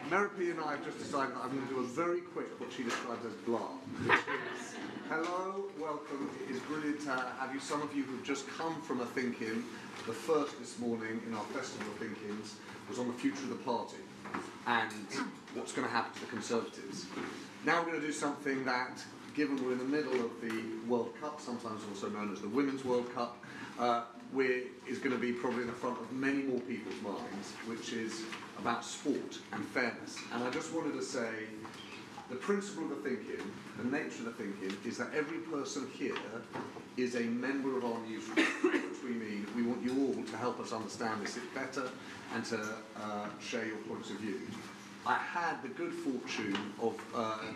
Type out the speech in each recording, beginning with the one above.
Meripy and I have just decided that I'm going to do a very quick, what she describes as blah, which is, hello, welcome, it is brilliant to have you. Some of you who've just come from a ThinkIn. The first this morning in our festival of ThinkIns was on the future of the party and what's going to happen to the Conservatives. Now we're going to do something that, given we're in the middle of the World Cup, sometimes also known as the Women's World Cup, is going to be probably in the front of many more people's minds, which is about sport and fairness. And I just wanted to say, the principle of the ThinkIn, the nature of the ThinkIn, is that every person here is a member of our newsroom, which we mean we want you all to help us understand this better and to share your points of view. I had the good fortune of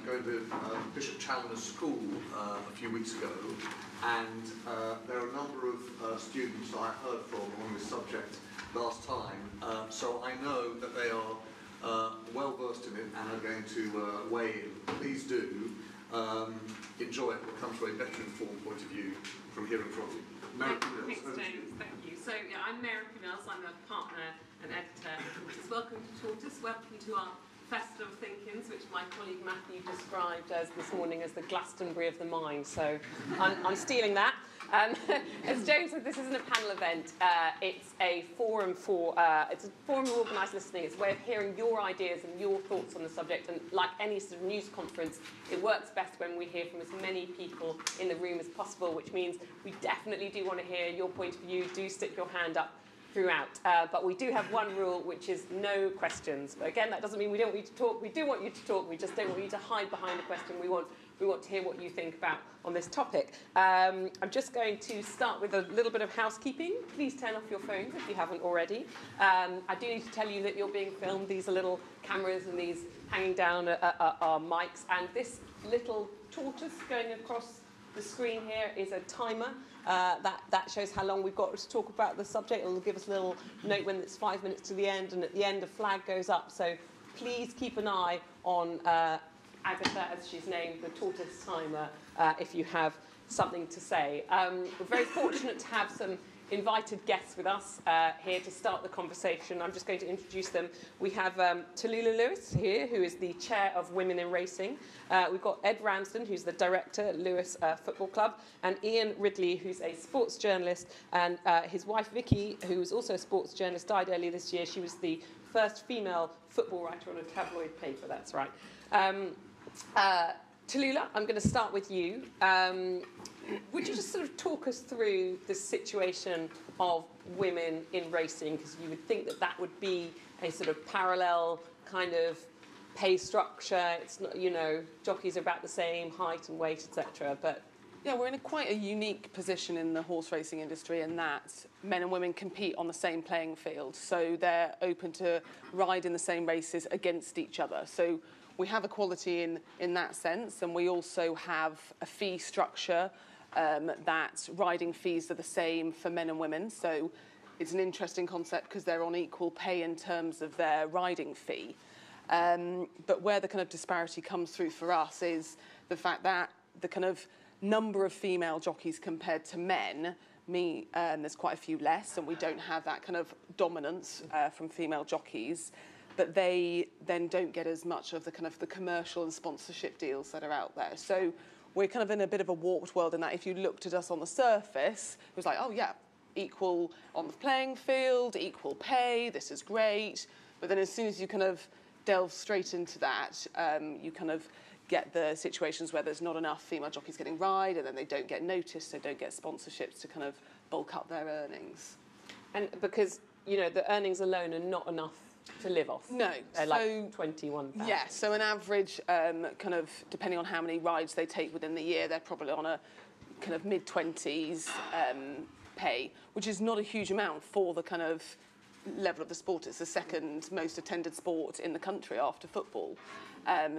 going to Bishop Challoner's school a few weeks ago, and there are a number of students I heard from on this subject last time, so I know that they are well versed in it and are going to weigh in. Please do enjoy it. We'll come to a better informed point of view from hearing from you. Thanks, James. Thank you. So, yeah, I'm Meripy. I'm a partner and editor. Welcome to Tortoise. Welcome to our Festival of ThinkIns, which my colleague Matthew described as this morning as the Glastonbury of the mind. So I'm stealing that. As James said, this isn't a panel event. It's a forum for it's a forum of organised listening. It's a way of hearing your ideas and your thoughts on the subject. And like any sort of news conference, it works best when we hear from as many people in the room as possible, which means we definitely do want to hear your point of view. Do stick your hand up throughout. But we do have one rule, which is no questions. But again, that doesn't mean we don't want you to talk. We do want you to talk. We just don't want you to hide behind a question. We want to hear what you think about on this topic. I'm just going to start with a little bit of housekeeping. Please turn off your phones if you haven't already. I do need to tell you that you're being filmed. These are little cameras and these hanging down are mics. And this little tortoise going across the screen here is a timer. That shows how long we've got to talk about the subject. It'll give us a little note when it's 5 minutes to the end, and at the end a flag goes up. So please keep an eye on Agatha, as she's named, the tortoise timer, if you have something to say. We're very fortunate to have some invited guests with us here to start the conversation. I'm just going to introduce them. We have Tallulah Lewis here, who is the chair of Women in Racing. We've got Ed Ramsden, who's the director at Lewis Football Club, and Ian Ridley, who's a sports journalist, and his wife Vicky, who's also a sports journalist, died earlier this year. She was the first female football writer on a tabloid paper, that's right. Tallulah, I'm going to start with you. Would you just sort of talk us through the situation of women in racing? Because you would think that that would be a sort of parallel kind of pay structure. It's not, you know, jockeys are about the same height and weight, etc. But yeah, we're in quite a unique position in the horse racing industry in that men and women compete on the same playing field. So they're open to ride in the same races against each other. So we have equality in that sense, and we also have a fee structure that riding fees are the same for men and women. So it's an interesting concept because they're on equal pay in terms of their riding fee. But where the kind of disparity comes through for us is the fact that the kind of number of female jockeys compared to men, there's quite a few less, and we don't have that kind of dominance from female jockeys. But they then don't get as much of the kind of the commercial and sponsorship deals that are out there. So we're kind of in a bit of a warped world in that if you looked at us on the surface, it was like, oh yeah, equal on the playing field, equal pay, this is great. But then as soon as you kind of delve straight into that, you kind of get the situations where there's not enough female jockeys getting ride, and then they don't get noticed, they don't get sponsorships to kind of bulk up their earnings. And because, you know, the earnings alone are not enough to live off. No. They're like 21,000. Yeah, so an average kind of, depending on how many rides they take within the year, they're probably on a kind of mid-20s pay, which is not a huge amount for the kind of level of the sport. It's the second most attended sport in the country after football.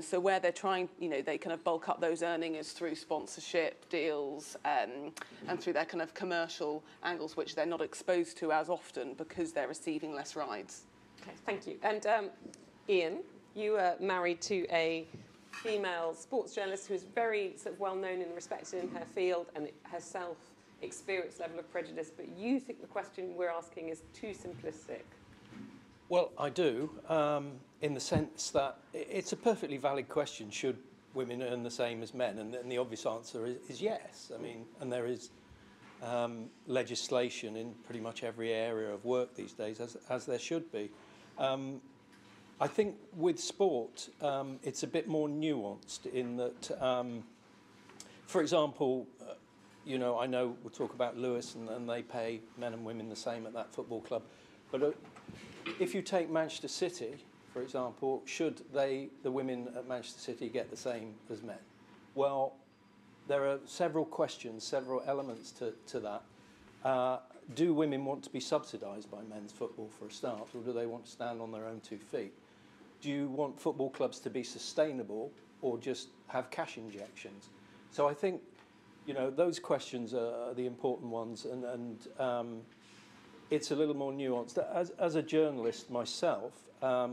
So where they're trying, you know, they kind of bulk up those earnings through sponsorship deals and through their kind of commercial angles, which they're not exposed to as often because they're receiving less rides. Okay, thank you. And Ian, you are married to a female sports journalist who is very sort of well known and respected in her field and herself experienced level of prejudice, but you think the question we're asking is too simplistic. Well, I do, in the sense that it's a perfectly valid question, should women earn the same as men? And the obvious answer is yes. I mean, and there is legislation in pretty much every area of work these days, as there should be. I think with sport, it's a bit more nuanced in that, for example, you know, I know we'll talk about Lewis and they pay men and women the same at that football club. But if you take Manchester City, for example, should the women at Manchester City get the same as men? Well, there are several questions, several elements to that. Do women want to be subsidised by men's football for a start, or do they want to stand on their own 2 feet? Do you want football clubs to be sustainable or just have cash injections? So I think, you know, those questions are the important ones, and it's a little more nuanced. As a journalist myself, I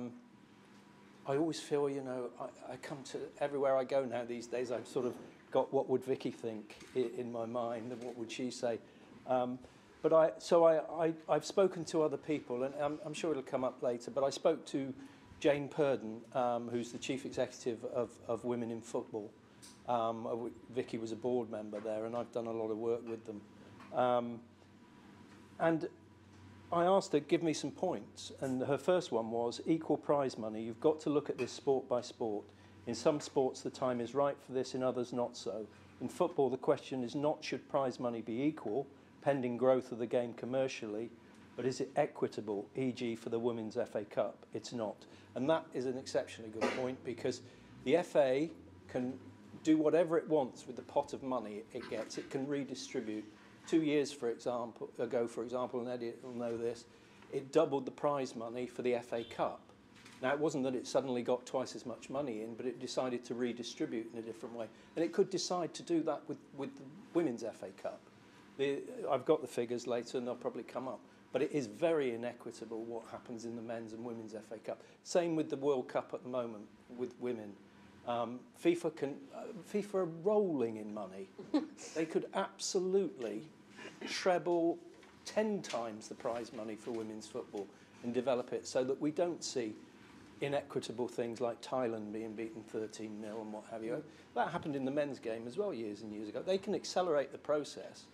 always feel, you know, I come to everywhere I go now these days, I've sort of got what would Vicky think in my mind and what would she say. But I've spoken to other people, and I'm sure it'll come up later, but I spoke to Jane Purden, who's the chief executive of Women in Football. Vicky was a board member there, and I've done a lot of work with them. And I asked her, give me some points, and her first one was equal prize money. You've got to look at this sport by sport. In some sports, the time is right for this, in others, not so. In football, the question is not should prize money be equal, pending growth of the game commercially, but is it equitable, e.g. for the Women's FA Cup? It's not. And that is an exceptionally good point, because the FA can do whatever it wants with the pot of money it gets. It can redistribute. 2 years ago, for example, and Eddie will know this, it doubled the prize money for the FA Cup. Now, it wasn't that it suddenly got twice as much money in, but it decided to redistribute in a different way. And it could decide to do that with the Women's FA Cup. I've got the figures later, and they'll probably come up. But it is very inequitable what happens in the Men's and Women's FA Cup. Same with the World Cup at the moment with women. FIFA are rolling in money. They could absolutely treble 10 times the prize money for women's football and develop it so that we don't see inequitable things like Thailand being beaten 13-0 and what have you. That happened in the men's game as well years and years ago. They can accelerate the process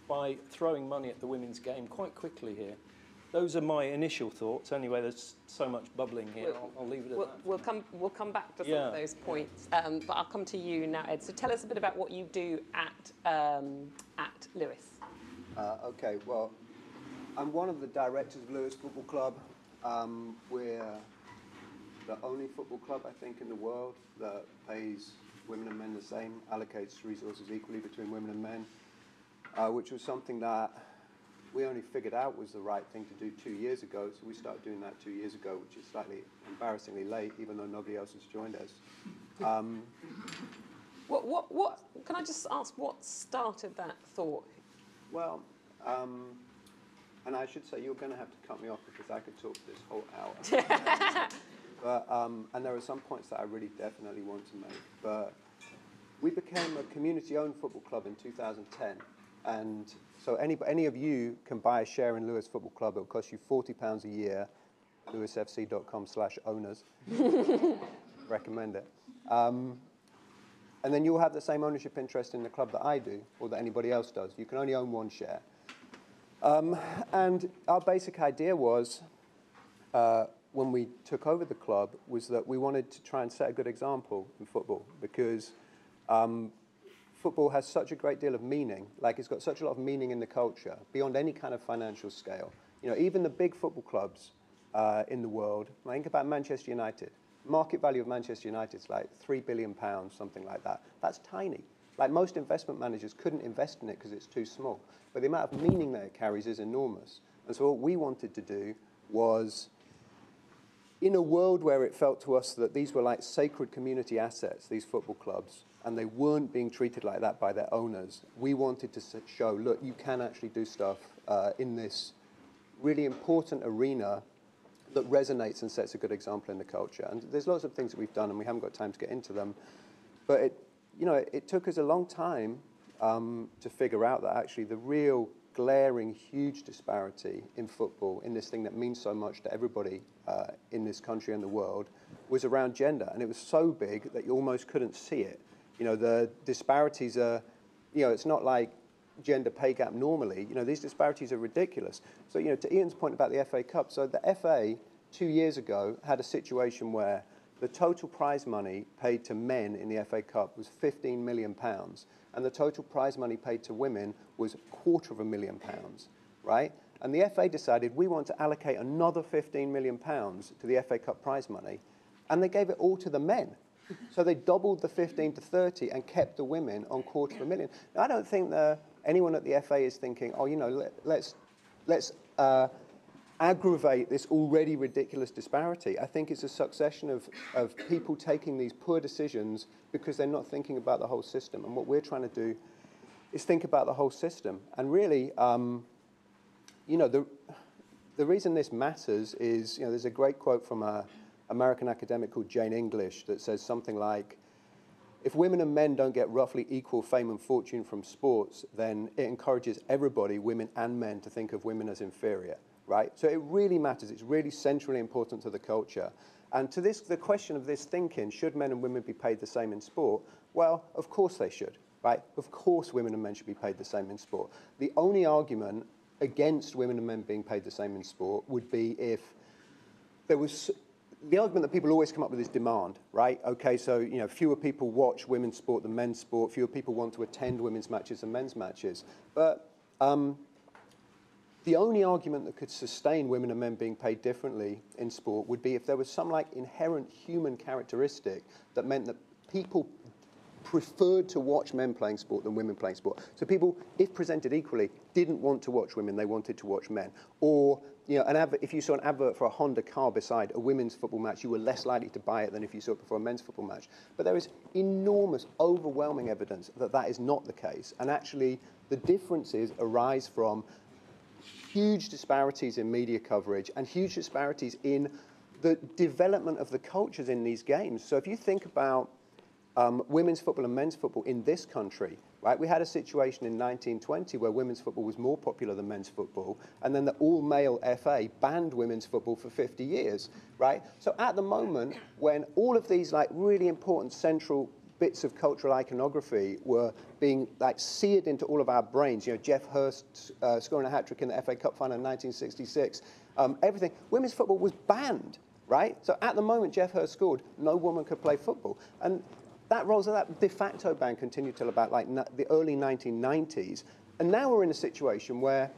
by throwing money at the women's game quite quickly here. Those are my initial thoughts. Anyway, there's so much bubbling here. I'll leave it at that. We'll come back to some of those points, but I'll come to you now, Ed. So tell us a bit about what you do at Lewis. Okay, well, I'm one of the directors of Lewis Football Club. We're the only football club, I think, in the world that pays women and men the same, allocates resources equally between women and men, which was something that we only figured out was the right thing to do 2 years ago. So we started doing that 2 years ago, which is slightly embarrassingly late, even though nobody else has joined us. What? Can I just ask what started that thought? Well, and I should say you're going to have to cut me off because I could talk this whole hour. But and there are some points that I really definitely want to make. But we became a community-owned football club in 2010, and so any of you can buy a share in Lewis Football Club. It will cost you £40 a year. lewisfc.com/owners. Recommend it. And then you'll have the same ownership interest in the club that I do, or that anybody else does. You can only own one share. And our basic idea was, when we took over the club, was that we wanted to try and set a good example in football, because football has such a great deal of meaning. Like, it's got such a lot of meaning in the culture, beyond any kind of financial scale. You know, even the big football clubs in the world, think about Manchester United. Market value of Manchester United is like £3 billion, something like that. That's tiny. Like, most investment managers couldn't invest in it because it's too small. But the amount of meaning that it carries is enormous. And so what we wanted to do was, in a world where it felt to us that these were like sacred community assets, these football clubs, and they weren't being treated like that by their owners, we wanted to show, look, you can actually do stuff in this really important arena that resonates and sets a good example in the culture. And there's lots of things that we've done, and we haven't got time to get into them. But it took us a long time to figure out that actually the real glaring, huge disparity in football, in this thing that means so much to everybody in this country and the world, was around gender. And it was so big that you almost couldn't see it. You know, the disparities are, you know, it's not like gender pay gap normally. You know, these disparities are ridiculous. So, you know, to Ian's point about the FA Cup, so the FA 2 years ago had a situation where the total prize money paid to men in the FA Cup was £15 million, and the total prize money paid to women was £250,000, right? And the FA decided we want to allocate another £15 million to the FA Cup prize money, and they gave it all to the men. So they doubled the 15 to 30 and kept the women on £250,000. Now, I don't think that anyone at the FA is thinking, oh, you know, let's aggravate this already ridiculous disparity. I think it's a succession of people taking these poor decisions because they're not thinking about the whole system. And what we're trying to do is think about the whole system. And really, you know, the reason this matters is, you know, there's a great quote from an American academic called Jane English that says something like, if women and men don't get roughly equal fame and fortune from sports, then it encourages everybody, women and men, to think of women as inferior. Right? So it really matters. It's really centrally important to the culture. And to this, the question of this thinking, should men and women be paid the same in sport? Well, of course they should, right? Of course women and men should be paid the same in sport. The only argument against women and men being paid the same in sport would be if there was... The argument that people always come up with is demand, right? Okay, so, you know, fewer people watch women's sport than men's sport, fewer people want to attend women's matches than men's matches. But... the only argument that could sustain women and men being paid differently in sport would be if there was some like inherent human characteristic that meant that people preferred to watch men playing sport than women playing sport. So people, if presented equally, didn't want to watch women, they wanted to watch men. Or, you know, if you saw an advert for a Honda car beside a women's football match, you were less likely to buy it than if you saw it before a men's football match. But there is enormous, overwhelming evidence that that is not the case. And actually, the differences arise from huge disparities in media coverage and huge disparities in the development of the cultures in these games. So if you think about women's football and men's football in this country, right, we had a situation in 1920 where women's football was more popular than men's football, and then the all-male FA banned women's football for 50 years, right? So at the moment, when all of these like really important central bits of cultural iconography were being like seared into all of our brains. You know, Jeff Hurst scoring a hat-trick in the FA Cup final in 1966. Everything. Women's football was banned, right? So at the moment Jeff Hurst scored, no woman could play football. And that de facto ban continued till about like the early 1990s. And now we're in a situation where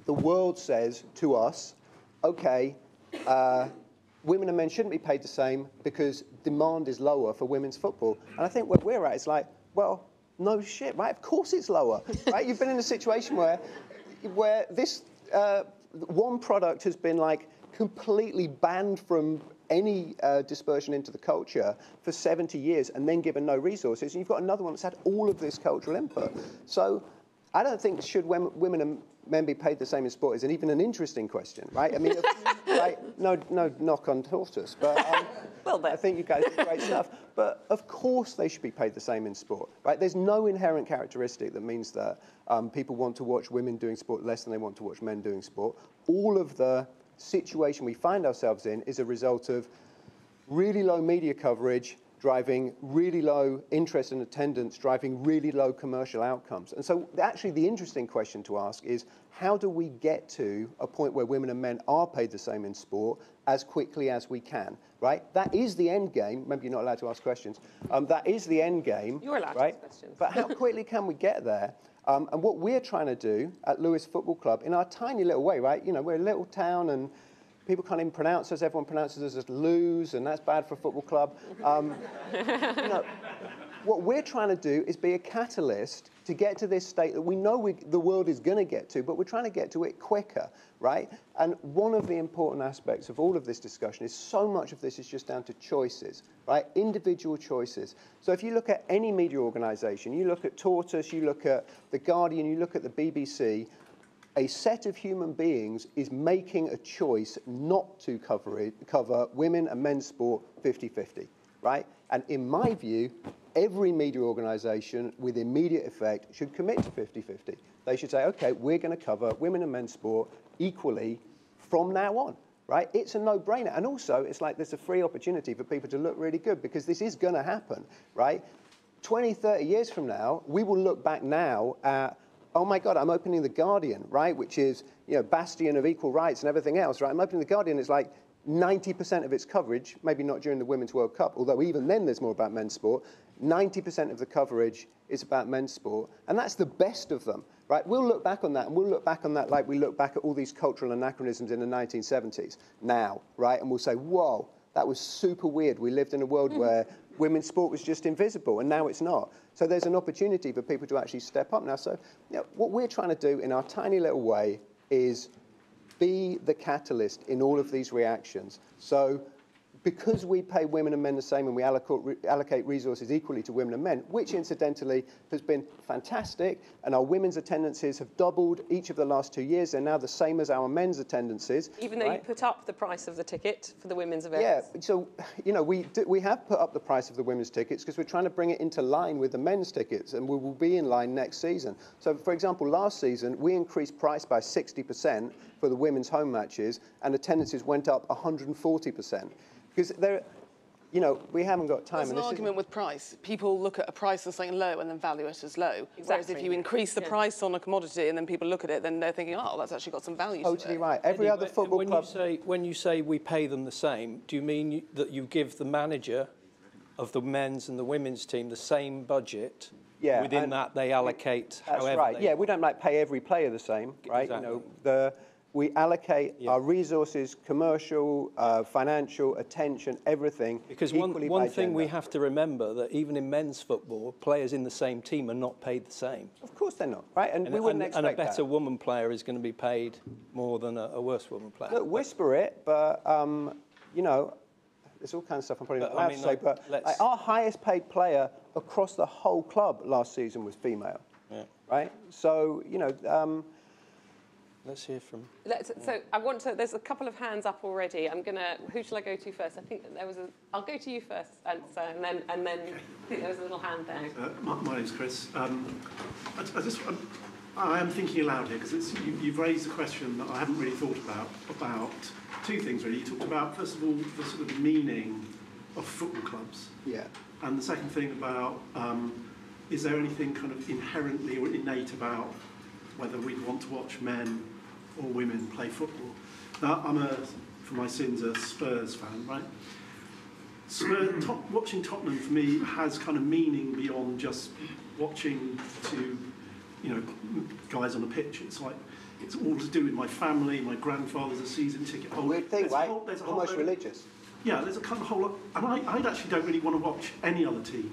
the world says to us, okay, women and men shouldn't be paid the same because demand is lower for women's football. And I think where we're at is like, well, no shit, right? Of course it's lower, right? You've been in a situation where this one product has been like completely banned from any dispersion into the culture for 70 years and then given no resources. And you've got another one that's had all of this cultural input. So I don't think should women and men be paid the same in sport is even an interesting question, right? I mean, right, no knock on tortoise, but well, I think you guys do great stuff. But of course they should be paid the same in sport, right? There's no inherent characteristic that means that people want to watch women doing sport less than they want to watch men doing sport. All of the situation we find ourselves in is a result of really low media coverage, driving really low interest and attendance, driving really low commercial outcomes. And so actually the interesting question to ask is, how do we get to a point where women and men are paid the same in sport as quickly as we can, right? That is the end game. Maybe you're not allowed to ask questions. That is the end game. You're allowed right? to ask questions. But how quickly can we get there? And what we're trying to do at Lewes Football Club, in our tiny little way, right? You know, we're a little town and people can't even pronounce us. Everyone pronounces us as Lewes, and that's bad for a football club. You know, what we're trying to do is be a catalyst to get to this state that we know the world is going to get to, but we're trying to get to it quicker, right? And one of the important aspects of all of this discussion is so much of this is just down to choices, right? Individual choices. So if you look at any media organisation, you look at Tortoise, you look at The Guardian, you look at the BBC, a set of human beings is making a choice not to cover women and men's sport 50-50, right? And in my view, every media organisation with immediate effect should commit to 50-50. they should say, okay, we're going to cover women and men's sport equally from now on, right? It's a no-brainer. And also, it's like there's a free opportunity for people to look really good because this is going to happen, right? 20, 30 years from now, we will look back now at, oh my God, I'm opening The Guardian, right? Which is, you know, bastion of equal rights and everything else, right? I'm opening The Guardian, it's like 90% of its coverage, maybe not during the Women's World Cup, although even then there's more about men's sport, 90% of the coverage is about men's sport, and that's the best of them, right? We'll look back on that, and we'll look back on that like we look back at all these cultural anachronisms in the 1970s now, right? And we'll say, whoa, that was super weird. We lived in a world where women's sport was just invisible, and now it's not. So there's an opportunity for people to actually step up now. So you know, what we're trying to do in our tiny little way is be the catalyst in all of these reactions. So because we pay women and men the same and we allocate resources equally to women and men, which incidentally has been fantastic, and our women's attendances have doubled each of the last 2 years. They're now the same as our men's attendances. Even though you put up the price of the ticket for the women's events. Yeah, so, you know, we have put up the price of the women's tickets because we're trying to bring it into line with the men's tickets, and we will be in line next season. So, for example, last season, we increased price by 60% for the women's home matches, and attendances went up 140%. Because there, you know, we haven't got time. There's an argument with price. People look at a price as something low and then value it as low. Exactly. Whereas if you increase the price on a commodity and then people look at it, then they're thinking, oh, that's actually got some value to it. Totally right. Every other football club... When you say we pay them the same, do you mean that you give the manager of the men's and the women's team the same budget? Yeah. Within that, they allocate That's however right. they Yeah, want. we don't like pay every player the same, right? Exactly. You know, we allocate our resources, commercial, financial, attention, everything. Because one thing we have to remember that even in men's football, players in the same team are not paid the same. Of course they're not, right? And we wouldn't expect and a better that. woman player is going to be paid more than a worse woman player. Look, whisper it, but you know, there's all kinds of stuff I'm probably not allowed to say. But like, our highest paid player across the whole club last season was female, right? So you know. Let's hear from... So I want to... There's a couple of hands up already. I'm going to... Who shall I go to first? I think that there was a... I'll go to you first, and then I think there was a little hand there. My name's Chris. I am thinking aloud here, because you've raised a question that I haven't really thought about two things, really. You talked about, first of all, the sort of meaning of football clubs. Yeah. And the second thing about, is there anything kind of inherently or innate about whether we'd want to watch men or women play football? Now, I'm for my sins, a Spurs fan, right? Watching Tottenham, for me, has kind of meaning beyond just watching two, you know, guys on a pitch. It's like, it's all to do with my family. My grandfather's a season ticket holder. Weird thing, right? There's a almost religious. Yeah, there's a kind of whole lot. And I actually don't really want to watch any other team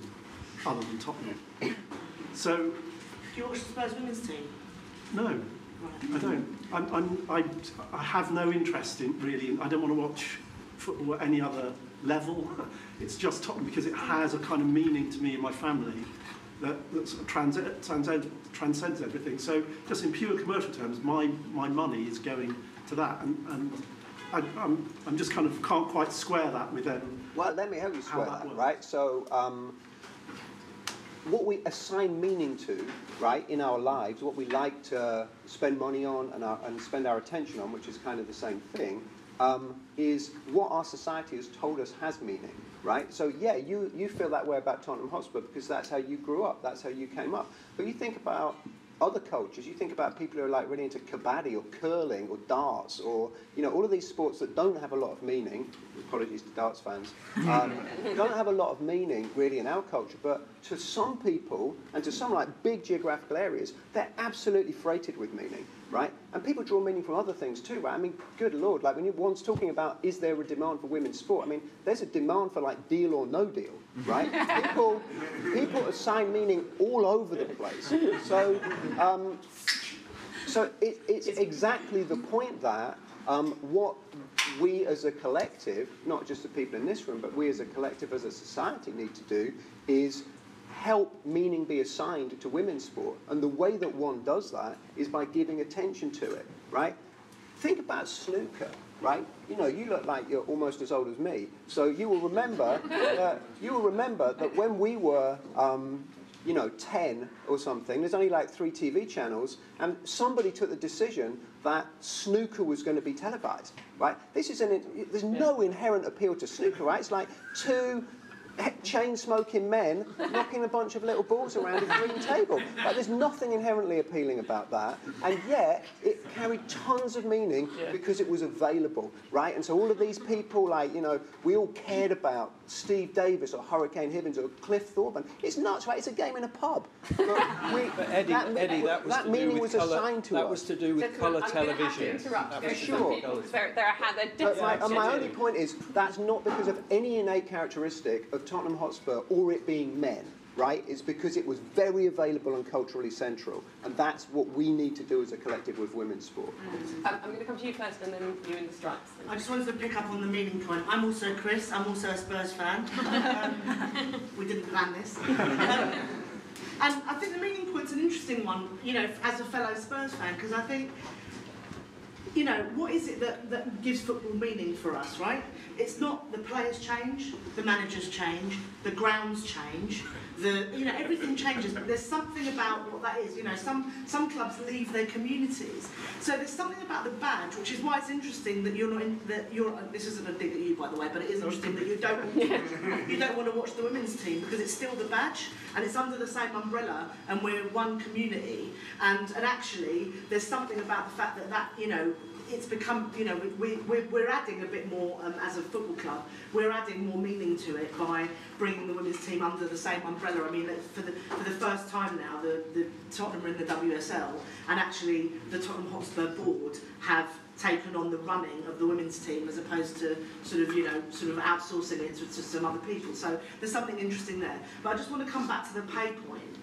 other than Tottenham. So... Do you watch the Spurs women's team? No, I don't. I have no interest in really. I don't want to watch football at any other level. It's just Tottenham because it has a kind of meaning to me and my family that sort of transcends everything. So just in pure commercial terms, my money is going to that, and I'm just kind of can't quite square that with them. Well, let me help you square that, right? So. What we assign meaning to, right, in our lives, what we like to spend money on and spend our attention on, which is kind of the same thing, is what our society has told us has meaning, right? So, yeah, you feel that way about Tottenham Hotspur because that's how you grew up, that's how you came up. But you think about other cultures, you think about people who are like really into kabaddi or curling or darts or, you know, all of these sports that don't have a lot of meaning, apologies to darts fans, don't have a lot of meaning really in our culture, but to some people and to some like big geographical areas, they're absolutely freighted with meaning, right? And people draw meaning from other things too, right? I mean, good Lord, like when one's talking about is there a demand for women's sport, I mean, there's a demand for like deal or no deal, right? people assign meaning all over the place. So, it's exactly the point that what we as a collective, not just the people in this room, but we as a collective, as a society need to do is help meaning be assigned to women's sport. And the way that one does that is by giving attention to it, right? Think about snooker, right? You know, you look like you're almost as old as me. So you will remember that when we were 10 or something. There's only like 3 TV channels, and somebody took the decision that snooker was going to be televised, right? There's no inherent appeal to snooker, right? It's like 2 chain-smoking men knocking a bunch of little balls around a green table. Like, there's nothing inherently appealing about that, and yet it carried tons of meaning because it was available, right? And so all of these people, we all cared about Steve Davis or Hurricane Hibbins or Cliff Thorburn. It's nuts, right? It's a game in a pub. But Eddie, that meaning was assigned to us. That was to do with colour television. For sure. My only point is that's not because of any innate characteristic of Tottenham Hotspur or it being men, right? It's because it was very available and culturally central, and that's what we need to do as a collective with women's sport. I'm going to come to you first, and then you in the stripes. I just wanted to pick up on the meaning point. I'm also Chris. I'm also a Spurs fan. We didn't plan this. And I think the meaning point's an interesting one, as a fellow Spurs fan, because I think, what is it that gives football meaning for us, right? It's not the players change, the managers change, the grounds change, everything changes, but there's something about what that is. Some clubs leave their communities. So there's something about the badge, which is why it's interesting that this isn't a dig at you, by the way, but it is interesting that you don't want to watch the women's team, because it's still the badge, and it's under the same umbrella, and we're one community, and actually there's something about the fact that it's become, we're adding a bit more, as a football club, we're adding more meaning to it by bringing the women's team under the same umbrella. I mean, for the first time now, the Tottenham are in the WSL, and actually the Tottenham Hotspur board have taken on the running of the women's team, as opposed to sort of outsourcing it to some other people. So there's something interesting there. But I just want to come back to the pay point.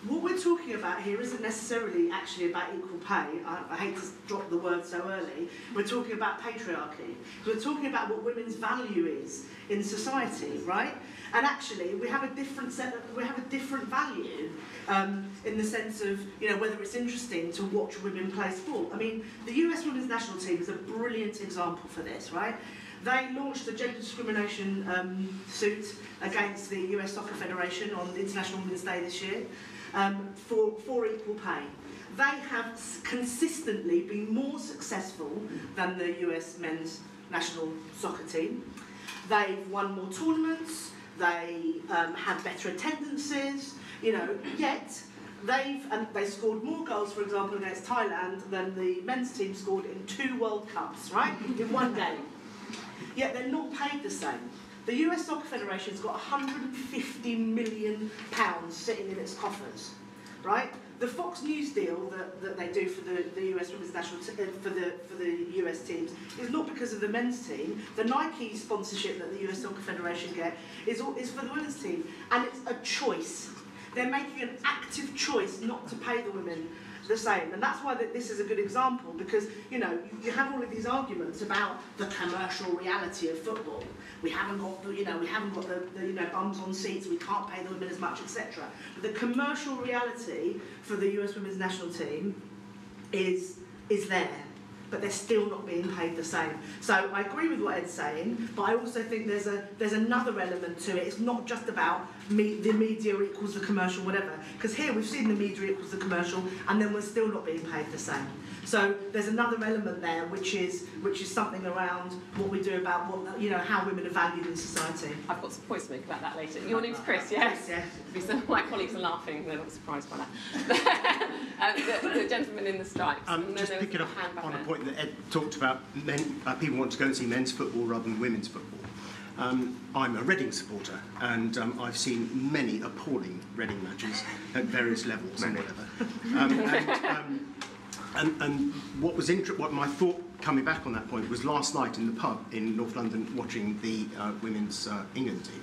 What we're talking about here isn't necessarily actually about equal pay. I hate to drop the word so early. We're talking about patriarchy. We're talking about what women's value is in society, right? And actually, we have a different value in the sense of whether it's interesting to watch women play sport. I mean, the US women's national team is a brilliant example for this, right? They launched a gender discrimination suit against the US Soccer Federation on International Women's Day this year. For equal pay. They have consistently been more successful than the US men's national soccer team. They've won more tournaments, they have better attendances, yet they scored more goals, for example, against Thailand than the men's team scored in 2 World Cups, right? In one game. Yet they're not paid the same. The US Soccer Federation's got £150 million sitting in its coffers, right? The Fox News deal that they do for the US women's national for the US teams is not because of the men's team. The Nike sponsorship that the US Soccer Federation get is for the women's team, and it's a choice. They're making an active choice not to pay the women the same, and that's why this is a good example, because you have all of these arguments about the commercial reality of football. We haven't got the bums on seats. We can't pay the women as much, etc. But the commercial reality for the US women's national team is there, but they're still not being paid the same. So I agree with what Ed's saying, but I also think there's another element to it. It's not just about the media equals the commercial, whatever. Because here we've seen the media equals the commercial, and then we're still not being paid the same. So there's another element there, which is something around what we do about how women are valued in society. I've got some points to make about that later. Your name's Chris, yes? Yes, yeah. Some of my colleagues are laughing, they're not surprised by that. The gentleman in the stripes. Just picking up on a point that Ed talked about, people want to go and see men's football rather than women's football. I'm a Reading supporter, and I've seen many appalling Reading matches at various levels and whatever. And what my thought coming back on that point was last night in the pub in North London watching the women's England team,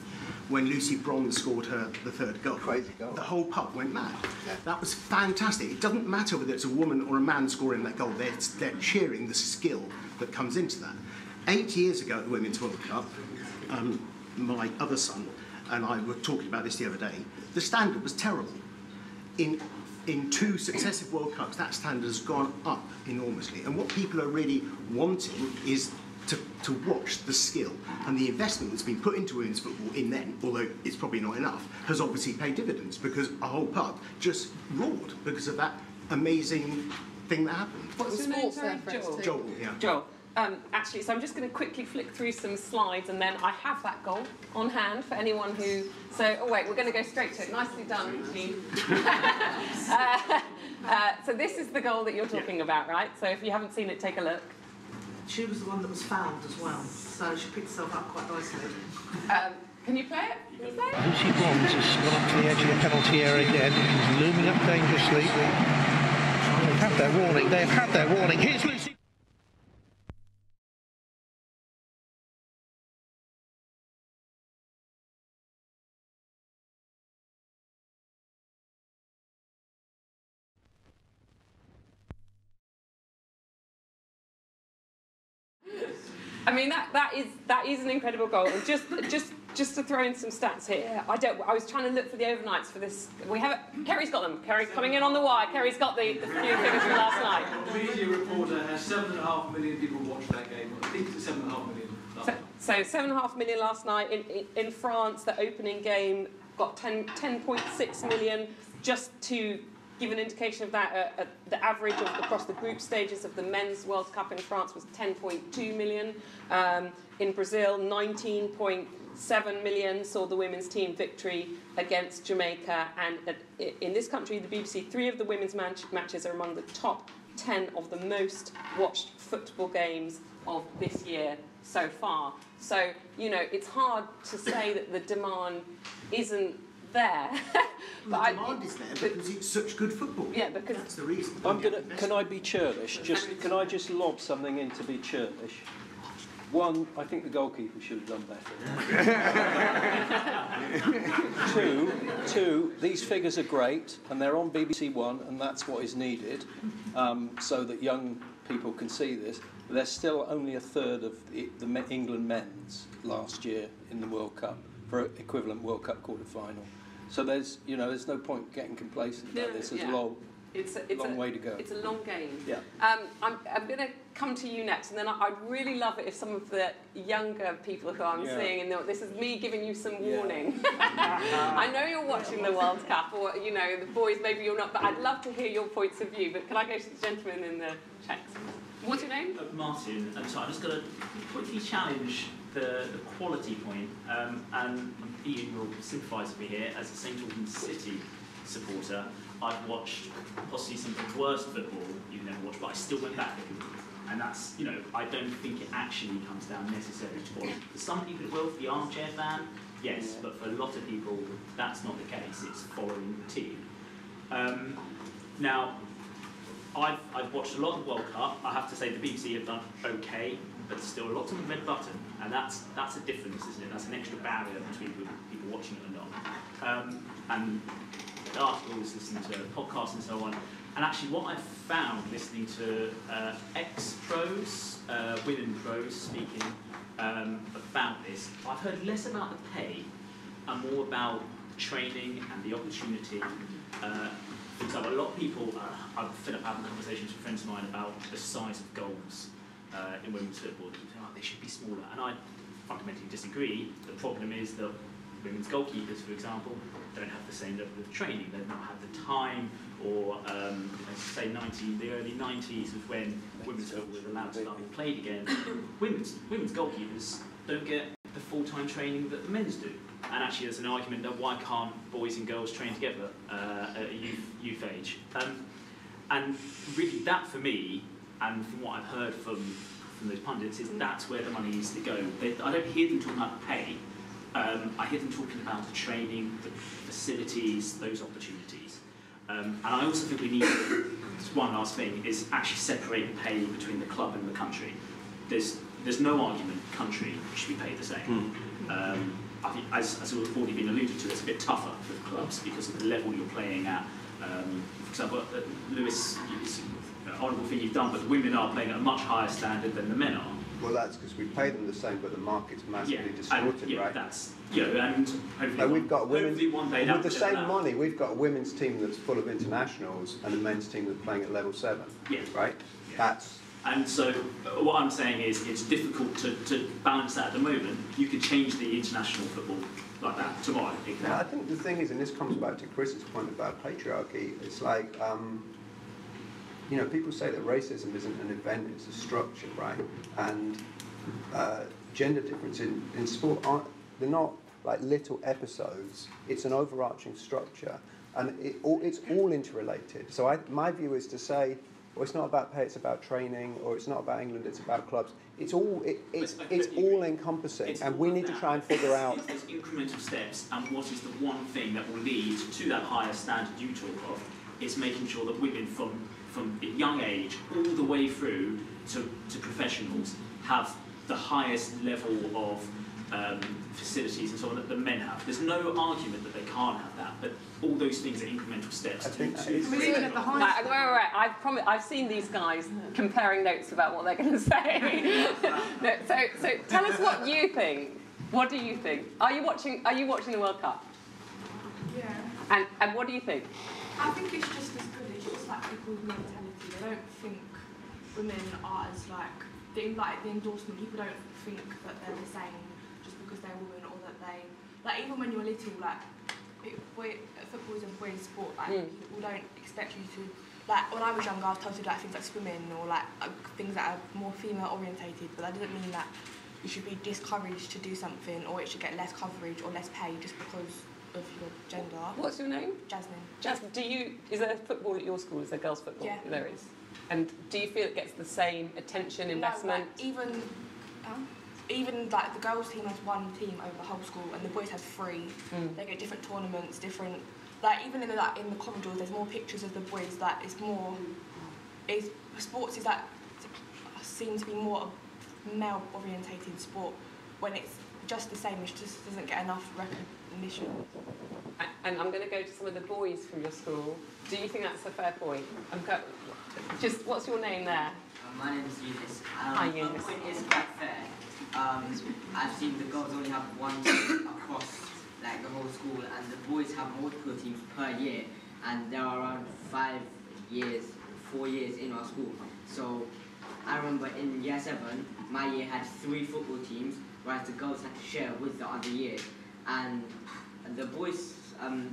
when Lucy Bronze scored the 3rd goal. Crazy goal. The whole pub went mad. Yeah. That was fantastic. It doesn't matter whether it's a woman or a man scoring that goal. They're cheering the skill that comes into that. 8 years ago at the Women's World Cup, my other son and I were talking about this the other day. The standard was terrible. In 2 successive World Cups, that standard has gone up enormously. And what people are really wanting is to watch the skill and the investment that's been put into women's football in men, although it's probably not enough, has obviously paid dividends because a whole pub just roared because of that amazing thing that happened. What's your name, sorry? Joel. Joel, yeah. Joel. Actually, so I'm just going to quickly flick through some slides, and then I have that goal on hand for anyone who... So, oh wait, we're going to go straight to it. Nicely done, team. So this is the goal that you're talking about, right? So if you haven't seen it, take a look. She was the one that was fouled as well, so she picked herself up quite nicely. Can you play it? Can you play it? Lucy Bronze has gone up to the edge of the penalty area again. He's looming up dangerously. They've had their warning. They've had their warning. Here's Lucy. I mean, that is an incredible goal. And just to throw in some stats here, I was trying to look for the overnights for this. We have it. Kerry's got them. Kerry's coming in on the wire. Kerry's got the few figures from last night. The media reporter has 7.5 million people watched that game. I think it's 7.5 million. So 7.5 million last night in France. The opening game got 10.6 million. Just to give an indication of that, the average across the group stages of the Men's World Cup in France was 10.2 million. In Brazil, 19.7 million saw the women's team victory against Jamaica. And in this country, the BBC, 3 of the women's matches are among the top 10 of the most watched football games of this year so far. So, you know, it's hard to say that the demand isn't there. But the demand is there because it's such good football. Yeah, because that's the reason. Can I be churlish? Can I just lob something in to be churlish? One, I think the goalkeeper should have done better. Two, these figures are great and they're on BBC One, and that's what is needed, so that young people can see this. But there's still only a third of the England men's last year in the World Cup for equivalent World Cup quarter-final. So there's no point getting complacent about this. There's a long way to go. It's a long game. Yeah. I'm going to come to you next, and then I'd really love it if some of the younger people who I'm seeing, and this is me giving you some warning. I know you're watching the World Cup, or the boys maybe you're not, but I'd love to hear your points of view. But can I go to the gentleman in the checks? What's your name? Martin. So I'm just going to quickly challenge the quality point, and Ian will sympathise with me here as a St Albans City supporter. I've watched possibly some of the worst football you've never watched, but I still went back. And that's, I don't think it actually comes down necessarily to quality. For some people it will, for the armchair fan, yes, but for a lot of people that's not the case. It's following the team. Now, I've watched a lot of the World Cup. I have to say the BBC have done okay, but still a lot of red button, and that's a difference, isn't it? That's an extra barrier between people watching it or not. And the articles, listening to podcasts and so on. And actually what I've found listening to ex-pros, women pros speaking about this, I've heard less about the pay and more about training and the opportunity. For example, a lot of people, I've fed up having conversations with friends of mine about the size of goals in women's football. They should be smaller, and I fundamentally disagree. The problem is that women's goalkeepers, for example, don't have the same level of training. They don't have the time, or say the early 90s was when women's football was allowed to start being played again. Women's goalkeepers don't get the full-time training that the men's do. And actually there's an argument that why can't boys and girls train together at a youth age? And really that for me, and from what I've heard from those pundits, is that's where the money needs to go. I don't hear them talking about pay. I hear them talking about the training, the facilities, those opportunities. And I also think we need, just one last thing, is actually separating pay between the club and the country. There's no argument country should be paid the same. I think, as has already been alluded to, it's a bit tougher for the clubs because of the level you're playing at. For example, Lewis, it's an honourable thing you've done, but the women are playing at a much higher standard than the men are. Well, that's because we pay them the same, but the market's massively distorted, right? That's, and hopefully, we've got hopefully one day with the same money, we've got a women's team that's full of internationals and a men's team that's playing at level 7, right? Yeah. And so what I'm saying is it's difficult to balance that at the moment. You could change the international football like that tomorrow. Yeah, I think the thing is, and this comes back to Chris's point about patriarchy, it's like, you know, people say that racism isn't an event, it's a structure, right? And gender difference in sport, they're not like little episodes, it's an overarching structure, and it's all interrelated. So my view is to say, well, it's not about pay, it's about training, or it's not about England, it's about clubs. It's all all encompassing, and we need to try and figure out. It's incremental steps, and what is the one thing that will lead to that higher standard you talk of? Is making sure that women from a young age all the way through to professionals have the highest level of facilities and so on that the men have. There's no argument that they can't have that, but all those things are incremental steps. I've seen these guys comparing notes about what they're going to say. No, so tell us what you think. What do you think? Are you watching the World Cup? Yeah. And what do you think? I think it's just as good. It's just like people's mentality. They don't think women are as like the endorsement. People don't think that they're the same just because they're women, or that they like even when you're little, like football is a boys' sport. Like people don't expect you to. Like when I was younger, I was told to do like things like swimming or like things that are more female orientated. But that doesn't mean that you should be discouraged to do something, or it should get less coverage or less pay just because of your gender. What's your name? Jasmine. Jasmine, is there football at your school? Is there girls' football? Yeah. There is. And do you feel it gets the same attention, investment? No, like, even like the girls' team has one team over the whole school, and the boys have three. They get different tournaments, different. Like even in the corridors, there's more pictures of the boys. Like it's more. Sports is like seems to be more a male-orientated sport when it's just the same. It just doesn't get enough recognition. And I'm going to go to some of the boys from your school. Do you think that's a fair point? What's your name there? My name is Eunice. Hi, Eunice. My point is quite fair. I've seen the girls only have one team across like the whole school, and the boys have multiple teams per year, and there are around 4 years in our school. So I remember in year 7, my year had 3 football teams, whereas the girls had to share with the other years. And the boys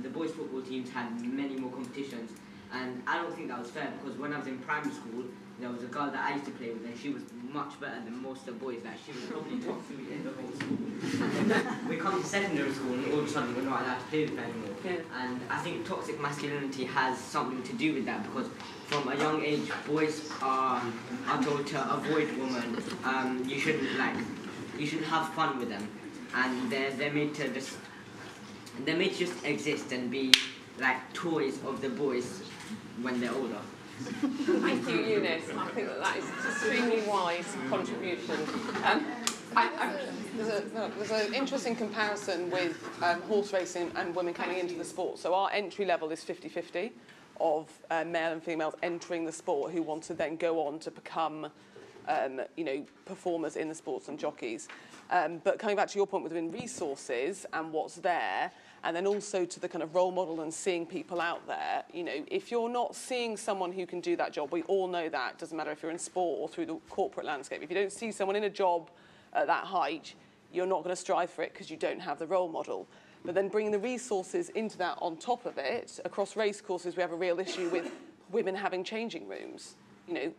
football teams had many more competitions, and I don't think that was fair, because when I was in primary school, there was a girl that I used to play with, and she was much better than most of the boys. Like she was probably top 3 in the whole school. And then we come to secondary school, and all of a sudden we're not allowed to play with her anymore. Yeah. And I think toxic masculinity has something to do with that, because from a young age, boys are told to avoid women. You shouldn't have fun with them, and they're made to just exist and be like toys of the boys when they're older. Thank you, Eunice. I think that is an extremely wise contribution. There's an interesting comparison with horse racing and women coming into the sport. So our entry level is 50-50 of male and females entering the sport who want to then go on to become performers in the sports and jockeys. But coming back to your point within resources and what's there, and then also to the kind of role model and seeing people out there, if you're not seeing someone who can do that job, we all know that, doesn't matter if you're in sport or through the corporate landscape, if you don't see someone in a job at that height, you're not going to strive for it because you don't have the role model. But then bringing the resources into that on top of it, across race courses we have a real issue with women having changing rooms.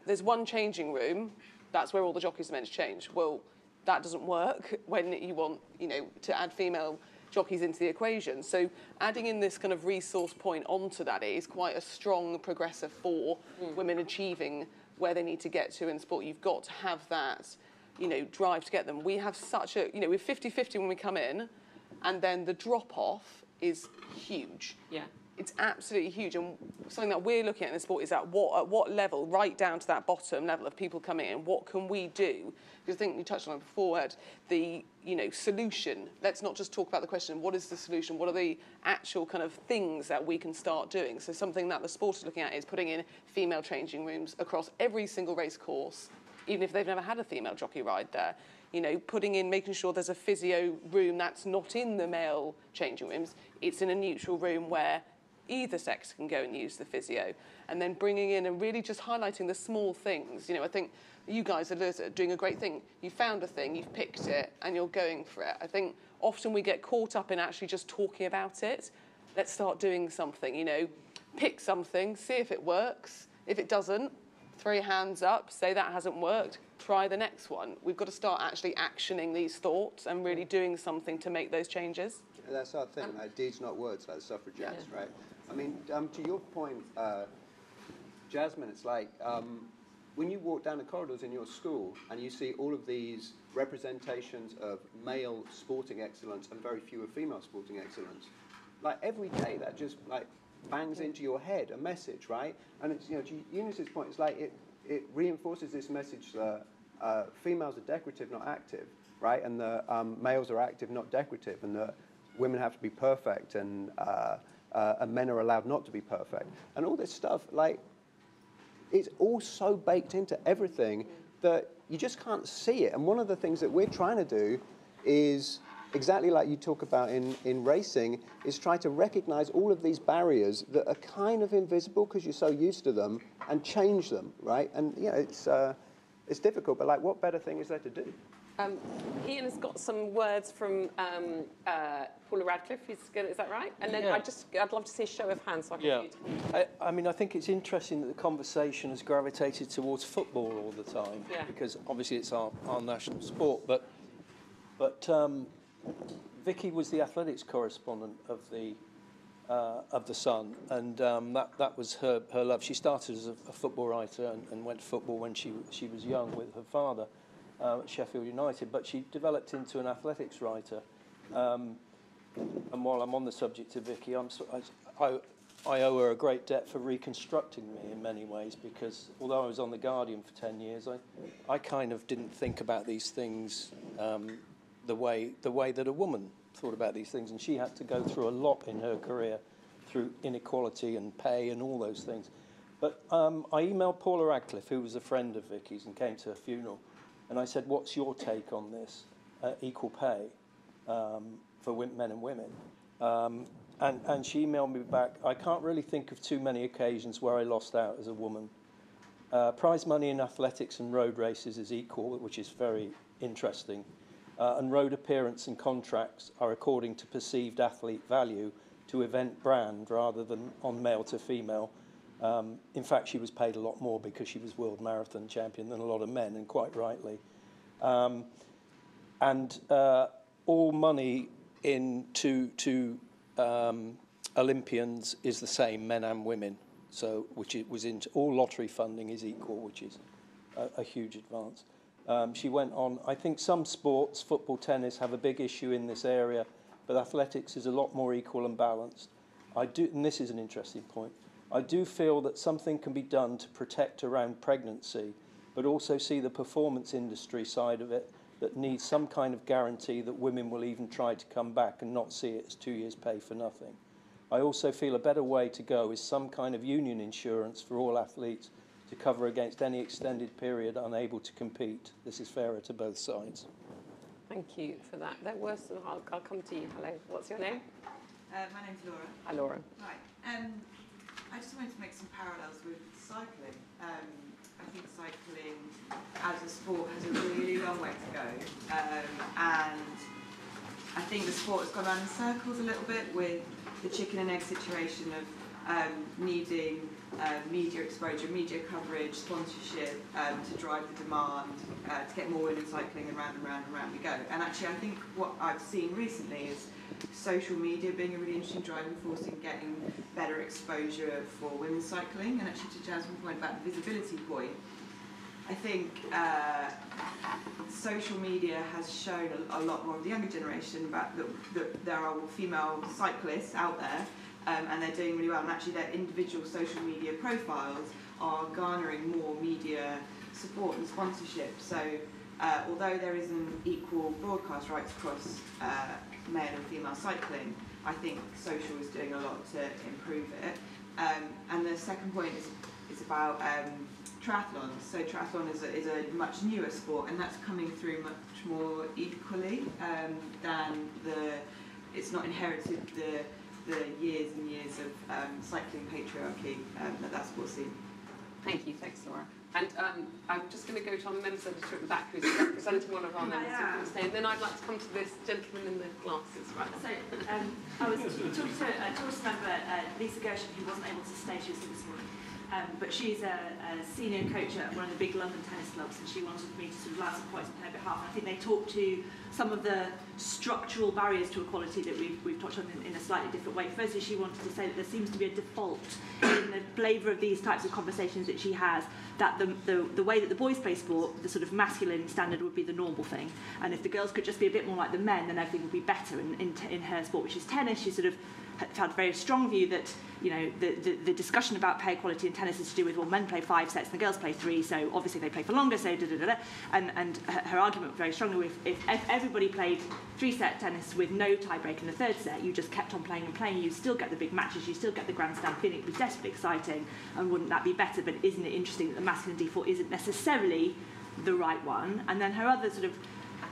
There's one changing room, that's where all the jockeys are meant to change. Well, that doesn't work when you want, to add female jockeys into the equation. So adding in this kind of resource point onto that is quite a strong progressor for women achieving where they need to get to in sport. You've got to have that, drive to get them. We have such a, we're 50-50 when we come in, and then the drop-off is huge. Yeah. It's absolutely huge, and something that we're looking at in the sport is at what level, right down to that bottom level of people coming in, what can we do? Because I think you touched on it before, the solution. Let's not just talk about the question, what is the solution? What are the actual kind of things that we can start doing? So something that the sport is looking at is putting in female changing rooms across every single race course, even if they've never had a female jockey ride there. Making sure there's a physio room that's not in the male changing rooms. It's in a neutral room where either sex can go and use the physio, and then bringing in and really just highlighting the small things. You know, I think you guys are doing a great thing. You found a thing, you've picked it, and you're going for it. I think often we get caught up in actually just talking about it. Let's start doing something, you know. Pick something, see if it works. If it doesn't, throw your hands up, say that hasn't worked, try the next one. We've got to start actually actioning these thoughts and really doing something to make those changes. That's our thing, like deeds, not words, like suffragettes, right? I mean, to your point, Jasmine, it's like when you walk down the corridors in your school and you see all of these representations of male sporting excellence and very few of female sporting excellence, like every day that just like bangs into your head a message, right? And it's, you know, to Eunice's point, it's like it reinforces this message that females are decorative, not active, right? And the males are active, not decorative, and that women have to be perfect, and men are allowed not to be perfect, and all this stuff. Like, it's all so baked into everything that you just can't see it. And one of the things that we're trying to do is, exactly like you talk about in racing, is try to recognize all of these barriers that are kind of invisible because you're so used to them, and change them, right? And yeah, it's difficult, but like, what better thing is there to do? Ian has got some words from Paula Radcliffe. Is that right? And then I'd love to see a show of hands. So I can I mean, I think it's interesting that the conversation has gravitated towards football all the time, because obviously it's our national sport. But Vicky was the athletics correspondent of the Sun, and that was her love. She started as a football writer and went to football when she was young with her father at Sheffield United, but she developed into an athletics writer. And while I'm on the subject of Vicky, I owe her a great debt for reconstructing me in many ways, because although I was on The Guardian for 10 years, I kind of didn't think about these things the way that a woman thought about these things, and she had to go through a lot in her career through inequality and pay and all those things. But I emailed Paula Radcliffe, who was a friend of Vicky's and came to her funeral, and I said, what's your take on this, equal pay for men and women? And she emailed me back, I can't really think of too many occasions where I lost out as a woman. Prize money in athletics and road races is equal, which is very interesting. And road appearance and contracts are according to perceived athlete value to event brand rather than on male to female. In fact, she was paid a lot more because she was world marathon champion than a lot of men, and quite rightly. And all money to Olympians is the same, men and women. So, which it was into all lottery funding is equal, which is a huge advance. She went on. I think some sports, football, tennis, have a big issue in this area, but athletics is a lot more equal and balanced. And this is an interesting point. I do feel that something can be done to protect around pregnancy, but also see the performance industry side of it that needs some kind of guarantee that women will even try to come back and not see it as 2 years' pay for nothing. I also feel a better way to go is some kind of union insurance for all athletes to cover against any extended period unable to compete. This is fairer to both sides. Thank you for that. I'll come to you. Hello. What's your name? My name's Laura. Hi, Laura. Right. I just wanted to make some parallels with cycling. I think cycling as a sport has a really long way to go. And I think the sport has gone around in circles a little bit with the chicken and egg situation of needing media exposure, media coverage, sponsorship to drive the demand, to get more women cycling, and round and round and round we go. And actually, I think what I've seen recently is social media being a really interesting driving force in getting better exposure for women cycling. And actually, to Jasmine's point about the visibility point, I think social media has shown a lot more of the younger generation about that there are female cyclists out there, and they're doing really well. And actually, their individual social media profiles are garnering more media support and sponsorship. So, although there isn't equal broadcast rights across male and female cycling, I think social is doing a lot to improve it. And the second point is about triathlon. So triathlon is a much newer sport, and that's coming through much more equally than it's not inherited the years and years of cycling patriarchy that sports scene. Thank you, thanks Laura. And I'm just going to go to our men's editor at the back who's representing one of our members who stay, and then I'd like to come to this gentleman in the glasses. Right. So I was talking to a tourist member, Lisa Gershon, who wasn't able to stay, she was here this morning. But she's a senior coach at one of the big London tennis clubs, and she wanted me to sort of land some points on her behalf. And I think they talked to some of the structural barriers to equality that we've touched on in a slightly different way. Firstly, she wanted to say that there seems to be a default in the flavour of these types of conversations that she has, that the way that the boys play sport, the sort of masculine standard would be the normal thing. And if the girls could just be a bit more like the men, then everything would be better in her sport, which is tennis. She sort of had a very strong view that, you know, the discussion about pay equality in tennis is to do with, well, men play 5 sets and the girls play 3, so obviously they play for longer, so da-da-da-da. And her argument very strongly with, if everybody played 3-set tennis with no tiebreak in the 3rd set, you just kept on playing and playing, you still get the big matches, you still get the grandstand feeling, it was desperately exciting, and wouldn't that be better? But isn't it interesting that the masculine default isn't necessarily the right one? And then her other sort of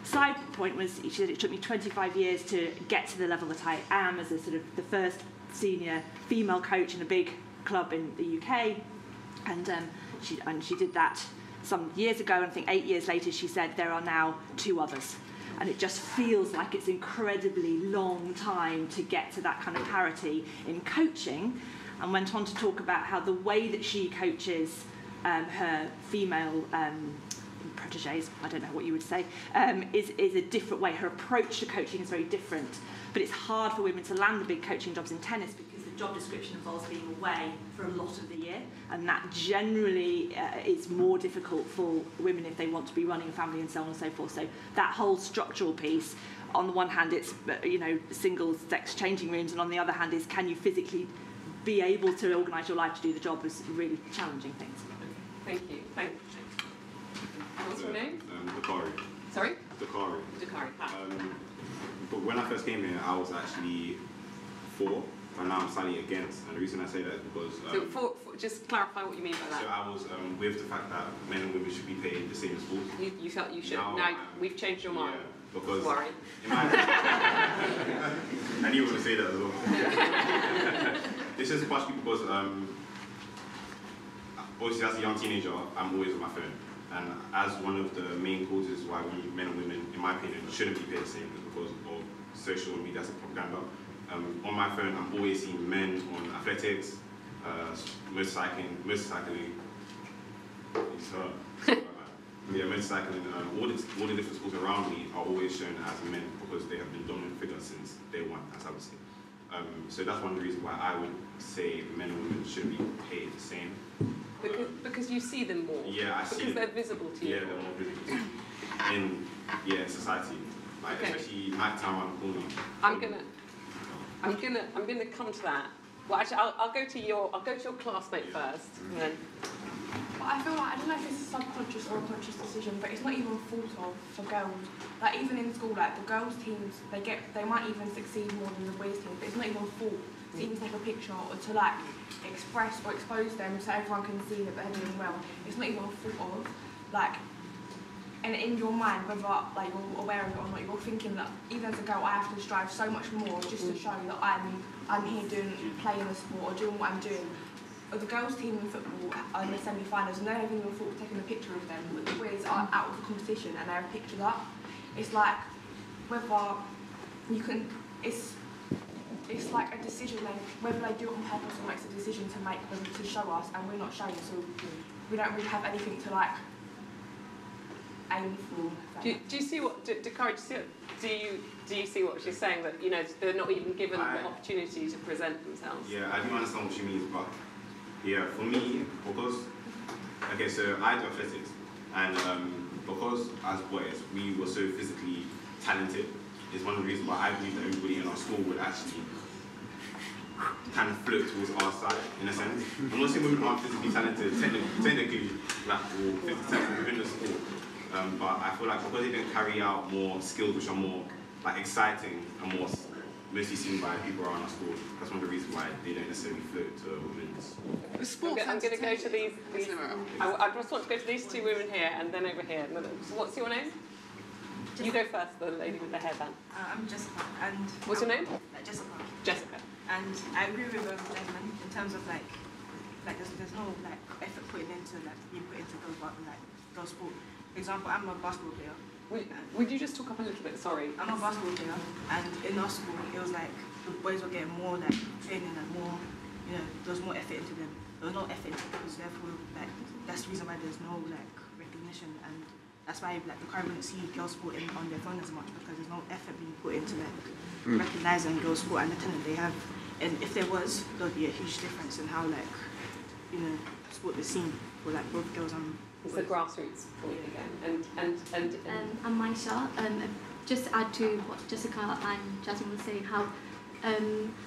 side point was, she said, it took me 25 years to get to the level that I am as a sort of the first senior female coach in a big club in the UK, and she did that some years ago, and I think 8 years later she said there are now 2 others, and it just feels like it's incredibly long time to get to that kind of parity in coaching, and went on to talk about how the way that she coaches her female proteges, I don't know what you would say, is a different way. Her approach to coaching is very different, but it's hard for women to land the big coaching jobs in tennis because the job description involves being away for a lot of the year, and that generally is more difficult for women if they want to be running a family and so on and so forth. So that whole structural piece, on the one hand it's, you know, single sex changing rooms, and on the other hand is, can you physically be able to organise your life to do the job, is really challenging things. Thank you. Thank you. What's your name? Dakari. Sorry? Dakari. Dakari. But when I first came here, I was actually for, and now I'm slightly against. And the reason I say that is because... so just clarify what you mean by that. So I was with the fact that men and women should be paid the same as sport. You felt you should. Now we've changed your mind. Yeah, because... Worry. I knew you were going to say that as well. This is partially because, obviously as a young teenager, I'm always on my phone. And as one of the main causes why men and women, in my opinion, shouldn't be paid the same is because of social media as a propaganda. On my phone, I'm always seeing men on athletics, motorcycling, all the different sports around me are always shown as men because they have been dominant figures since day one, as I would say. So that's one of the reasons why I would say men and women should be paid the same. Because you see them more. Yeah, I see. Because they're visible to you. Yeah, they're more visible in society. Like especially nighttime around the corner. I'm gonna come to that. Well, actually, I'll go to your classmate first. And then. But I feel like, I don't know if it's a subconscious or a conscious decision, but it's not even thought of for girls. Like even in school, like the girls' teams, they might even succeed more than the boys' teams, but it's not even thought to even take a picture or to like express or expose them so everyone can see that they're doing well. It's not even thought of. Like, and in your mind, whether like you're aware of it or not, you're thinking that even as a girl, I have to strive so much more just to show that I'm here playing the sport or doing what I'm doing. The girls' team in football are in the semi-finals and they haven't even thought of taking a picture of them, but the boys are out of the competition and they're pictured up. It's like whether you can, it's like a decision, whether they do it on purpose or makes a decision to make them to show us, and we're not showing, so we don't really have anything to like aim for. Do you see what Dakari? Do you see what she's saying, that they're not even given the opportunity to present themselves? Yeah, I do understand what she means, but yeah, for me, because so I do athletics, and because as boys we were so physically talented, is one of the reasons why I believe that everybody in our school would actually kind of float towards our side, in a sense. I'm not saying women aren't physically talented, technically, like, or 50% within the sport, but I feel like because they didn't carry out more skills which are more like exciting and more mostly seen by people around our school, that's one of the reasons why they don't necessarily float to women's. I'm going to go to these I just want to go to these two women here and then over here. So what's your name? You go first, the lady with the hairband. I'm Jessica, and... What's your name? Jessica. Jessica. And I agree with Desmond in terms of like there's no like effort put into like being put into girls sport. For example, I'm a basketball player. Would you just talk up a little bit? Sorry. I'm a basketball player, and in our school it was like the boys were getting more like training and more, you know, there was more effort into them. There was no effort into it because therefore like that's the reason why there's no like recognition, and that's why like the current wouldn't see girls sport on their phone as much because there's no effort being put into like recognising girls sport and the talent they have. And if there was, there'd be a huge difference in how like, you know, sport is seen for like both girls and it's the grassroots for you again. And I'm Maisha. Just to add to what Jessica and Jasmine were saying, how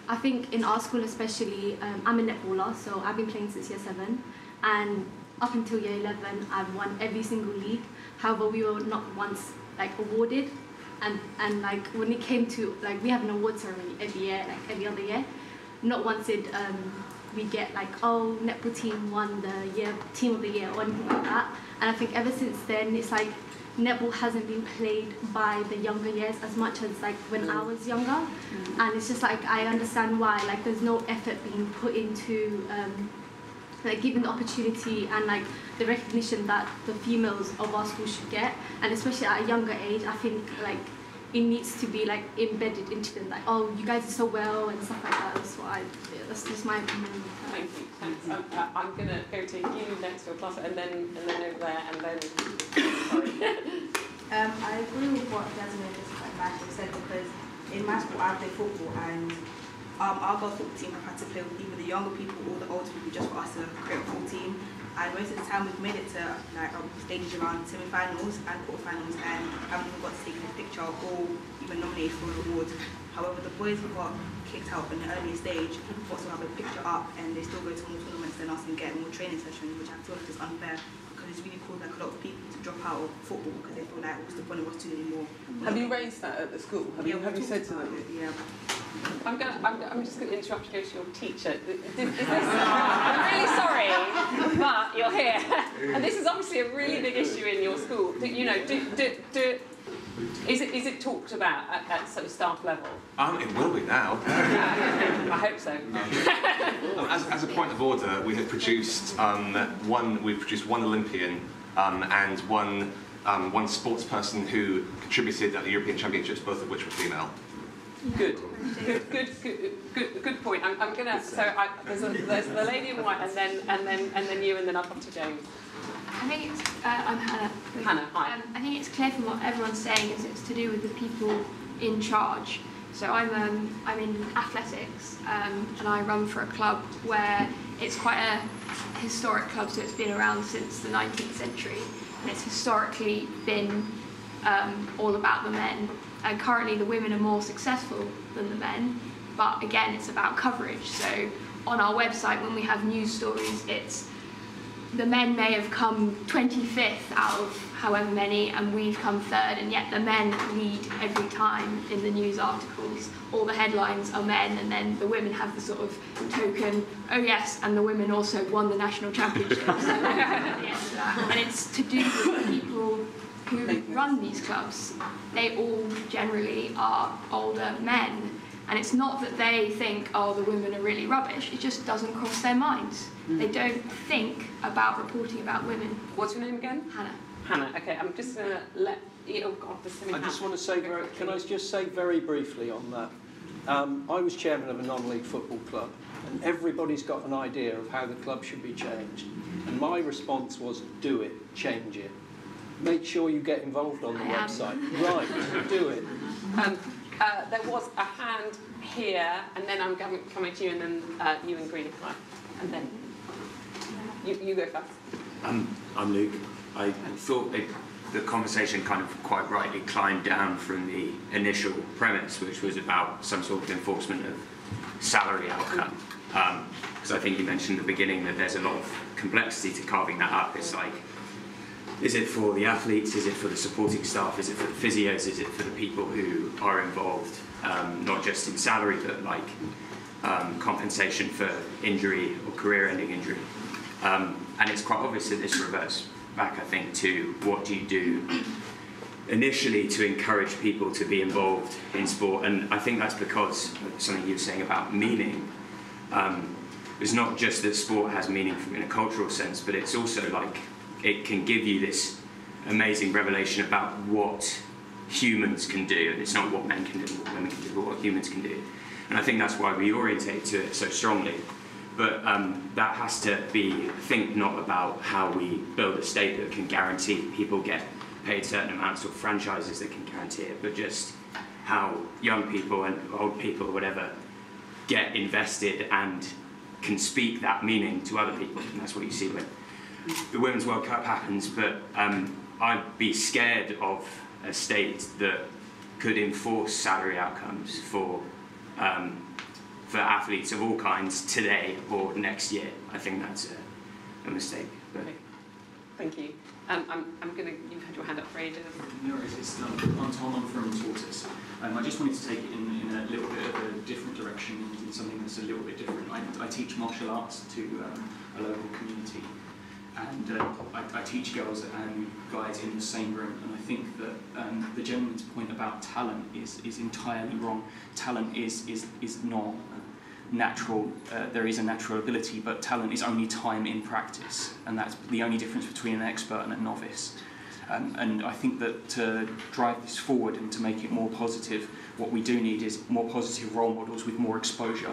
I think in our school especially, I'm a netballer, so I've been playing since year 7, and up until year 11 I've won every single league. However, we were not once like awarded, and like when it came to like we have an award ceremony every year, like every other year. Not once did we get like, oh, netball team won the year team of the year or anything like that. And I think ever since then it's like netball hasn't been played by the younger years as much as like when I was younger. And it's just like I understand why like there's no effort being put into like giving the opportunity and like the recognition that the females of our school should get, and especially at a younger age. I think like it needs to be like embedded into them, like, oh, you guys are so well and stuff like that. That's just my opinion. Thank you. Thanks. I'm gonna go to you next to a class, and then over there, and then. Sorry. I agree with what Jasmine and Matthew said, because in my school I play football, and our girls football team have had to play with either the younger people or the older people just for us to create a full team. And most of the time we've made it to like stages around semi-finals and quarter-finals, and haven't even got to take a picture or even nominated for an award. However, the boys who got kicked out in the earlier stage also have a picture up, and they still go to more tournaments than us and get more training sessions, which I feel like is unfair, because it's really caused like a lot of people to drop out of football because they feel like what's the point of us doing anymore. Have you raised that at the school? Have you said to them? Yeah. I'm just going to interrupt you to go to your teacher. I'm really sorry, but you're here, and this is obviously a really big issue in your school. Is it talked about at sort of staff level? It will be now. I hope so. As a point of order, we have produced one Olympian and one sports person who contributed at the European Championships, both of which were female. Good point. I'm gonna. There's the lady in white, and then you, and then I'll come to James. I think it's. I'm Hannah. Hannah, hi. I think it's clear from what everyone's saying is it's to do with the people in charge. So I'm in athletics, and I run for a club where it's quite a historic club. So it's been around since the 19th century, and it's historically been all about the men. And currently the women are more successful than the men, but again, it's about coverage. So on our website, when we have news stories, it's the men may have come 25th out of however many, and we've come 3rd, and yet the men lead every time in the news articles. All the headlines are men, and then the women have the sort of token, oh yes, and the women also won the national championships. And it's to do with the people who run these clubs. They all generally are older men, and it's not that they think, oh, the women are really rubbish, it just doesn't cross their minds. They don't think about reporting about women. What's your name again? Hannah. Hannah, okay, I'm just going to let you... Oh, God, there's so many I just want to say, can I just say very briefly on that? I was chairman of a non-league football club, and everybody's got an idea of how the club should be changed. And my response was, do it, change it. Make sure you get involved on the website. Right, do it. There was a hand here, and then I'm coming to you, and then you and Green, and then you go first. I'm Luke. I thought the conversation kind of quite rightly climbed down from the initial premise, which was about some sort of enforcement of salary outcome. Because I think you mentioned at the beginning that there's a lot of complexity to carving that up. It's like, is it for the athletes? Is it for the supporting staff? Is it for the physios? Is it for the people who are involved, not just in salary, but like compensation for injury or career-ending injury? And it's quite obvious that this reverts back, I think, to what do you do initially to encourage people to be involved in sport, and I think that's because something you were saying about meaning. It's not just that sport has meaning in a cultural sense, but it's also like it can give you this amazing revelation about what humans can do. And it's not what men can do, what women can do, but what humans can do. And I think that's why we orientate to it so strongly. But that has to be, I think, not about how we build a state that can guarantee people get paid certain amounts or franchises that can guarantee it, but just how young people and old people or whatever get invested and can speak that meaning to other people. And that's what you see when the Women's World Cup happens. But I'd be scared of a state that could enforce salary outcomes for athletes of all kinds today or next year. I think that's a mistake. But. Okay. Thank you. I'm going to. You've had your hand up for ages. No, it's I'm Tom. I'm from Tortoise. I just wanted to take it in a little bit of a different direction, in something that's a little bit different. I teach martial arts to a local community, and I teach girls and guys in the same room. And I think that the gentleman's point about talent is entirely wrong. Talent is not natural. There is a natural ability, but talent is only time in practice, and that's the only difference between an expert and a novice. And I think that to drive this forward and to make it more positive, what we do need is more positive role models with more exposure.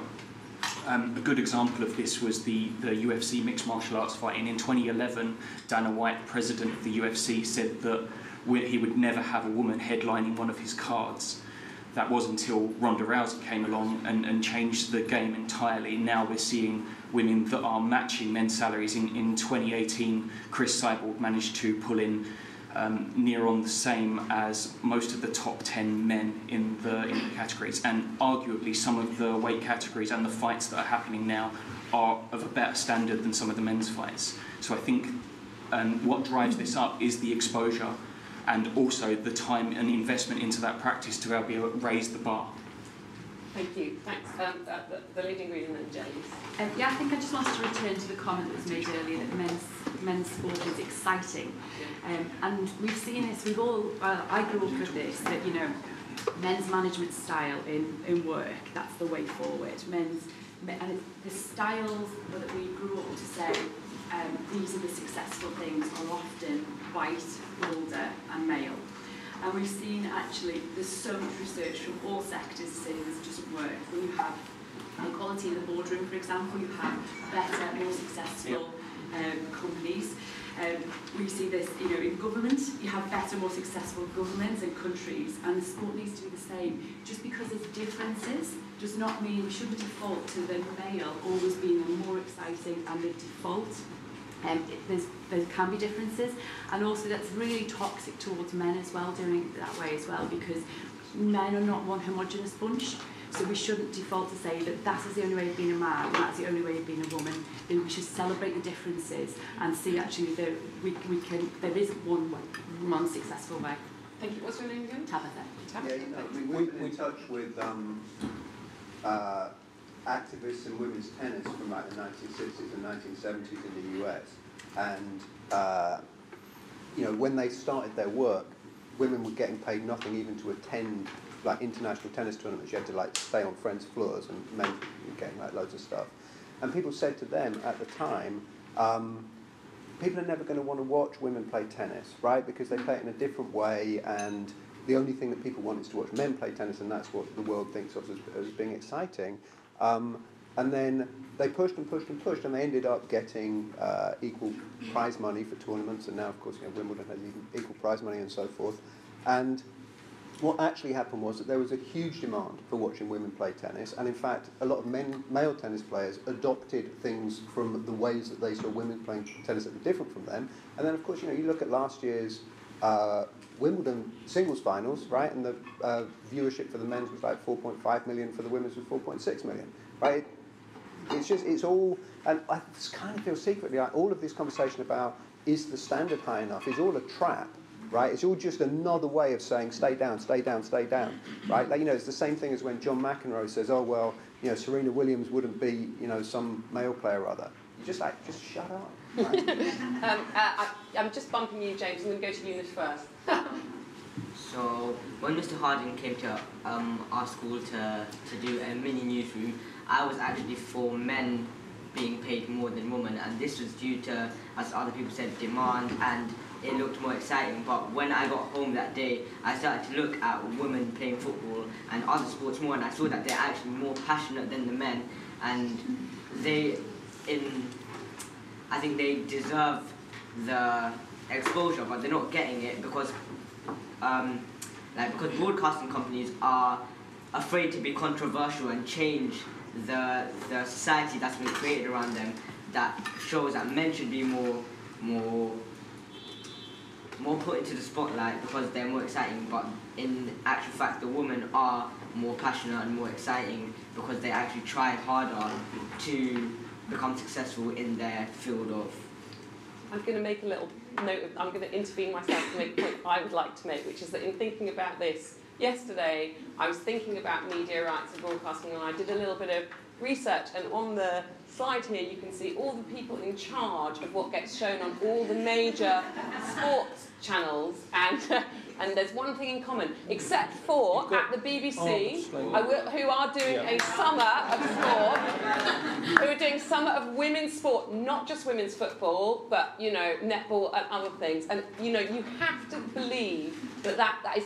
A good example of this was the UFC mixed martial arts fighting. In 2011, Dana White, the president of the UFC, said that he would never have a woman headlining one of his cards. That was until Ronda Rousey came along and changed the game entirely. Now we're seeing women that are matching men's salaries. In 2018, Chris Cyborg managed to pull in near on the same as most of the top 10 men in the categories, and arguably some of the weight categories and the fights that are happening now are of a better standard than some of the men's fights. So I think what drives this up is the exposure and also the time and investment into that practice to be able to raise the bar. Thank you. Thanks. The lady in green and then James. Yeah, I think I just wanted to return to the comment that was made earlier that men's sport is exciting. And we've seen this, I grew up with this, that, men's management style in work, that's the way forward. And the styles that we grew up to say, these are the successful things, are often white, older and male. And we've seen actually, there's so much research from all sectors saying this doesn't work. When you have equality in the boardroom, for example, you have better, more successful companies. We see this, in government, you have better, more successful governments and countries, and the sport needs to be the same. Just because there's differences does not mean we shouldn't default to the male always being the more exciting and the default. There can be differences, and also that's really toxic towards men as well, doing it that way as well, because men are not one homogenous bunch. So we shouldn't default to say that that is the only way of being a man, and that's the only way of being a woman. Then we should celebrate the differences and see actually that there is one successful way. Thank you. What's your name again? Tabitha. Yeah, we've been in touch with activists in women's tennis from like the 1960s and 1970s in the US, and when they started their work, women were getting paid nothing even to attend like international tennis tournaments. You had to like stay on friends' floors, and men were getting like loads of stuff. And people said to them at the time, people are never going to want to watch women play tennis, right? Because they play it in a different way, and the only thing that people want is to watch men play tennis, and that's what the world thinks of as being exciting. And then they pushed and pushed and pushed, and they ended up getting equal prize money for tournaments, and now, of course, Wimbledon has equal prize money and so forth. And what actually happened was that there was a huge demand for watching women play tennis, and in fact, a lot of male tennis players adopted things from the ways that they saw women playing tennis that were different from them. And then, of course, you look at last year's Wimbledon singles finals, right? And the viewership for the men's was like 4.5 million, for the women's was 4.6 million, right? It's all, and I kind of feel secretly like all of this conversation about is the standard high enough is all a trap, right? It's all just another way of saying stay down, stay down, stay down, right? Like, it's the same thing as when John McEnroe says, oh, well, Serena Williams wouldn't be, some male player or other. Just shut up. Right? I'm just bumping you, James. I'm going to go to Eunice first. So when Mr. Harding came to our school to do a mini newsroom, I was actually for men being paid more than women, and this was due to, as other people said, demand, and it looked more exciting. But when I got home that day, I started to look at women playing football and other sports more, and I saw that they're actually more passionate than the men, and I think they deserve the exposure, but they're not getting it because because broadcasting companies are afraid to be controversial and change the society that's been created around them, that shows that men should be more put into the spotlight because they're more exciting, but in actual fact the women are more passionate and more exciting because they actually try harder to become successful in their field of. I'm going to make a little note, I'm going to intervene myself to make a point I would like to make, which is that in thinking about this yesterday, I was thinking about media rights and broadcasting, and I did a little bit of research, and on the slide here you can see all the people in charge of what gets shown on all the major sports channels, and there's one thing in common, except for at the BBC, who are doing a summer of sport, who are doing summer of women's sport, not just women's football, but, you know, netball and other things. And, you know, you have to believe that is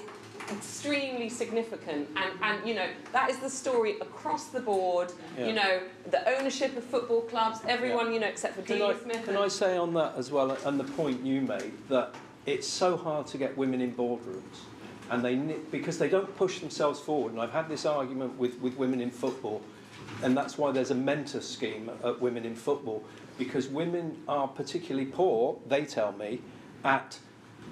extremely significant, and you know, that is the story across the board. You know, the ownership of football clubs, everyone, you know, except for Dean Smith. Can I say on that as well, and the point you made, that it's so hard to get women in boardrooms, and because they don't push themselves forward. And I've had this argument with women in football, and that's why there's a mentor scheme at women in football, because women are particularly poor, they tell me, at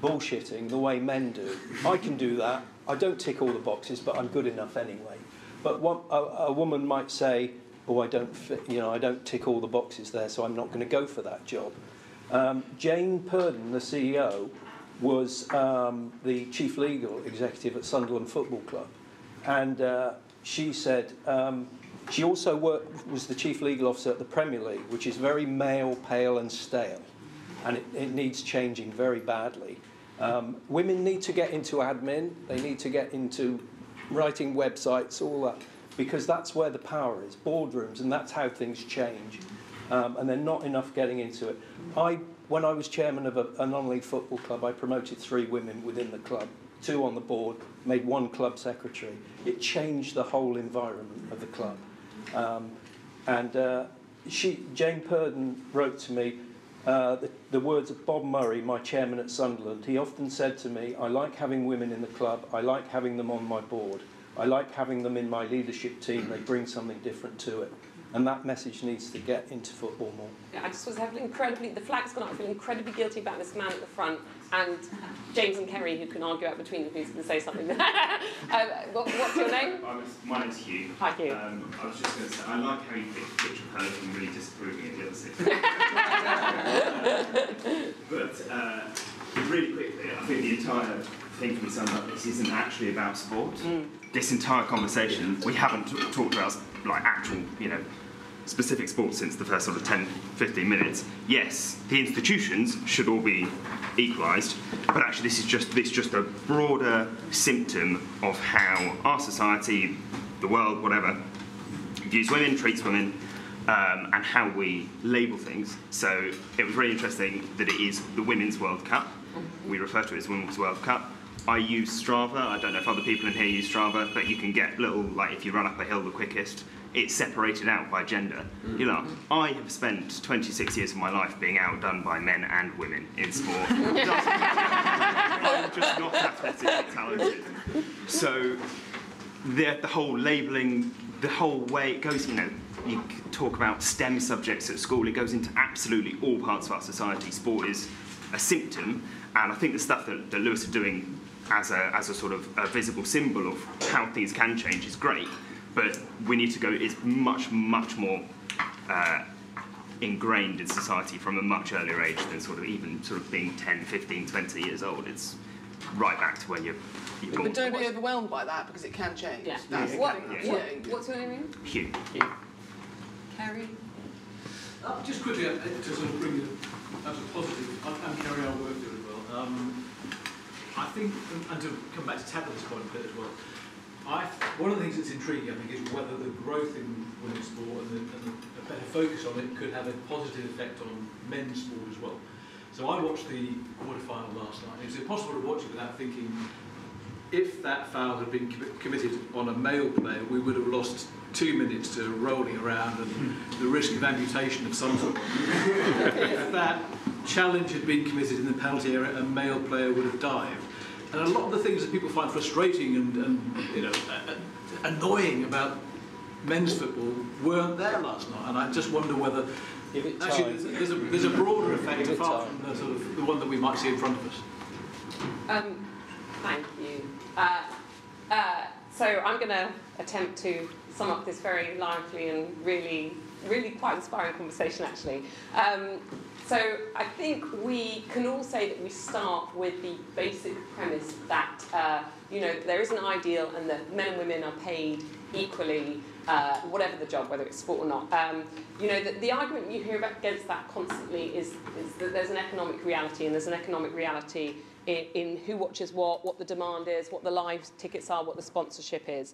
bullshitting the way men do. I can do that. I don't tick all the boxes, but I'm good enough anyway. But a woman might say, "Oh, I don't fit, you know, I don't tick all the boxes there, so I'm not going to go for that job." Jane Purden, the CEO, was the chief legal executive at Sunderland Football Club, and she said she also was the chief legal officer at the Premier League, which is very male, pale, and stale. And it needs changing very badly. Women need to get into admin, they need to get into writing websites, all that, because that's where the power is, boardrooms, and that's how things change. And they're not enough getting into it. When I was chairman of a non-league football club, I promoted 3 women within the club, 2 on the board, made 1 club secretary. It changed the whole environment of the club. Jane Purden wrote to me, the words of Bob Murray, my chairman at Sunderland. He often said to me, "I like having women in the club, I like having them on my board, I like having them in my leadership team, they bring something different to it." And that message needs to get into football more. Yeah, I just was having the flag's gone up, I feel incredibly guilty about this man at the front, and James and Kerry, who can argue out between them who's going to say something. What's your name? My name's Hugh. Hi, Hugh. I was just going to say, I like how you picked the picture of her and really disapproving of the other 6. But really quickly, I think the entire thing can be summed up. This isn't actually about sport. This entire conversation, we haven't talked about like actual, you know, specific sports since the first sort of 10, 15 minutes. Yes, the institutions should all be equalised, but actually this is just a broader symptom of how our society, the world, whatever, views women, treats women, and how we label things. So it was really interesting that it is the Women's World Cup. We refer to it as Women's World Cup. I use Strava. I don't know if other people in here use Strava, but you can get little, like if you run up a hill the quickest, it's separated out by gender. You know, I have spent 26 years of my life being outdone by men and women in sport. I'm just not athletically talented. So the whole labelling, the whole way it goes, you know, you talk about STEM subjects at school, it goes into absolutely all parts of our society. Sport is a symptom, and I think the stuff that Lewis are doing as a sort of a visible symbol of how things can change is great, but we need to go, it's much, much more ingrained in society from a much earlier age than sort of even sort of being 10, 15, 20 years old. It's right back to when you're born. But don't be overwhelmed by that, because it can change. Yeah. What's your name? Hugh. Kerry? Just quickly, to sort of bring it as a positive, I'm Kerry, I work there as well. I think, and to come back to Tabitha's point a bit as well, one of the things that's intriguing, I think, is whether the growth in women's sport and a better focus on it could have a positive effect on men's sport as well. So I watched the quarter-final last night. It was impossible to watch it without thinking, if that foul had been committed on a male player, we would have lost 2 minutes to rolling around and the risk of amputation of some sort. If that challenge had been committed in the penalty area, a male player would have dived. And a lot of the things that people find frustrating and annoying about men's football weren't there last night. And I just wonder whether actually there's a broader effect apart from the sort of the one that we might see in front of us. Thank you. So I'm going to attempt to sum up this very lively and really quite inspiring conversation, actually. So I think we can all say that we start with the basic premise that there is an ideal and that men and women are paid equally, whatever the job, whether it's sport or not. The argument you hear against that constantly is that there's an economic reality, and there's an economic reality in who watches what the demand is, what the live tickets are, what the sponsorship is.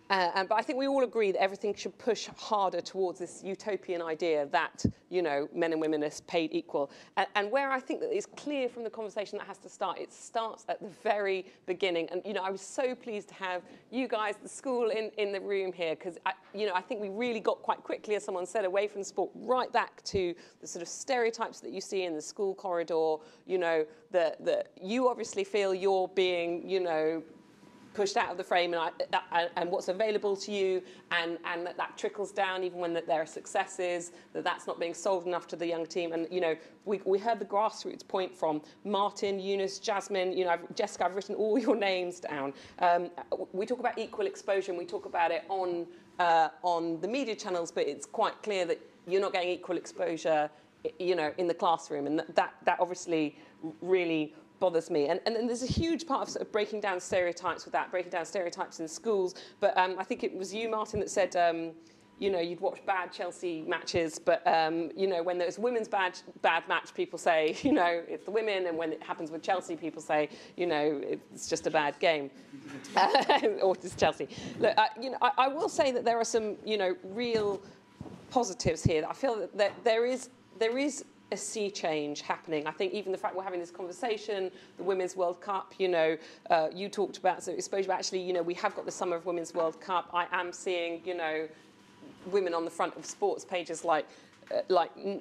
But I think we all agree that everything should push harder towards this utopian idea that, men and women are paid equal. And where I think that it's clear from the conversation that has to start, it starts at the very beginning. And, I was so pleased to have you guys, the school, in the room here, because, I think we really got quite quickly, as someone said, away from sport, right back to the sort of stereotypes that you see in the school corridor, that you obviously feel you're being, pushed out of the frame and what's available to you, and that trickles down even when there are successes, that's not being sold enough to the young team. And, we heard the grassroots point from Martin, Eunice, Jasmine, Jessica, I've written all your names down. We talk about equal exposure and we talk about it on the media channels, but it's quite clear that you're not getting equal exposure, in the classroom. And that obviously really bothers me. And there's a huge part of sort of breaking down stereotypes with that, breaking down stereotypes in schools. But I think it was you, Martin, that said, you'd watch bad Chelsea matches, but, when there's a women's bad match, people say, it's the women. And when it happens with Chelsea, people say, it's just a bad game. Or it's Chelsea. Look, I will say that there are some, real positives here. I feel that there is a sea change happening. I think even the fact we're having this conversation, the Women's World Cup, you talked about so exposure, but actually, we have got the Summer of Women's World Cup. I am seeing, women on the front of sports pages like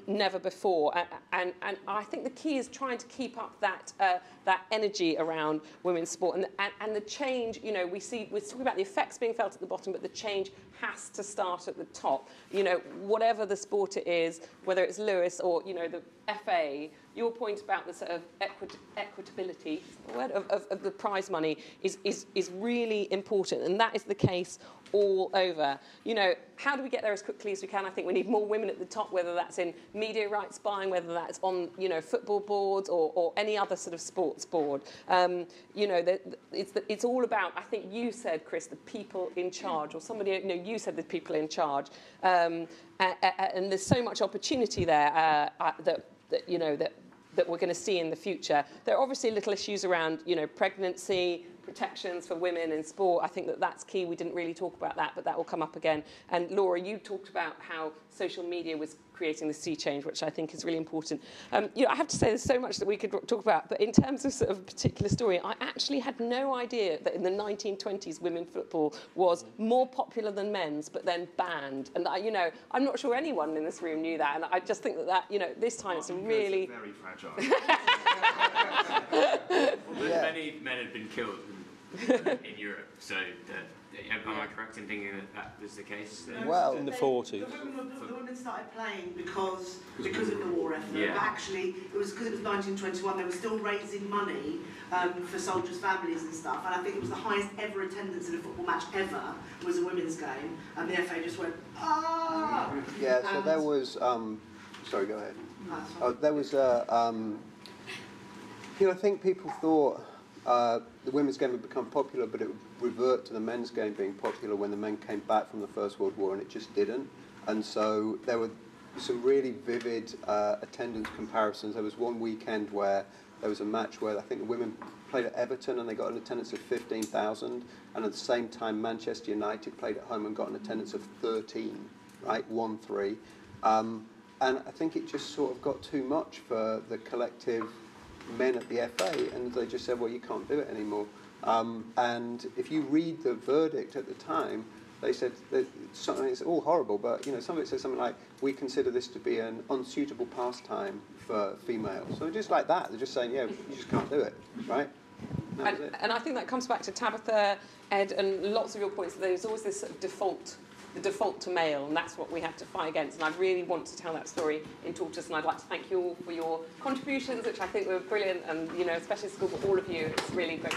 never before. And I think the key is trying to keep up that energy around women's sport. And the change, we're talking about the effects being felt at the bottom, but the change has to start at the top. Whatever the sport it is, whether it's Lewis or, the FA, your point about the sort of equitability of the prize money is really important. And that is the case all over. How do we get there as quickly as we can? I think we need more women at the top, whether that's in media rights buying, whether that's on, football boards or any other sort of sports board. It's all about, I think you said, Chris, the people in charge, or somebody, you said the people in charge. And there's so much opportunity there that we're going to see in the future. There are obviously little issues around, pregnancy, protections for women in sport. I think that's key. We didn't really talk about that, but that will come up again. And Laura, you talked about how social media was creating the sea change, which I think is really important. I have to say there's so much that we could talk about, but in terms of sort of a particular story, I actually had no idea that in the 1920s women's football was more popular than men's, but then banned. And I'm not sure anyone in this room knew that, and I just think that this time it's a really very fragile. Many men had been killed in Europe, so am I correct in thinking that was the case? Well, in the 40s. The women started playing because of the war effort, but actually it was because it was 1921, they were still raising money for soldiers' families and stuff, and I think it was the highest ever attendance in a football match ever was a women's game, and the FA just went, ah! Yeah, so there was, sorry, go ahead. There was I think people thought the women's game would become popular, but it would revert to the men's game being popular when the men came back from the First World War, and it just didn't. And so there were some really vivid attendance comparisons. There was one weekend where there was a match where I think the women played at Everton and they got an attendance of 15,000, and at the same time Manchester United played at home and got an attendance of 13, right, 1-3. And I think it just sort of got too much for the collective men at the FA, and they just said, well, you can't do it anymore. And if you read the verdict at the time, they said that something, it's all horrible, but some of it says something like, we consider this to be an unsuitable pastime for females. So just like that, they're just saying, yeah, you just can't do it, right? And I think that comes back to Tabitha, Ed, and lots of your points. There's always this sort of the default to male, and that's what we have to fight against. And I really want to tell that story in Tortoise, and I'd like to thank you all for your contributions, which I think were brilliant, and especially school for all of you. It's really great.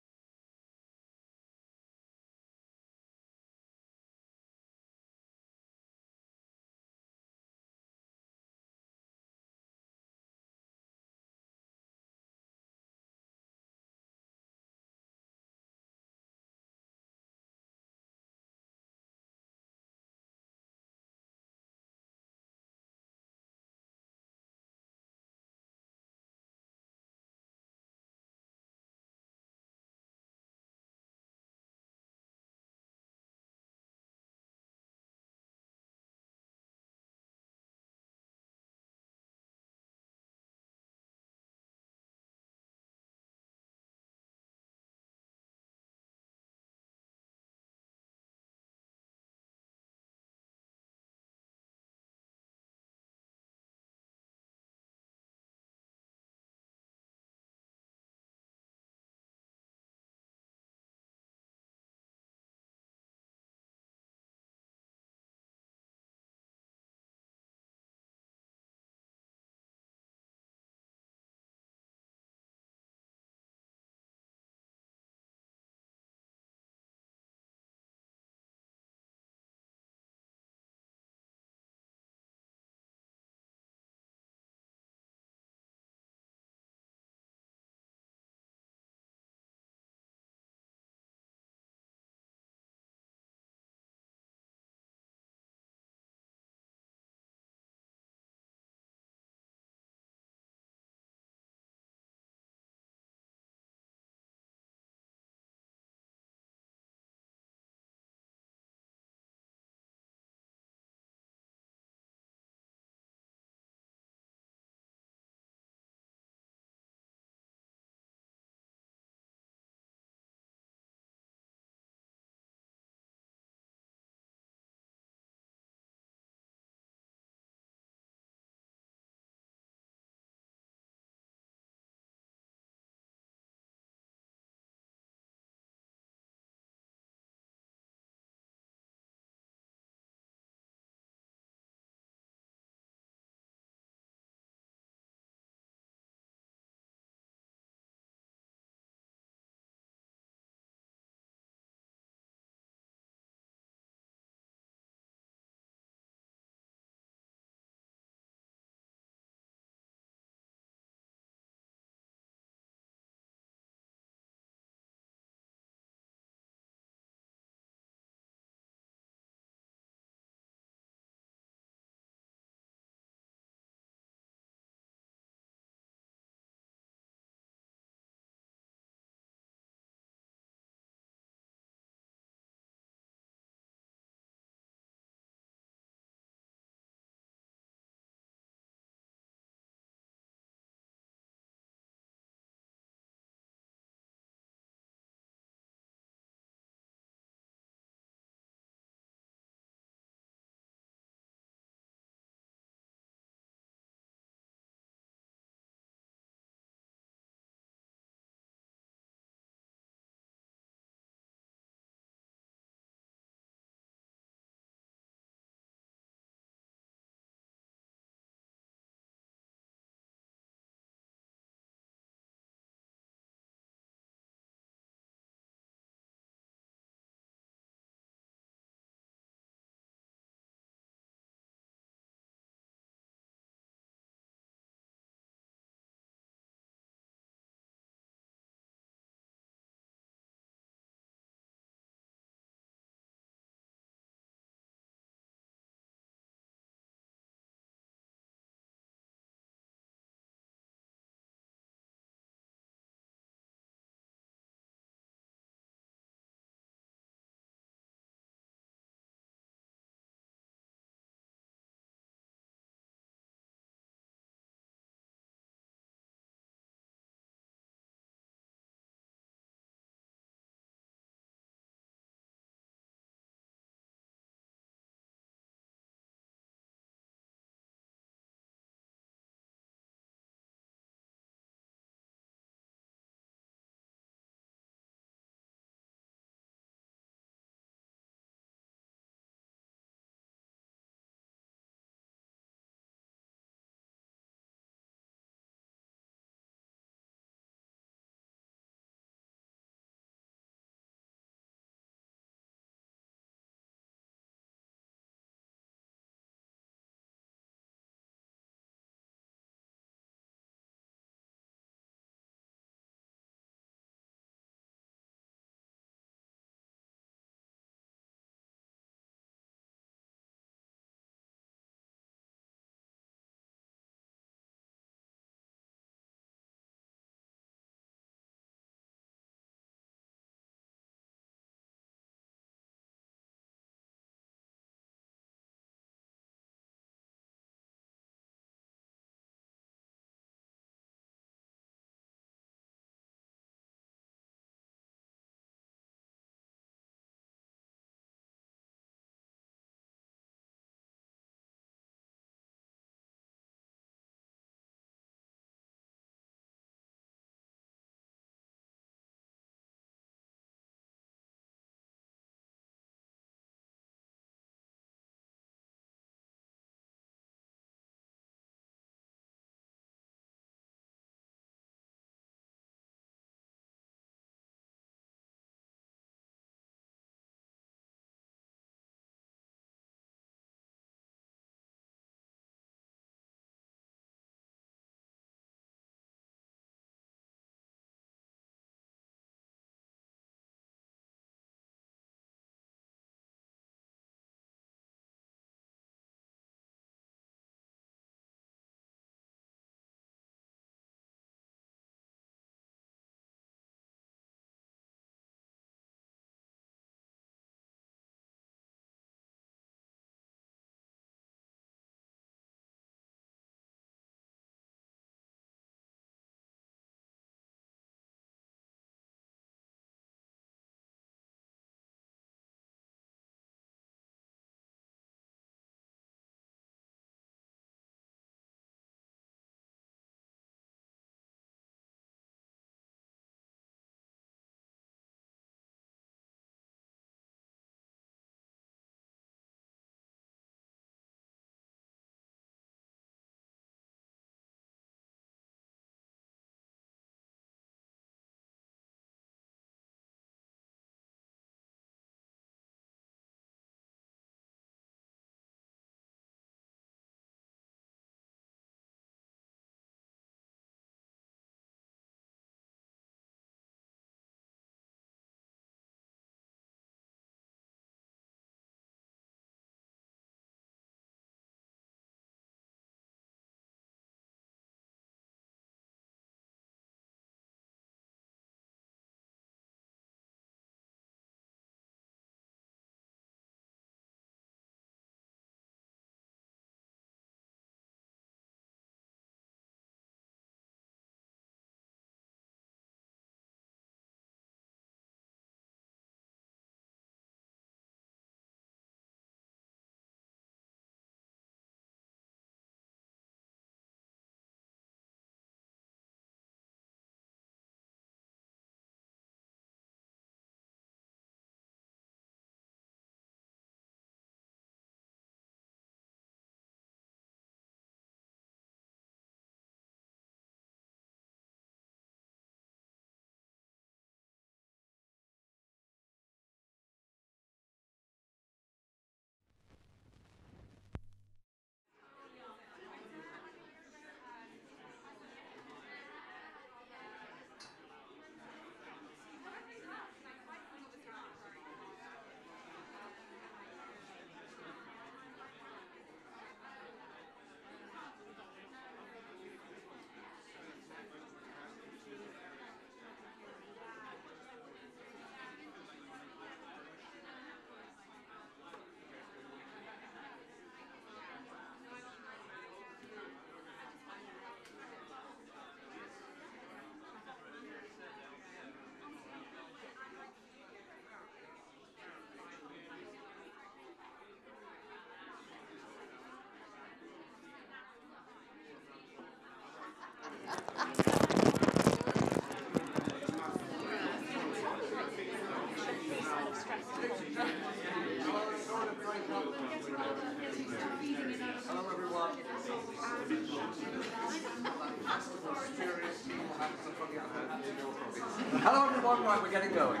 Hello everyone, right, we're getting going.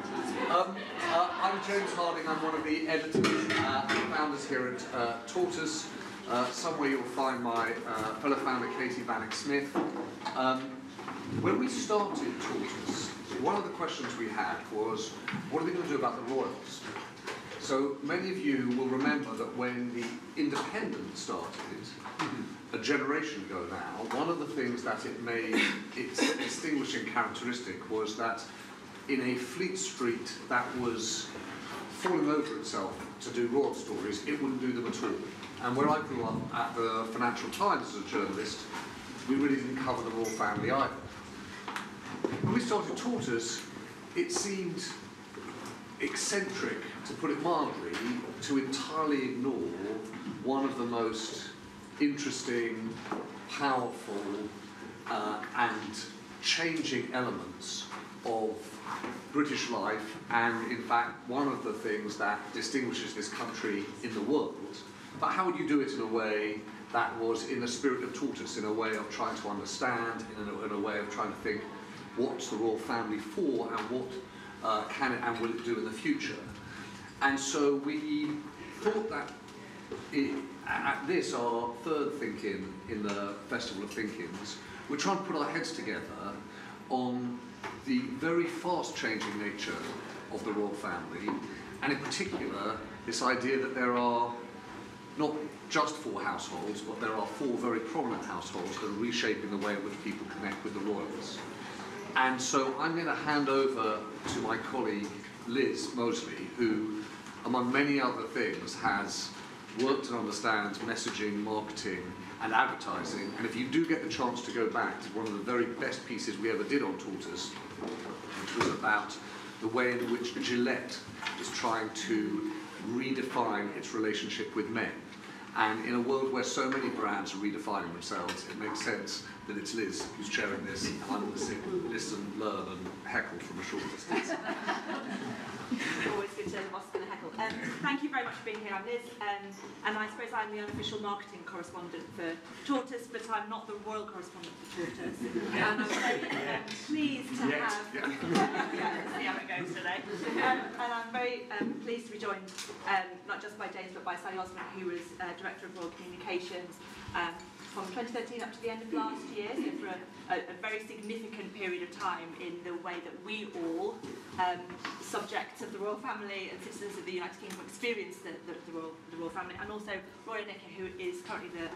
I'm James Harding, I'm one of the editors and founders here at Tortoise. Somewhere you'll find my fellow founder Katie Bannock-Smith. When we started Tortoise, one of the questions we had was, what are we going to do about the royals? So many of you will remember that when the Independent started, a generation ago now, one of the things that it made its distinguishing characteristic was that in a Fleet Street that was falling over itself to do royal stories, it wouldn't do them at all. And where I grew up at the Financial Times as a journalist, we really didn't cover the royal family either. When we started Tortoise, it seemed eccentric, to put it mildly, to entirely ignore one of the most interesting, powerful, and changing elements of British life, and in fact one of the things that distinguishes this country in the world. But how would you do it in a way that was in the spirit of Tortoise, in a way of trying to understand, in a way of trying to think what's the royal family for, and what can it and will it do in the future? And so we thought that at this, our third ThinkIn in the Festival of ThinkIns, we're trying to put our heads together on the very fast-changing nature of the royal family, and in particular, this idea that there are not just 4 households, but there are 4 very prominent households that are reshaping the way in which people connect with the royals. And so I'm going to hand over to my colleague Liz Moseley, who, among many other things, has worked and understands messaging, marketing, and advertising. And if you do get the chance to go back to one of the very best pieces we ever did on Tortoise, which was about the way in which Gillette is trying to redefine its relationship with men. And in a world where so many brands are redefining themselves, it makes sense that it's Liz who's chairing this, and I'm going to sit, listen, learn, and heckle from a short distance. Always good to Osman and heckle. Thank you very much for being here. I'm Liz, and I suppose I'm the unofficial marketing correspondent for Tortoise, but I'm not the royal correspondent for Tortoise. And I'm very pleased to have... let's see how it goes today. And I'm very pleased to be joined not just by James, but by Sally Osman, who was Director of Royal Communications from 2013 up to the end of last year, so for a very significant period of time in the way that we all, subjects of the royal family and citizens of the United Kingdom, experience the royal family, and also Roya Nikkhah, who is currently the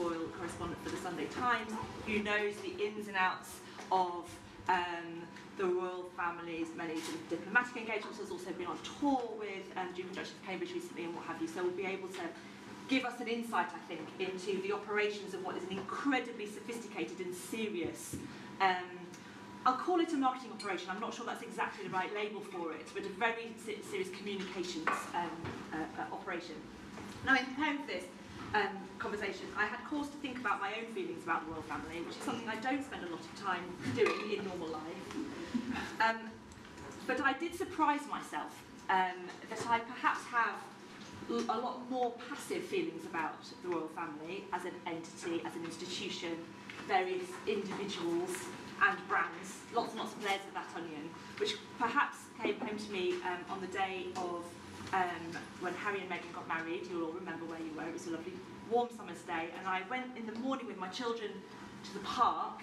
royal correspondent for the Sunday Times, who knows the ins and outs of the royal family's many sort of diplomatic engagements, has also been on tour with Duke and Duchess of Cambridge recently and what have you, so we'll be able to give us an insight, I think, into the operations of what is an incredibly sophisticated and serious, I'll call it a marketing operation, I'm not sure that's exactly the right label for it, but a very serious communications operation. Now, in preparing for this conversation, I had cause to think about my own feelings about the royal family, which is something I don't spend a lot of time doing in normal life. But I did surprise myself that I perhaps have a lot more passive feelings about the royal family as an entity, as an institution, various individuals and brands, lots and lots of layers of that onion, which perhaps came home to me on the day of when Harry and Meghan got married. You'll all remember where you were. It was a lovely warm summer's day, and I went in the morning with my children to the park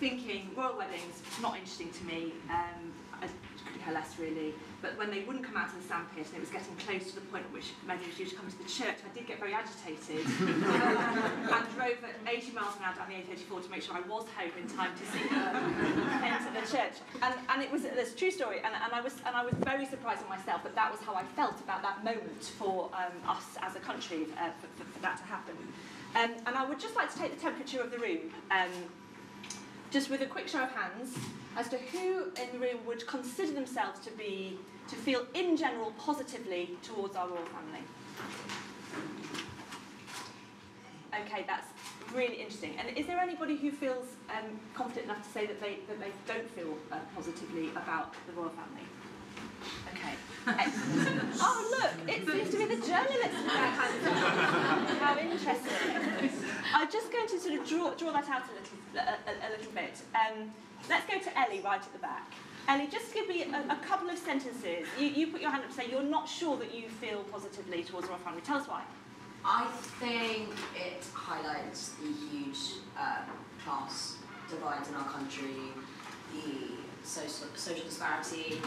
thinking royal weddings, not interesting to me. I couldn't care less really. But when they wouldn't come out of the sandpit and it was getting close to the point at which Meghan was due to come to the church, I did get very agitated and drove at 80 miles an hour down the A34 to make sure I was home in time to see her enter the church. And it's a true story, and I was very surprised at myself that that was how I felt about that moment for us as a country, for that to happen. And I would just like to take the temperature of the room, just with a quick show of hands, as to who in the room would consider themselves to feel in general positively towards our royal family. Okay, that's really interesting. And is there anybody who feels confident enough to say that they don't feel positively about the royal family? Okay. Excellent. Oh look, it seems to be the journalists with their hands up. How interesting. I'm just going to sort of draw that out a little bit. Let's go to Ellie right at the back. Ellie, just give me a couple of sentences. You put your hand up to say you're not sure that you feel positively towards the royal family. Tell us why. I think it highlights the huge class divides in our country, the social disparity,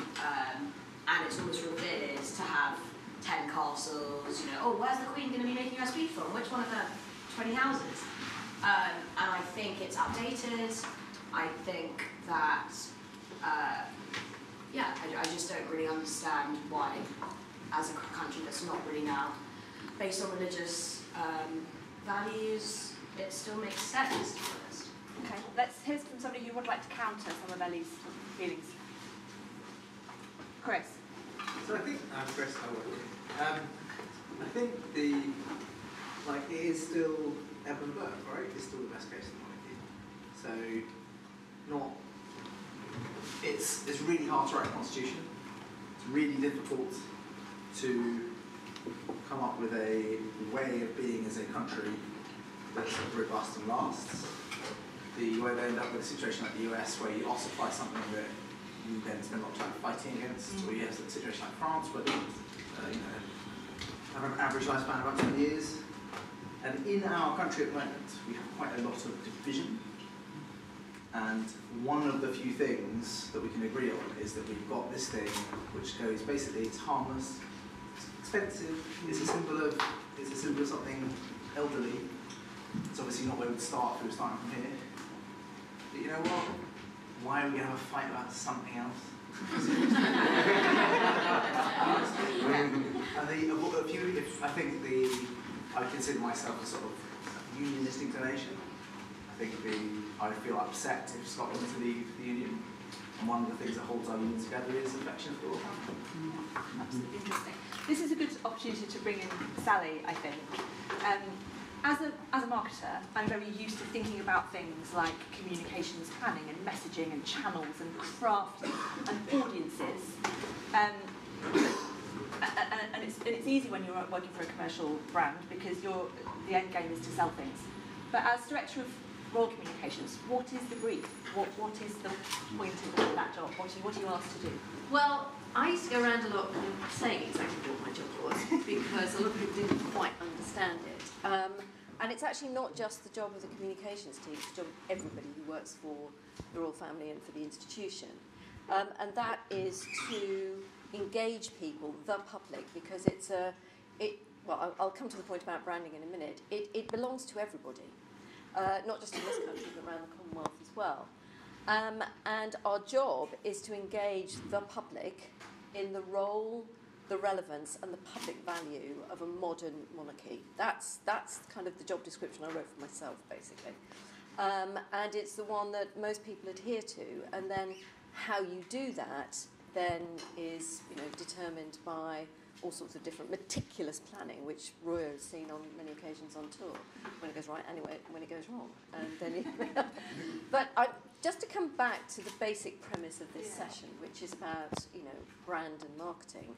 and it's almost revered to have 10 castles, you know, oh, where's the Queen going to be making her speech from? Which one of the 20 houses? And I think it's outdated. I think that, I just don't really understand why, as a country that's not really now based on religious values, it still makes sense, to be honest. Okay, let's hear from somebody who would like to counter some of Ellie's feelings. Chris. So I think, Chris, I think it is still ebb and birth, right? It's still the best case of monarchy. So, it's really hard to write a constitution. It's really difficult to come up with a way of being as a country that's robust and lasts. The way they end up with a situation like the US, where you ossify something that you then spend a lot of time fighting against, or you have a situation like France, where they have an average lifespan of about 20 years. And in our country at the moment, we have quite a lot of division. And one of the few things that we can agree on is that we've got this thing which goes basically, it's harmless, it's expensive, it's a symbol of something elderly. It's obviously not where we'd start if we were starting from here. But you know what? Why are we going to have a fight about something else? I consider myself a sort of unionist inclination. I feel upset if Scotland were to leave the Union. And one of the things that holds our Union together is affection for the family. Absolutely interesting. This is a good opportunity to bring in Sally, I think. As a marketer, I'm very used to thinking about things like communications planning and messaging and channels and crafting and audiences. And it's easy when you're working for a commercial brand because the end game is to sell things. But as director of Royal Communications, what is the brief? What is the point of that job? What are you asked to do? Well, I used to go around a lot saying exactly what my job was because a lot of people didn't quite understand it. And it's actually not just the job of the communications team, it's the job of everybody who works for the royal family and for the institution. And that is to engage people, the public, because I'll come to the point about branding in a minute. It belongs to everybody, not just in this country, but around the Commonwealth as well. And our job is to engage the public in the role, the relevance and the public value of a modern monarchy. That's kind of the job description I wrote for myself, basically. And it's the one that most people adhere to. And then how you do that then is determined by all sorts of different meticulous planning, which Roya has seen on many occasions on tour, when it goes right anyway, when it goes wrong. And then but just to come back to the basic premise of this session, which is about brand and marketing.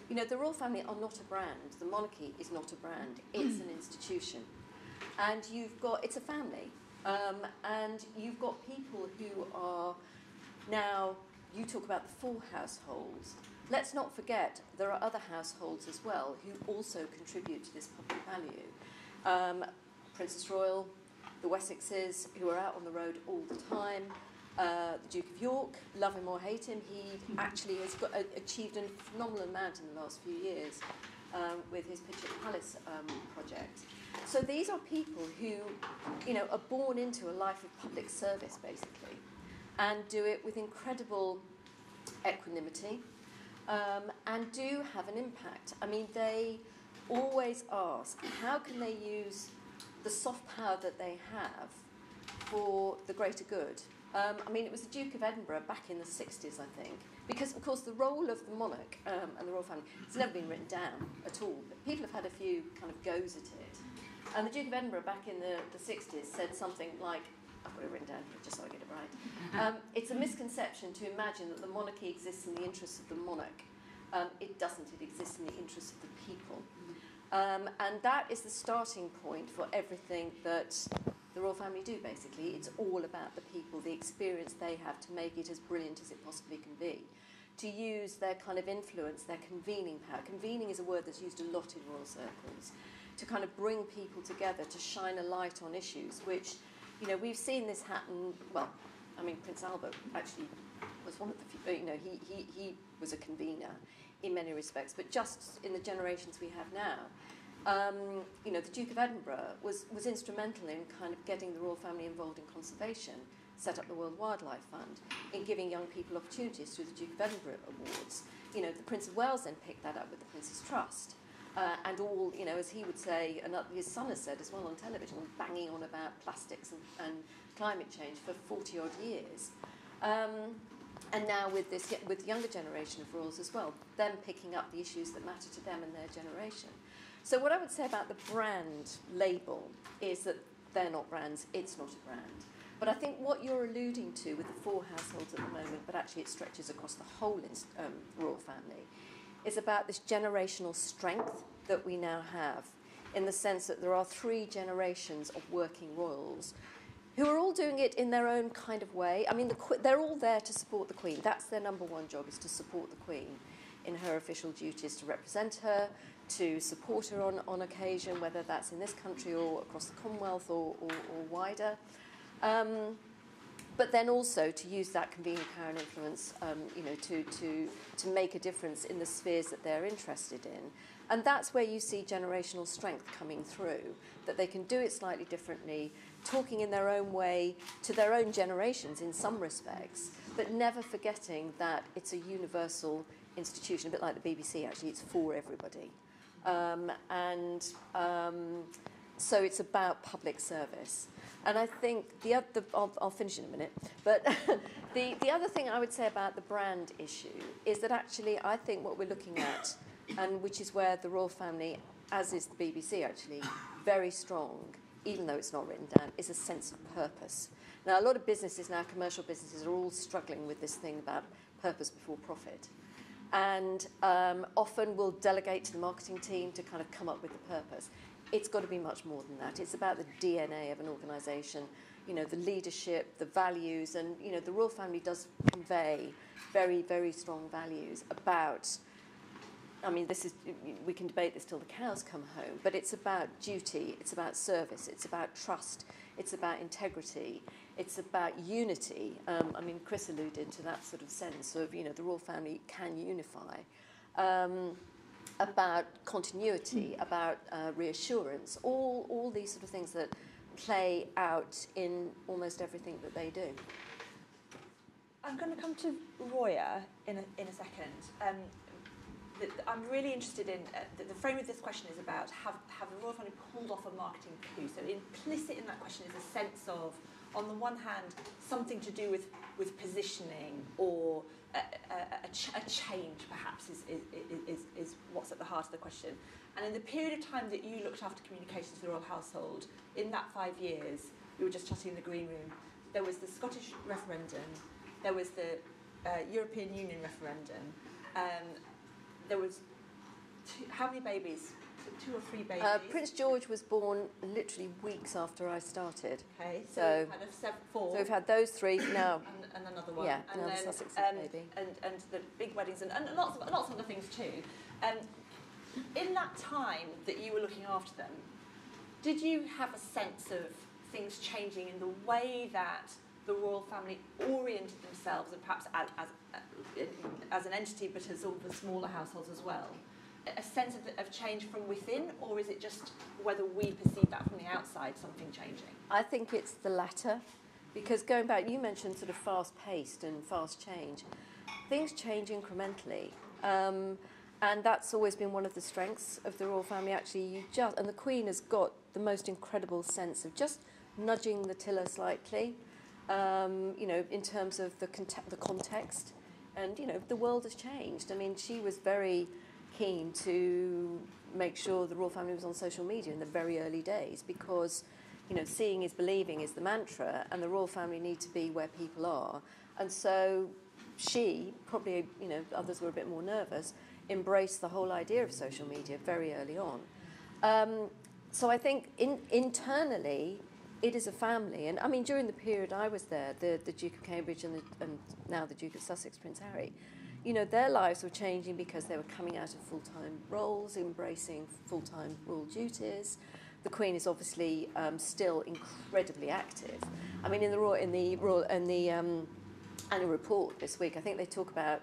The royal family are not a brand. The monarchy is not a brand. It's an institution. And it's a family. And you've got people who are now, you talk about the full households. Let's not forget there are other households as well who also contribute to this public value. Princess Royal, the Wessexes, who are out on the road all the time. The Duke of York, love him or hate him, he actually has achieved a phenomenal amount in the last few years with his Picture Palace project. So these are people who, are born into a life of public service, basically, and do it with incredible equanimity, and do have an impact. I mean, they always ask, how can they use the soft power that they have for the greater good? It was the Duke of Edinburgh back in the 60s, I think, because, of course, the role of the monarch and the royal family, it's never been written down at all, but people have had a few kind of goes at it. And the Duke of Edinburgh back in the 60s said something like, I've got it written down here just so I get it right, it's a misconception to imagine that the monarchy exists in the interests of the monarch. It doesn't, it exists in the interests of the people. And that is the starting point for everything that the royal family do, basically. It's all about the people, the experience they have to make it as brilliant as it possibly can be. To use their kind of influence, their convening power. Convening is a word that's used a lot in royal circles. To kind of bring people together, to shine a light on issues, which, you know, we've seen this happen, well, I mean, Prince Albert actually was one of the few, you know, he was a convener in many respects, but just in the generations we have now, you know, the Duke of Edinburgh was instrumental in kind of getting the royal family involved in conservation, set up the World Wildlife Fund, in giving young people opportunities through the Duke of Edinburgh Awards. You know, the Prince of Wales then picked that up with the Prince's Trust. And all, you know, as he would say, and his son has said as well on television, banging on about plastics and climate change for 40-odd years. And now with the younger generation of royals as well, them picking up the issues that matter to them and their generation. So what I would say about the brand label is that they're not brands, it's not a brand. But I think what you're alluding to with the 4 households at the moment, but actually it stretches across the whole royal family, is about this generational strength that we now have, in the sense that there are 3 generations of working royals who are all doing it in their own kind of way. I mean, they're all there to support the Queen. That's their number one job, is to support the Queen in her official duties, to represent her, to support her on occasion, whether that's in this country or across the Commonwealth or wider. But then also to use that convening power and influence, you know, to make a difference in the spheres that they're interested in. And that's where you see generational strength coming through, that they can do it slightly differently, talking in their own way to their own generations in some respects, but never forgetting that it's a universal institution, a bit like the BBC actually, it's for everybody. So it's about public service. And I think I'll finish in a minute, but the other thing I would say about the brand issue is that actually I think what we're looking at, and which is where the royal family, as is the BBC actually, very strong, even though it's not written down, is a sense of purpose. Now, a lot of businesses now, commercial businesses, are all struggling with this thing about purpose before profit. And often will delegate to the marketing team to kind of come up with the purpose. It's got to be much more than that. It's about the DNA of an organisation, you know, the leadership, the values, and, you know, the royal family does convey very, very strong values about, I mean, we can debate this till the cows come home, but it's about duty, it's about service, it's about trust, it's about integrity, it's about unity. I mean, Chris alluded to that sort of sense of, you know, the royal family can unify. About continuity, about reassurance, all these sort of things that play out in almost everything that they do. I'm going to come to Roya in a second. I'm really interested in, the frame of this question is about have the royal family pulled off a marketing coup? So implicit in that question is a sense of, on the one hand, something to do with positioning or a change, perhaps, is what's at the heart of the question. And in the period of time that you looked after communications to the royal household, in that 5 years, we were just chatting in the green room, there was the Scottish referendum, there was the European Union referendum, there was how many babies? 2 or 3 babies? Prince George was born literally weeks after I started. Okay, so we've had 4. So we've had those 3 now. And another one. Yeah, and another then, Sussex baby. And the big weddings and lots of other things too. In that time that you were looking after them, did you have a sense of things changing in the way that the royal family oriented themselves, and perhaps as an entity, but as all the smaller households as well? A sense of change from within, or is it just whether we perceive that from the outside, something changing? I think it's the latter, because going back, you mentioned sort of fast-paced and fast change. Things change incrementally, and that's always been one of the strengths of the royal family. Actually, and the Queen has got the most incredible sense of just nudging the tiller slightly, you know, in terms of the context, and you know, the world has changed. I mean, she was very keen to make sure the royal family was on social media in the very early days, because, you know, seeing is believing is the mantra, and the royal family need to be where people are. And so she, probably, you know, others were a bit more nervous, embraced the whole idea of social media very early on. So I think internally, it is a family. And I mean, during the period I was there, the Duke of Cambridge and now the Duke of Sussex, Prince Harry, you know, their lives were changing because they were coming out of full-time roles, embracing full-time royal duties. The Queen is obviously still incredibly active. I mean, in the annual report this week, I think they talk about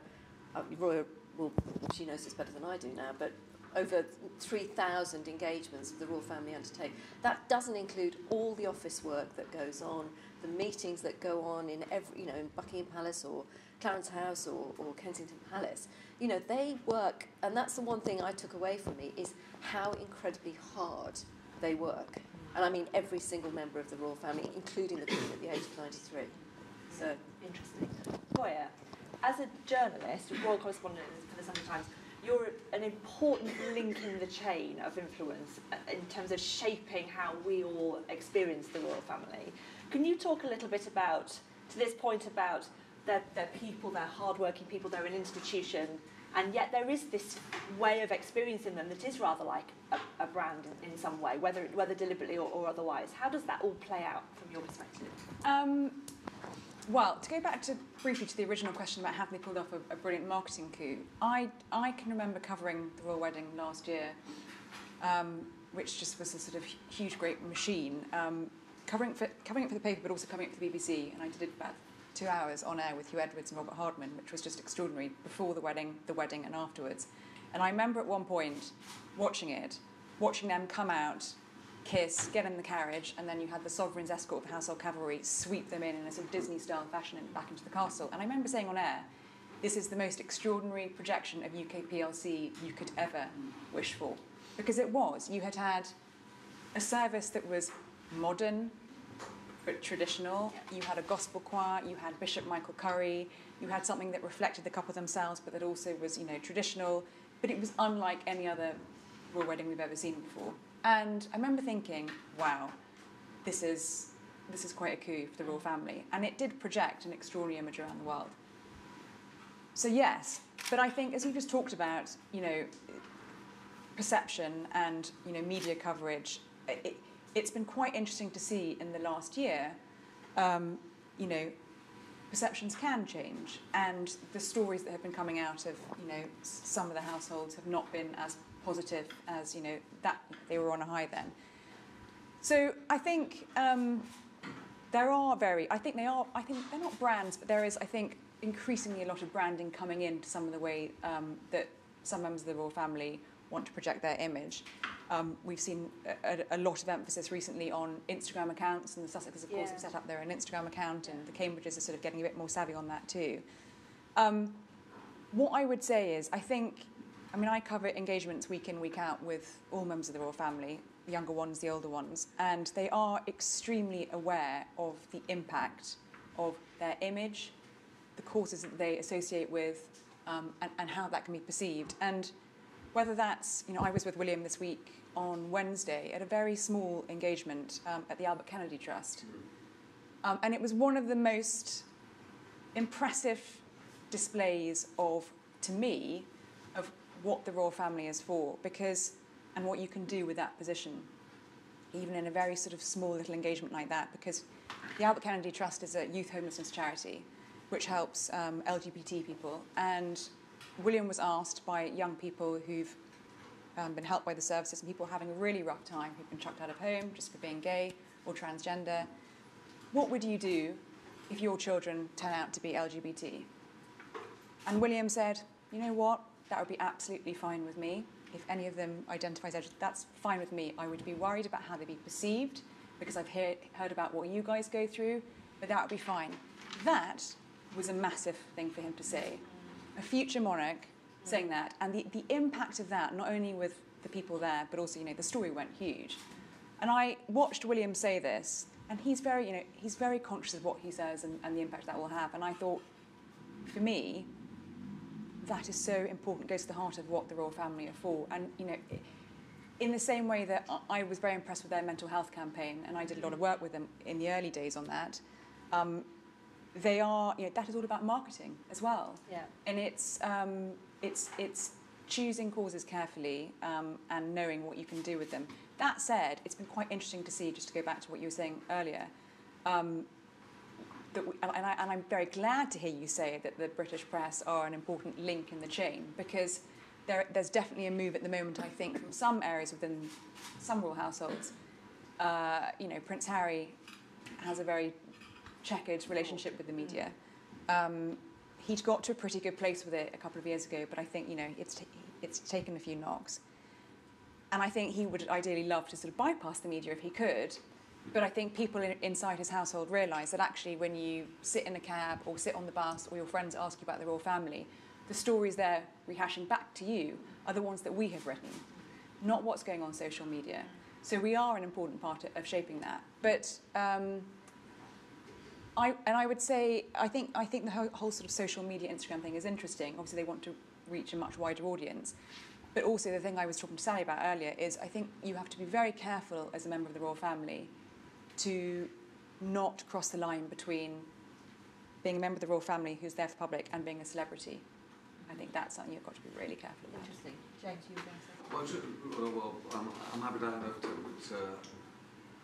Roya. Well, she knows this better than I do now, but over 3,000 engagements the royal family undertake. That doesn't include all the office work that goes on, the meetings that go on in every, you know, in Buckingham Palace or Clarence House or Kensington Palace. You know, they work, and that's the one thing I took away from me, is how incredibly hard they work. And I mean every single member of the royal family, including the Queen at the age of 93. So interesting. Roya, as a journalist, a royal correspondent for the Sunday Times, you're an important link in the chain of influence in terms of shaping how we all experience the royal family. Can you talk a little bit about, to this point, about their people, they're hardworking people, they're an institution, and yet there is this way of experiencing them that is rather like a brand in some way, whether deliberately or otherwise. How does that all play out from your perspective? Well, to go back briefly to the original question about how they pulled off a brilliant marketing coup, I can remember covering the royal wedding last year, which just was a sort of huge, great machine, covering it for the paper, but also covering it for the BBC, and I did about 2 hours on air with Hugh Edwards and Robert Hardman, which was just extraordinary, before the wedding, and afterwards. And I remember at one point watching them come out, kiss, get in the carriage, and then you had the Sovereign's escort of the Household Cavalry sweep them in a sort of Disney-style fashion and back into the castle. And I remember saying on air, this is the most extraordinary projection of UK PLC you could ever wish for. Because it was. You had a service that was modern but traditional. You had a gospel choir, you had Bishop Michael Curry, you had something that reflected the couple themselves but that also was, you know, traditional. But it was unlike any other royal wedding we've ever seen before. And I remember thinking, wow, this is quite a coup for the royal family. And it did project an extraordinary image around the world. So yes, but I think, as we just talked about, you know, perception and, you know, media coverage, it's been quite interesting to see in the last year, you know, perceptions can change. And the stories that have been coming out of, you know, some of the households have not been as positive as, you know, that they were on a high then. So I think they're not brands, but there is, I think, increasingly a lot of branding coming into some of the way that some members of the royal family want to project their image. We've seen a lot of emphasis recently on Instagram accounts, and the Sussexes, of course, have set up their own Instagram account, and the Cambridges are sort of getting a bit more savvy on that too. What I would say is, I mean, I cover engagements week in, week out with all members of the royal family, the younger ones, the older ones, and they are extremely aware of the impact of their image, the causes that they associate with, and how that can be perceived. And whether that's, you know, I was with William this week on Wednesday at a very small engagement at the Albert Kennedy Trust. And it was one of the most impressive displays of, to me, of what the royal family is for, and what you can do with that position, even in a very sort of small little engagement like that, because the Albert Kennedy Trust is a youth homelessness charity which helps LGBT people. And William was asked by young people who've been helped by the services and people having a really rough time, who've been chucked out of home just for being gay or transgender, what would you do if your children turn out to be LGBT? And William said, you know what, that would be absolutely fine with me. If any of them identifies as, that's fine with me. I would be worried about how they'd be perceived, because I've heard about what you guys go through, but that would be fine. That was a massive thing for him to say. A future monarch saying that, and the impact of that, not only with the people there, but also, you know, the story went huge. And I watched William say this, and he's very conscious of what he says and the impact that will have. And I thought, for me, that is so important. It goes to the heart of what the royal family are for. And, you know, in the same way that I was very impressed with their mental health campaign, and I did a lot of work with them in the early days on that, they are, you know, that is all about marketing as well. Yeah. And it's choosing causes carefully and knowing what you can do with them. That said, it's been quite interesting to see, just to go back to what you were saying earlier, and I'm very glad to hear you say that the British press are an important link in the chain, because there's definitely a move at the moment, I think, from some areas within some royal households. Prince Harry has a very checkered relationship with the media. He'd got to a pretty good place with it a couple of years ago, but I think, it's taken a few knocks. And I think he would ideally love to sort of bypass the media if he could. But I think people inside his household realise that actually when you sit in a cab or sit on the bus or your friends ask you about the royal family, the stories they're rehashing back to you are the ones that we have written, not what's going on social media. So we are an important part of shaping that. But I would say, I think the whole sort of social media Instagram thing is interesting. Obviously, they want to reach a much wider audience. But also the thing I was talking to Sally about earlier is I think you have to be very careful as a member of the royal family to not cross the line between being a member of the royal family who's there for the public and being a celebrity. I think that's something you've got to be really careful about. Interesting. James, you were going to say? I'm happy to hand over to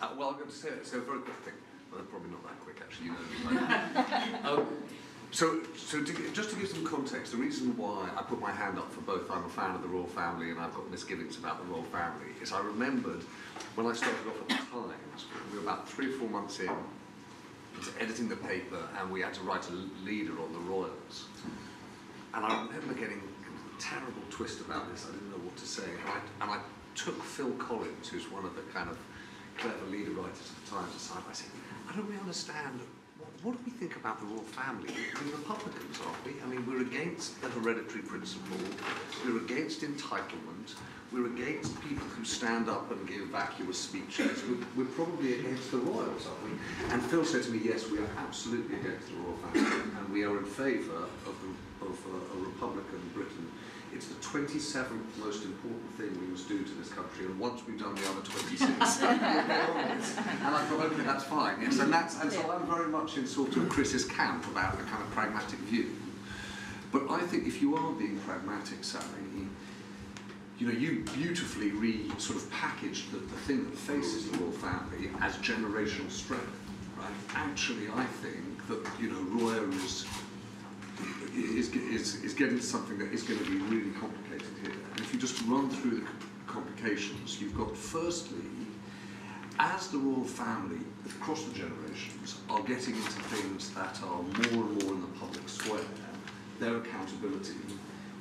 I'm going to say a very quick thing. Well, probably not that quick, actually, just to give some context, the reason why I put my hand up for both I'm a fan of the royal family and I've got misgivings about the royal family is I remembered when I started off at the Times, we were about 3 or 4 months in to editing the paper, and we had to write a leader on the royals. And I remember getting a terrible twist about this. I didn't know what to say. And I took Phil Collins, who's one of the kind of clever leader writers at the Times, aside. I said, I don't really understand. What do we think about the royal family? We're Republicans, aren't we? I mean, we're against the hereditary principle. We're against entitlement. We're against people who stand up and give vacuous speeches. We're probably against the royals, aren't we? And Phil said to me, yes, we are absolutely against the royal family, and we are in favour of a Republican Britain. It's the 27th most important thing we must do to this country, and once we've done the other 26, we'll get on with it. And I thought, okay, that's fine. Yes, and so I'm very much in sort of Chris's camp about a kind of pragmatic view. But I think if you are being pragmatic, Sally, you beautifully sort of packaged the thing that faces the royal family as generational strength, right? Actually, I think that Roya is getting to something that is going to be really complicated here. And if you just run through the complications, you've got firstly, as the royal family across the generations are getting into things that are more and more in the public square, their accountability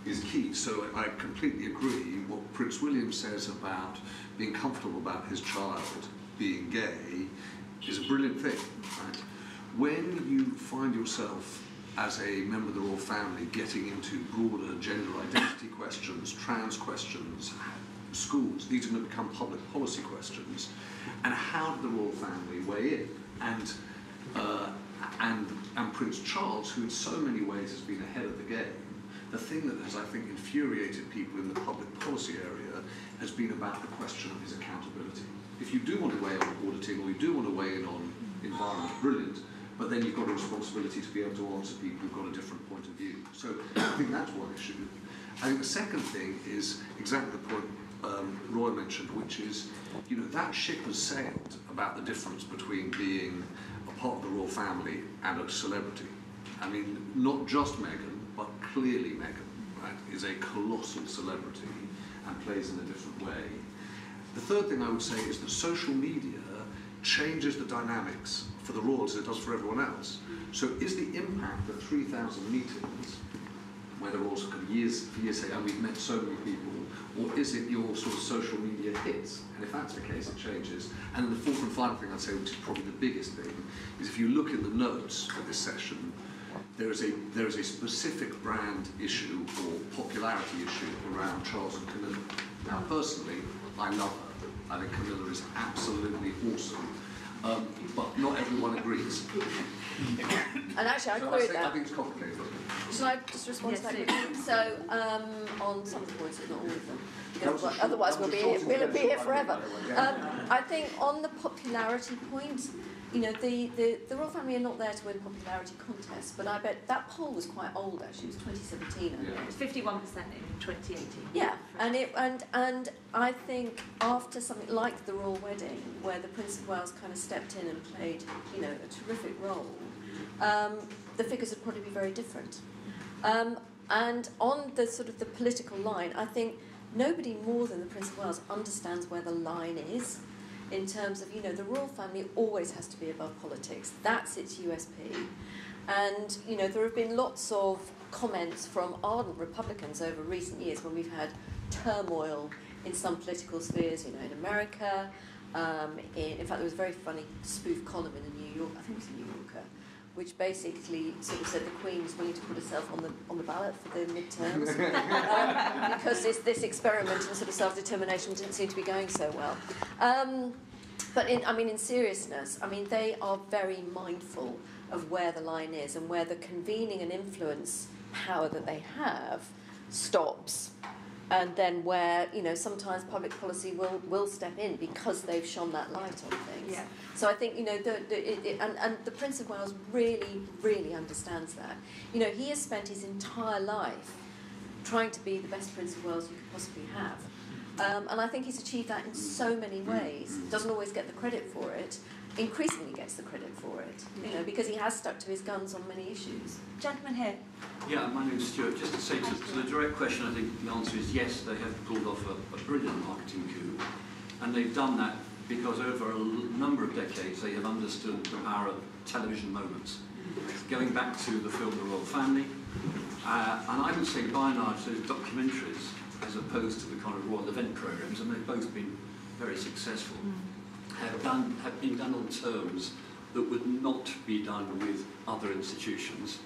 is key. So I completely agree what Prince William says about being comfortable about his child being gay is a brilliant thing, right? When you find yourself as a member of the royal family getting into broader gender identity questions, trans questions, schools, these are going to become public policy questions. And how did the royal family weigh in? And Prince Charles, who in so many ways has been ahead of the game, the thing that has, I think, infuriated people in the public policy area has been about the question of his accountability. If you do want to weigh in on auditing, or you do want to weigh in on environment, brilliant, but then you've got a responsibility to be able to answer people who've got a different point of view. So I think that's one issue. I think the second thing is exactly the point Roy mentioned, which is, that ship has sailed about the difference between being a part of the royal family and a celebrity. I mean, not just Meghan, but clearly Meghan, right, is a colossal celebrity and plays in a different way. The third thing I would say is that social media changes the dynamics for the royals as it does for everyone else. So is the impact of 3,000 meetings, where the royals have years say, oh, we've met so many people, or is it your sort of social media hits? And if that's the case, it changes. And then the fourth and final thing I'd say, which is probably the biggest thing, is if you look at the notes for this session, there is a specific brand issue or popularity issue around Charles and Camilla. Now, personally, I love her. I think Camilla is absolutely awesome. But not everyone agrees. And actually, I agree with that. I think it's complicated. Shall I just respond to that quickly? So, on some of the points, not all of them, because otherwise we'll be here forever. I think on the popularity point, you know, the royal family are not there to win popularity contests, but I bet that poll was quite old actually. It was 2017. I think. It was 51% in 2018. Yeah, and I think after something like the royal wedding, where the Prince of Wales kind of stepped in and played, you know, a terrific role, the figures would probably be very different. And on the sort of the political line, I think nobody more than the Prince of Wales understands where the line is in terms of, you know, the royal family always has to be above politics. That's its USP. And, you know, there have been lots of comments from ardent Republicans over recent years when we've had turmoil in some political spheres, you know, in America. In fact, there was a very funny spoof column in the New York, I think it was the New Yorker, which basically sort of said the Queen was willing to put herself on the ballot for the midterms because this experiment in sort of self-determination didn't seem to be going so well. But in seriousness, I mean, they are very mindful of where the line is and where the convening and influence power that they have stops, and then where, you know, sometimes public policy will step in because they've shone that light on things. Yeah. So I think, you know, and the Prince of Wales really, really understands that. You know, he has spent his entire life trying to be the best Prince of Wales you could possibly have. And I think he's achieved that in so many ways. Doesn't always get the credit for it. Increasingly gets the credit for it, you know, because he has stuck to his guns on many issues. Gentleman here. Yeah, my name's Stuart. Just to say to the direct question, I think the answer is yes, they have pulled off a brilliant marketing coup. And they've done that because over a number of decades they have understood the power of television moments. Going back to the film The Royal Family, and I would say by and large those documentaries, as opposed to the kind of royal event programmes, and they've both been very successful, have been done on terms that would not be done with other institutions.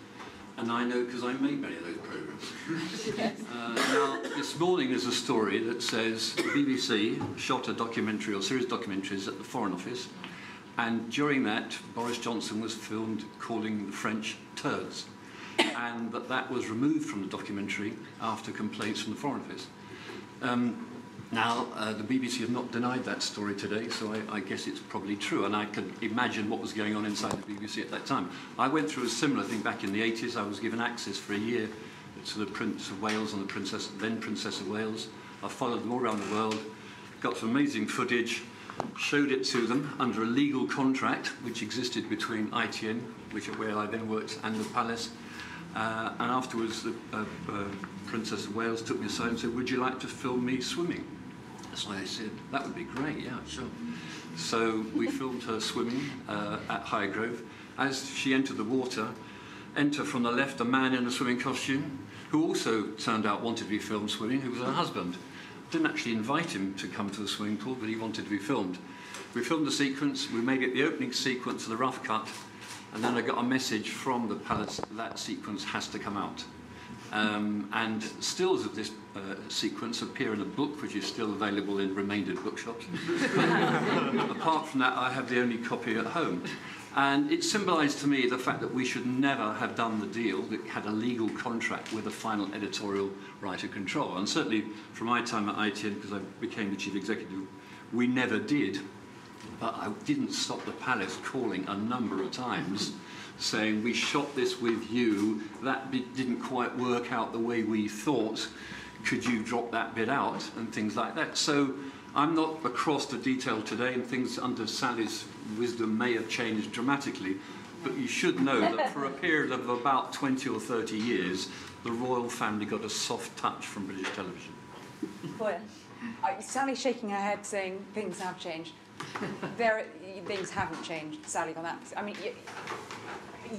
And I know because I made many of those programmes. Now, this morning there's a story that says the BBC shot a documentary or series of documentaries at the Foreign Office, and during that Boris Johnson was filmed calling the French turds, and that was removed from the documentary after complaints from the Foreign Office. Now, the BBC have not denied that story today, so I guess it's probably true, and I can imagine what was going on inside the BBC at that time. I went through a similar thing back in the 80s. I was given access for a year to the Prince of Wales and the then Princess of Wales. I followed them all around the world, got some amazing footage, showed it to them under a legal contract which existed between ITN, where I then worked, and the Palace. And afterwards, the Princess of Wales took me aside and said, "Would you like to film me swimming?" So I said, "That would be great, yeah, sure." So we filmed her swimming at Highgrove. As she entered the water, enter from the left a man in a swimming costume, who also turned out wanted to be filmed swimming, who was her husband. Didn't actually invite him to come to the swimming pool, but he wanted to be filmed. We filmed the sequence, we made it the opening sequence of the rough cut, and then I got a message from the Palace that sequence has to come out. And stills of this sequence appear in a book which is still available in remaindered bookshops. Apart from that, I have the only copy at home. And it symbolised to me the fact that we should never have done the deal that had a legal contract with a final editorial right of control. And certainly from my time at ITN, because I became the chief executive, we never did. But I didn't stop the Palace calling a number of times saying, "We shot this with you, that bit didn't quite work out the way we thought, could you drop that bit out?" and things like that. So I'm not across the detail today, and things under Sally's wisdom may have changed dramatically, but you should know that for a period of about 20 or 30 years, the royal family got a soft touch from British television. Roya. Sally's shaking her head saying things have changed. Things haven't changed, Sally, on that. I mean,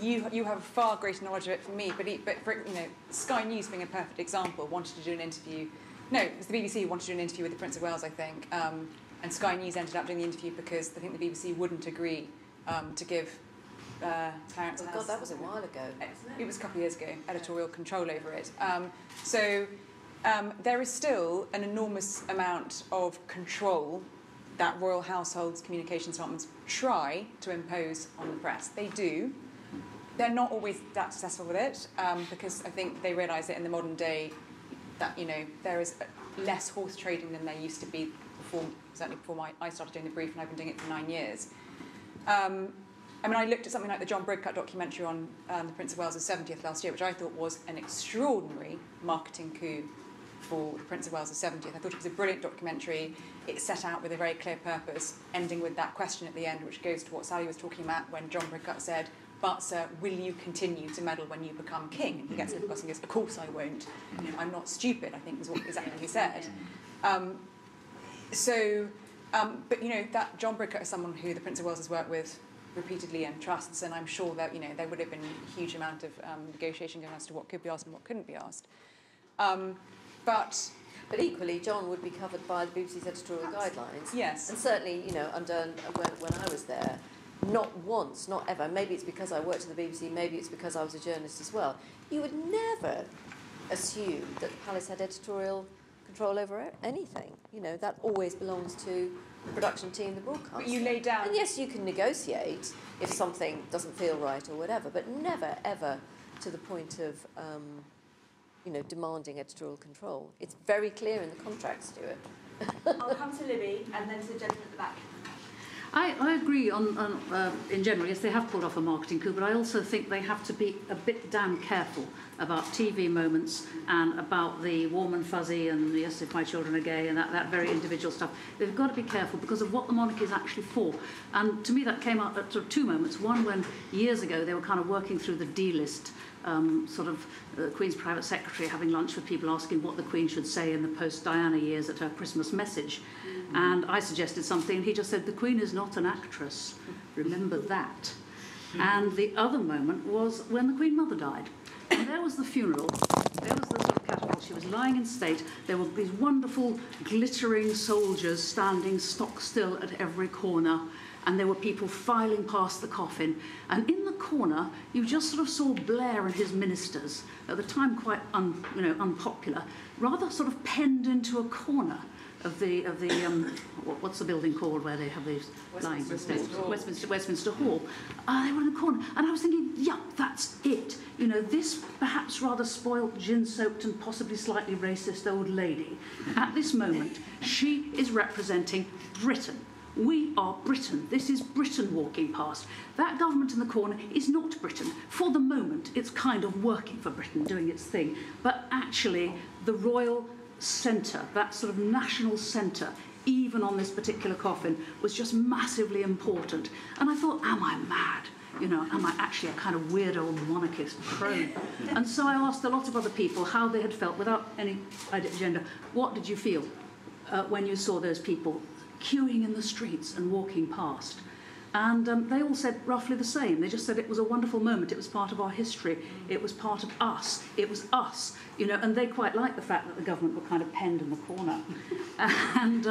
you have far greater knowledge of it than me, but for, you know, Sky News being a perfect example, wanted to do an interview. No, it was the BBC who wanted to do an interview with the Prince of Wales, I think, and Sky News ended up doing the interview because I think the BBC wouldn't agree to give Clarence Oh God, that was a while ago. It was a couple of years ago, editorial control over it. So there is still an enormous amount of control that royal households, communications departments try to impose on the press. They do. They're not always that successful with it because I think they realise that in the modern day that, you know, there is less horse trading than there used to be before, certainly before I started doing the brief, and I've been doing it for 9 years. I mean, I looked at something like the John Bridcut documentary on the Prince of Wales's 70th last year, which I thought was an extraordinary marketing coup for the Prince of Wales's 70th. I thought it was a brilliant documentary. It set out with a very clear purpose, ending with that question at the end, which goes to what Sally was talking about when John Bridcut said, "But, sir, will you continue to meddle when you become king?" And he gets it across and goes, "Of course I won't. You know, I'm not stupid," I think was what exactly he said. But, you know, that John Bridcut is someone who the Prince of Wales has worked with repeatedly and trusts, and I'm sure that, you know, there would have been a huge amount of negotiation going as to what could be asked and what couldn't be asked. But equally, John would be covered by the BBC's editorial guidelines. Yes. And certainly, you know, when I was there, not once, not ever, maybe it's because I worked at the BBC, maybe it's because I was a journalist as well, you would never assume that the Palace had editorial control over anything. You know, that always belongs to the production team, the broadcaster. But you lay down... And yes, you can negotiate if something doesn't feel right or whatever, but never, ever to the point of, you know, demanding editorial control. It's very clear in the contract, Stuart. I'll come to Libby and then to the gentleman at the back. I agree in general, yes, they have pulled off a marketing coup, but I also think they have to be a bit damn careful about TV moments and about the warm and fuzzy and yes, if my children are gay and that very individual stuff. They've got to be careful because of what the monarchy is actually for. And to me that came out at sort of two moments. One, when years ago they were kind of working through the D-list, the Queen's private secretary having lunch with people asking what the Queen should say in the post-Diana years at her Christmas message. And I suggested something, and he just said, "The Queen is not an actress. Remember that." And the other moment was when the Queen Mother died. And there was the funeral. There was the sort of catapult. She was lying in state. There were these wonderful, glittering soldiers standing stock still at every corner. And there were people filing past the coffin. And in the corner, you just sort of saw Blair and his ministers, at the time quite unpopular, rather sort of penned into a corner of the what's the building called where they have these lines? Westminster Hall. They were in the corner, and I was thinking, yeah, that's it. You know, this perhaps rather spoilt, gin-soaked, and possibly slightly racist old lady. At this moment, she is representing Britain. We are Britain. This is Britain walking past. That government in the corner is not Britain. For the moment, it's kind of working for Britain, doing its thing. But actually, the royal centre, that sort of national centre, even on this particular coffin, was just massively important. And I thought, am I mad? You know, am I actually a kind of weird old monarchist crone? And so I asked a lot of other people how they had felt, without any agenda. What did you feel when you saw those people queuing in the streets and walking past? And they all said roughly the same. They just said it was a wonderful moment. It was part of our history. It was part of us. It was us, you know. And they quite liked the fact that the government were kind of penned in the corner. And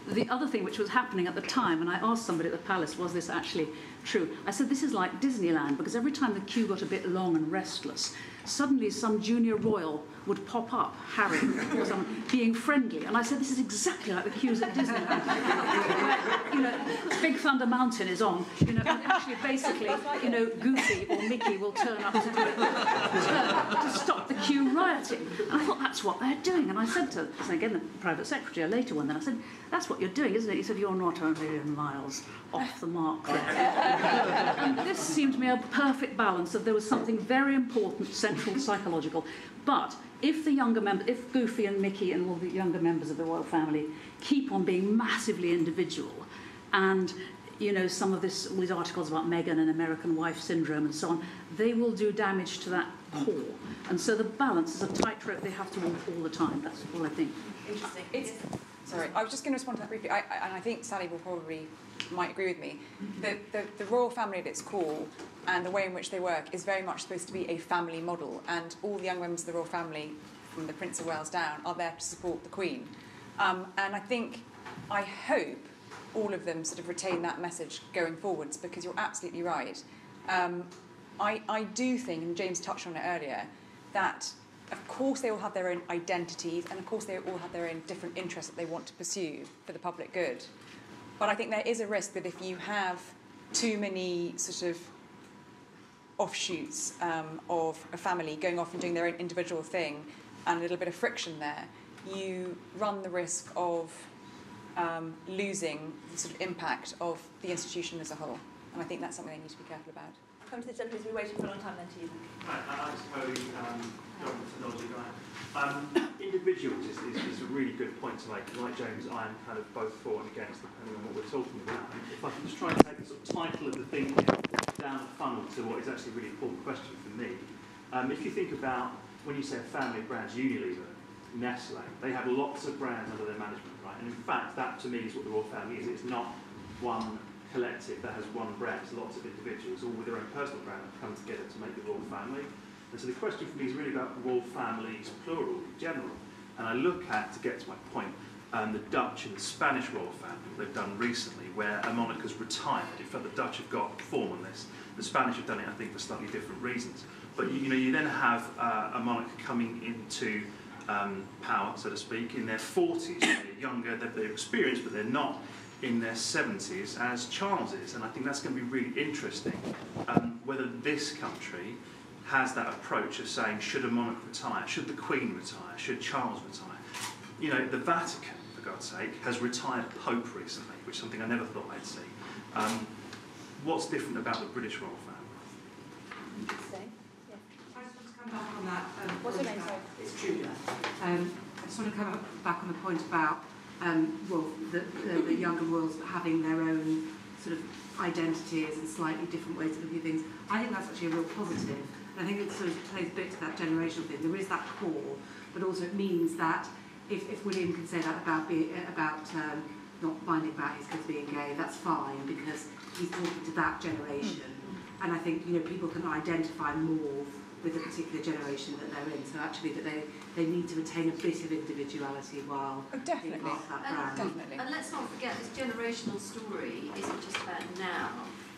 the other thing which was happening at the time, and I asked somebody at the palace, was this actually true? I said, this is like Disneyland, because every time the queue got a bit long and restless, suddenly some junior royal would pop up, Harry or someone, being friendly. And I said, this is exactly like the queues at Disneyland. Where, you know, Big Thunder Mountain is on, you know, and actually basically, you know, Goofy or Mickey will turn up to stop the queue rioting. And I thought, that's what they're doing. And I said to, again, the private secretary, a later one, then I said, that's what you're doing, isn't it? He said, you're not a million miles off the mark there. And this seemed to me a perfect balance of there was something very important, central, psychological. But if the younger members, if Goofy and Mickey and all the younger members of the royal family keep on being massively individual, and you know some of all these articles about Meghan and American wife syndrome and so on, they will do damage to that core. And so the balance is a tightrope they have to walk all the time. That's all I think. Interesting. Sorry, I was just going to respond to that briefly, and I think Sally might agree with me. The royal family at its core and the way in which they work is very much supposed to be a family model, and all the young members of the royal family, from the Prince of Wales down, are there to support the Queen. And I hope all of them sort of retain that message going forwards, because you're absolutely right. I do think, and James touched on it earlier, that of course they all have their own identities, and of course they all have their own different interests that they want to pursue for the public good. But I think there is a risk that if you have too many sort of offshoots of a family going off and doing their own individual thing, and a little bit of friction there, you run the risk of losing the sort of impact of the institution as a whole. And I think that's something they need to be careful about. Come to the gentleman who's been waiting for a long time then to you. Hi, I'm suppose government technology guy. Individuals is a really good point to make. Like James, I am kind of both for and against depending on what we're talking about. If I can just try and take the sort of title of the thing down the funnel to what is actually a really important question for me. If you think about when you say a family of brands, Unilever, Nestle, they have lots of brands under their management, right? And in fact, that to me is what the royal family is. It's not one collective that has one brand. It's lots of individuals, all with their own personal brand, that come together to make the royal family. And so the question for me is really about royal families, plural, in general. And I look at, to get to my point, the Dutch and the Spanish royal family they've done recently, where a monarch has retired. In fact, the Dutch have got form on this. The Spanish have done it, I think, for slightly different reasons. But you then have a monarch coming into power, so to speak, in their 40s. They're younger, they're experienced, but they're not in their 70s as Charles is. And I think that's going to be really interesting, whether this country has that approach of saying, should a monarch retire? Should the Queen retire? Should Charles retire? You know, the Vatican, for God's sake, has retired a Pope recently, which is something I never thought I'd see. What's different about the British royal family? Interesting. Yeah. I just want to come back on that. What's your name, sorry? It's Julia. I just want to come back on the point about well, the younger royals having their own sort of identities and slightly different ways of looking at things. I think that's actually a real positive. And I think it sort of plays a bit to that generational thing. There is that core, but also it means that if William can say that about not minding about his kids being gay, that's fine because he's talking to that generation. And I think people can identify more with a particular generation that they're in. So actually that they need to retain a bit of individuality while being part of that brand. Definitely. And let's not forget this generational story isn't just about now.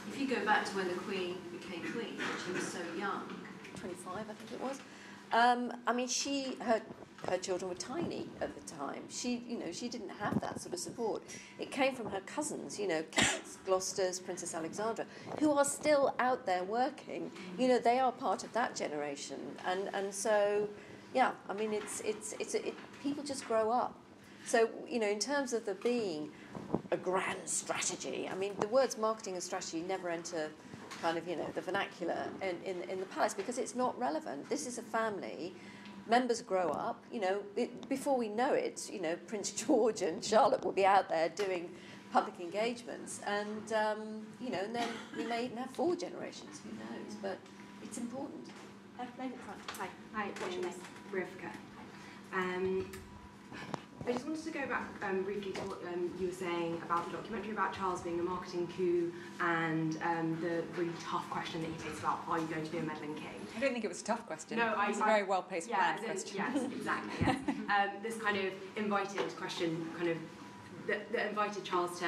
If you go back to when the Queen became Queen, she was so young, 25 I think it was. I mean, her children were tiny at the time. She didn't have that sort of support. It came from her cousins, Kate's, Gloucester's, Princess Alexandra, who are still out there working. They are part of that generation, and so, yeah. I mean, people just grow up. So in terms of there being a grand strategy, I mean, the words marketing and strategy never enter kind of the vernacular in the palace because it's not relevant. This is a family. Members grow up, before we know it, Prince George and Charlotte will be out there doing public engagements, and and then we may even have 4 generations, who knows, but it's important. Name at front. Hi, what's your name? Rivka. I just wanted to go back briefly to what you were saying about the documentary about Charles being a marketing coup and the really tough question that he faced about, are you going to be a meddling king? I don't think it was a tough question. No, it was a very well-placed question. Yes, exactly, yes. This kind of invited question, that invited Charles to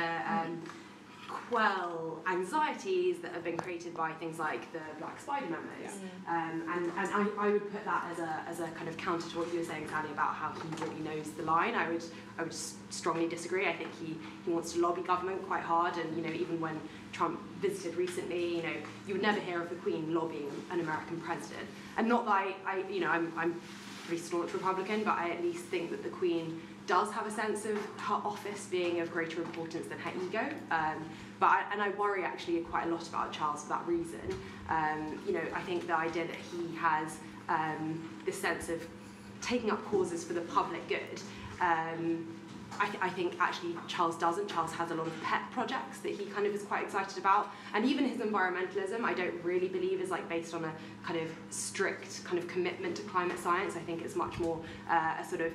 quell anxieties that have been created by things like the Black Spider memos. Yeah. And I would put that as a kind of counter to what you were saying, Sally, about how he really knows the line. I would strongly disagree. I think he wants to lobby government quite hard, and even when Trump visited recently, you would never hear of the Queen lobbying an American president. And not that I'm pretty staunch Republican, but I at least think that the Queen does have a sense of her office being of greater importance than her ego. And I worry actually quite a lot about Charles for that reason. I think the idea that he has this sense of taking up causes for the public good, I think actually Charles doesn't. Charles has a lot of pet projects that he kind of is quite excited about. And even his environmentalism, I don't really believe is based on a kind of strict kind of commitment to climate science. I think it's much more a sort of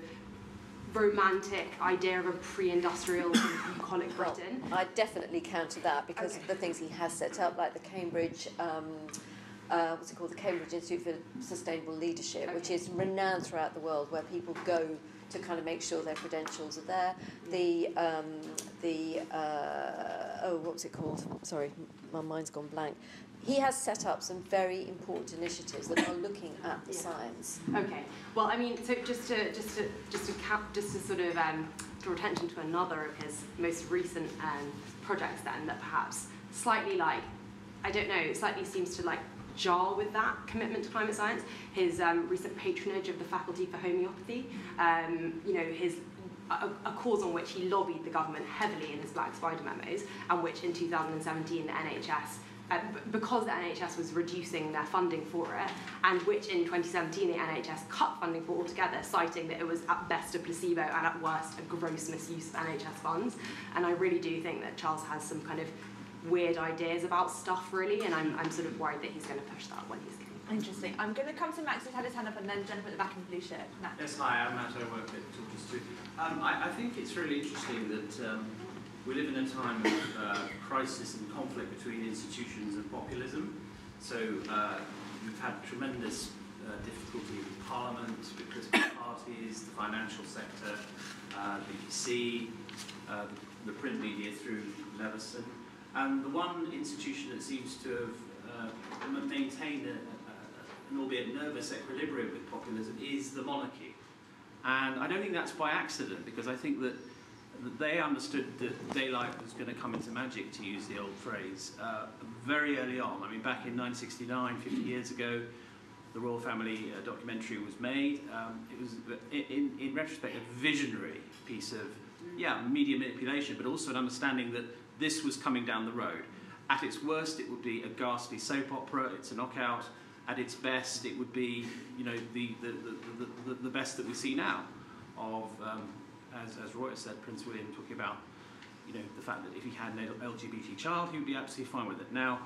romantic idea of a pre-industrial bucolic Britain. Well, I definitely counter that because of the things he has set up, like the Cambridge, what's it called, the Cambridge Institute for Sustainable Leadership, which is renowned throughout the world, where people go to kind of make sure their credentials are there. What was it called? Sorry, my mind's gone blank. He has set up some very important initiatives that are looking at the science. Okay. Well, I mean, so just to sort of draw attention to another of his most recent projects, then, that perhaps slightly slightly seems to jar with that commitment to climate science. His recent patronage of the Faculty for Homeopathy. His a cause on which he lobbied the government heavily in his Black Spider memos, and which in 2017 the NHS, because the NHS was reducing their funding for it, and which in 2017 the NHS cut funding for altogether, citing that it was at best a placebo and at worst a gross misuse of NHS funds. And I really do think that Charles has some kind of weird ideas about stuff, really, and I'm sort of worried that he's going to push that when he's Interesting. I'm going to come to Max, who's had his hand up, and then Jennifer at the back in the blue shirt. Max. Yes, hi, I'm Matt. I work at Talkers too. I think it's really interesting that we live in a time of crisis and conflict between institutions and populism. So we've had tremendous difficulty with Parliament, with political parties, the financial sector, BBC, the print media through Leveson. And the one institution that seems to have maintained an albeit nervous equilibrium with populism is the monarchy. And I don't think that's by accident, because I think that they understood that daylight was going to come into magic, to use the old phrase, very early on. I mean, back in 1969, 50 years ago, the Royal Family documentary was made. It was, in retrospect, a visionary piece of, media manipulation, but also an understanding that this was coming down the road. At its worst, it would be a ghastly soap opera. It's a knockout. At its best, it would be, the best that we see now of, as Roya said, Prince William talking about, the fact that if he had an LGBT child, he would be absolutely fine with it. Now,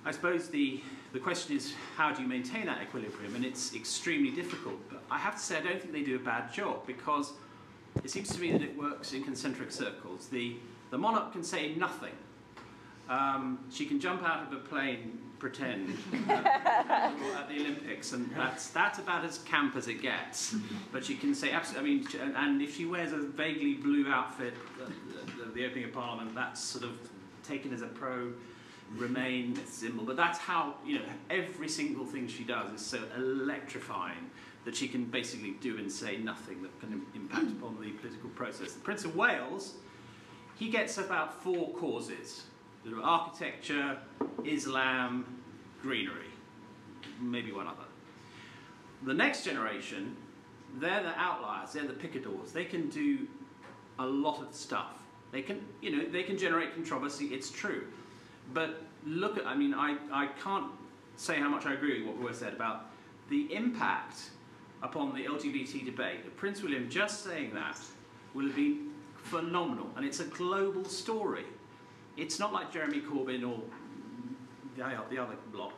I suppose the question is, how do you maintain that equilibrium? And it's extremely difficult. But I have to say, I don't think they do a bad job, because it seems to me that it works in concentric circles. The monarch can say nothing. She can jump out of a plane, pretend, at the Olympics, and that's about as camp as it gets. But she can say absolutely. I mean, and if she wears a vaguely blue outfit at the opening of Parliament, that's sort of taken as a pro-Remain symbol. But that's how, every single thing she does is so electrifying that she can basically do and say nothing that can impact upon the political process. The Prince of Wales, he gets about 4 causes. Architecture, Islam, greenery, maybe one other. The next generation, they're the outliers, they're the picadors. They can do a lot of stuff. They can, they can generate controversy, it's true. But look at, I can't say how much I agree with what Roy said about the impact upon the LGBT debate. Prince William just saying that will have been phenomenal, and it's a global story. It's not like Jeremy Corbyn or the other block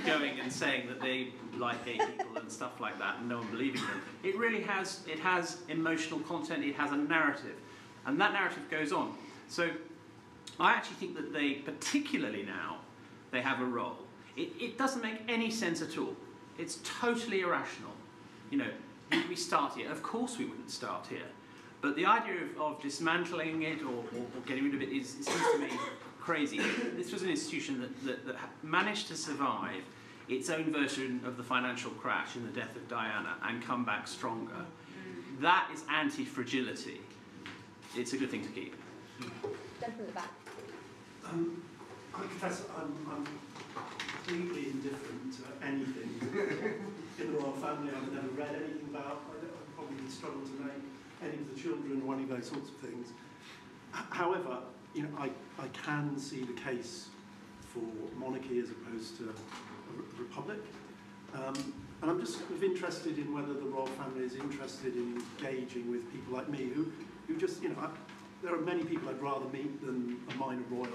going and saying that they like gay people and stuff like that, and no one believing them. It really has, emotional content, it has a narrative, and that narrative goes on. So I actually think that they, particularly now, they have a role. It doesn't make any sense at all. It's totally irrational. Would we start here? Of course we wouldn't start here. But the idea of dismantling it or getting rid of it seems to me crazy. This was an institution that managed to survive its own version of the financial crash in the death of Diana and come back stronger. That is anti-fragility. It's a good thing to keep. Jennifer at the back. I confess I'm completely indifferent to anything in the royal family. I've never read anything about. I probably struggle to name any of the children or any of those sorts of things. However, I can see the case for monarchy as opposed to a republic. And I'm just sort of interested in whether the royal family is interested in engaging with people like me who just, there are many people I'd rather meet than a minor royal.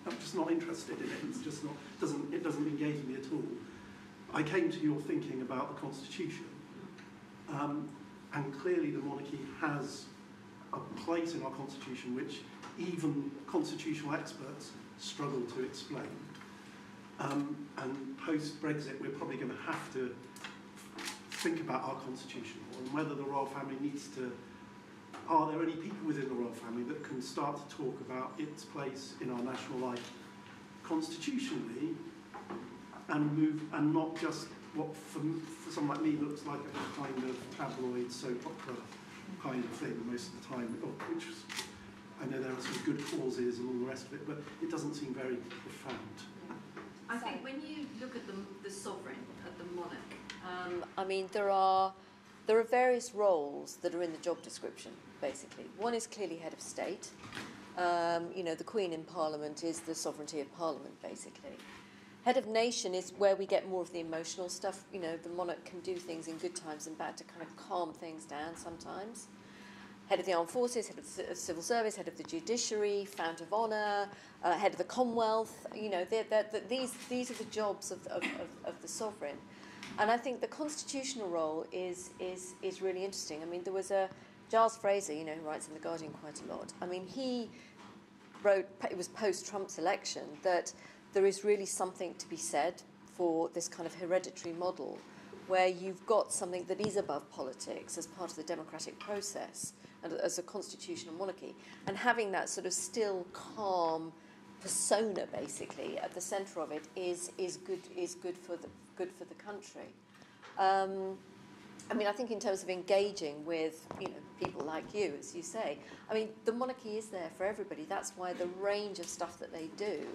I'm just not interested in it. It's just not, it doesn't engage me at all. I came to your thinking about the Constitution. And clearly the monarchy has a place in our Constitution which even constitutional experts struggle to explain. And post-Brexit, we're probably going to have to think about our Constitution and whether the royal family needs to... Are there any people within the royal family that can start to talk about its place in our national life constitutionally and not just what for someone like me looks like a kind of tabloid soap opera kind of thing most of the time, which was, I know there are some good causes and all the rest of it, but it doesn't seem very profound. I think when you look at the sovereign, at the monarch, there are there are various roles that are in the job description, basically. One is clearly head of state. You know, the Queen in Parliament is the sovereignty of Parliament, basically. Head of nation is where we get more of the emotional stuff. You know, the monarch can do things in good times and bad to kind of calm things down sometimes. Head of the armed forces, head of the civil service, head of the judiciary, fount of honour, head of the Commonwealth. You know, these are the jobs of the sovereign. And I think the constitutional role is really interesting. I mean, there was Giles Fraser, you know, who writes in The Guardian quite a lot. I mean, he wrote, it was post-Trump's election, that there is really something to be said for this kind of hereditary model where you've got something that is above politics as part of the democratic process and as a constitutional monarchy, and having that sort of still calm persona basically at the centre of it is good for the country. I mean, I think in terms of engaging with, you know, people like you, as you say, I mean, the monarchy is there for everybody. That's why the range of stuff that they do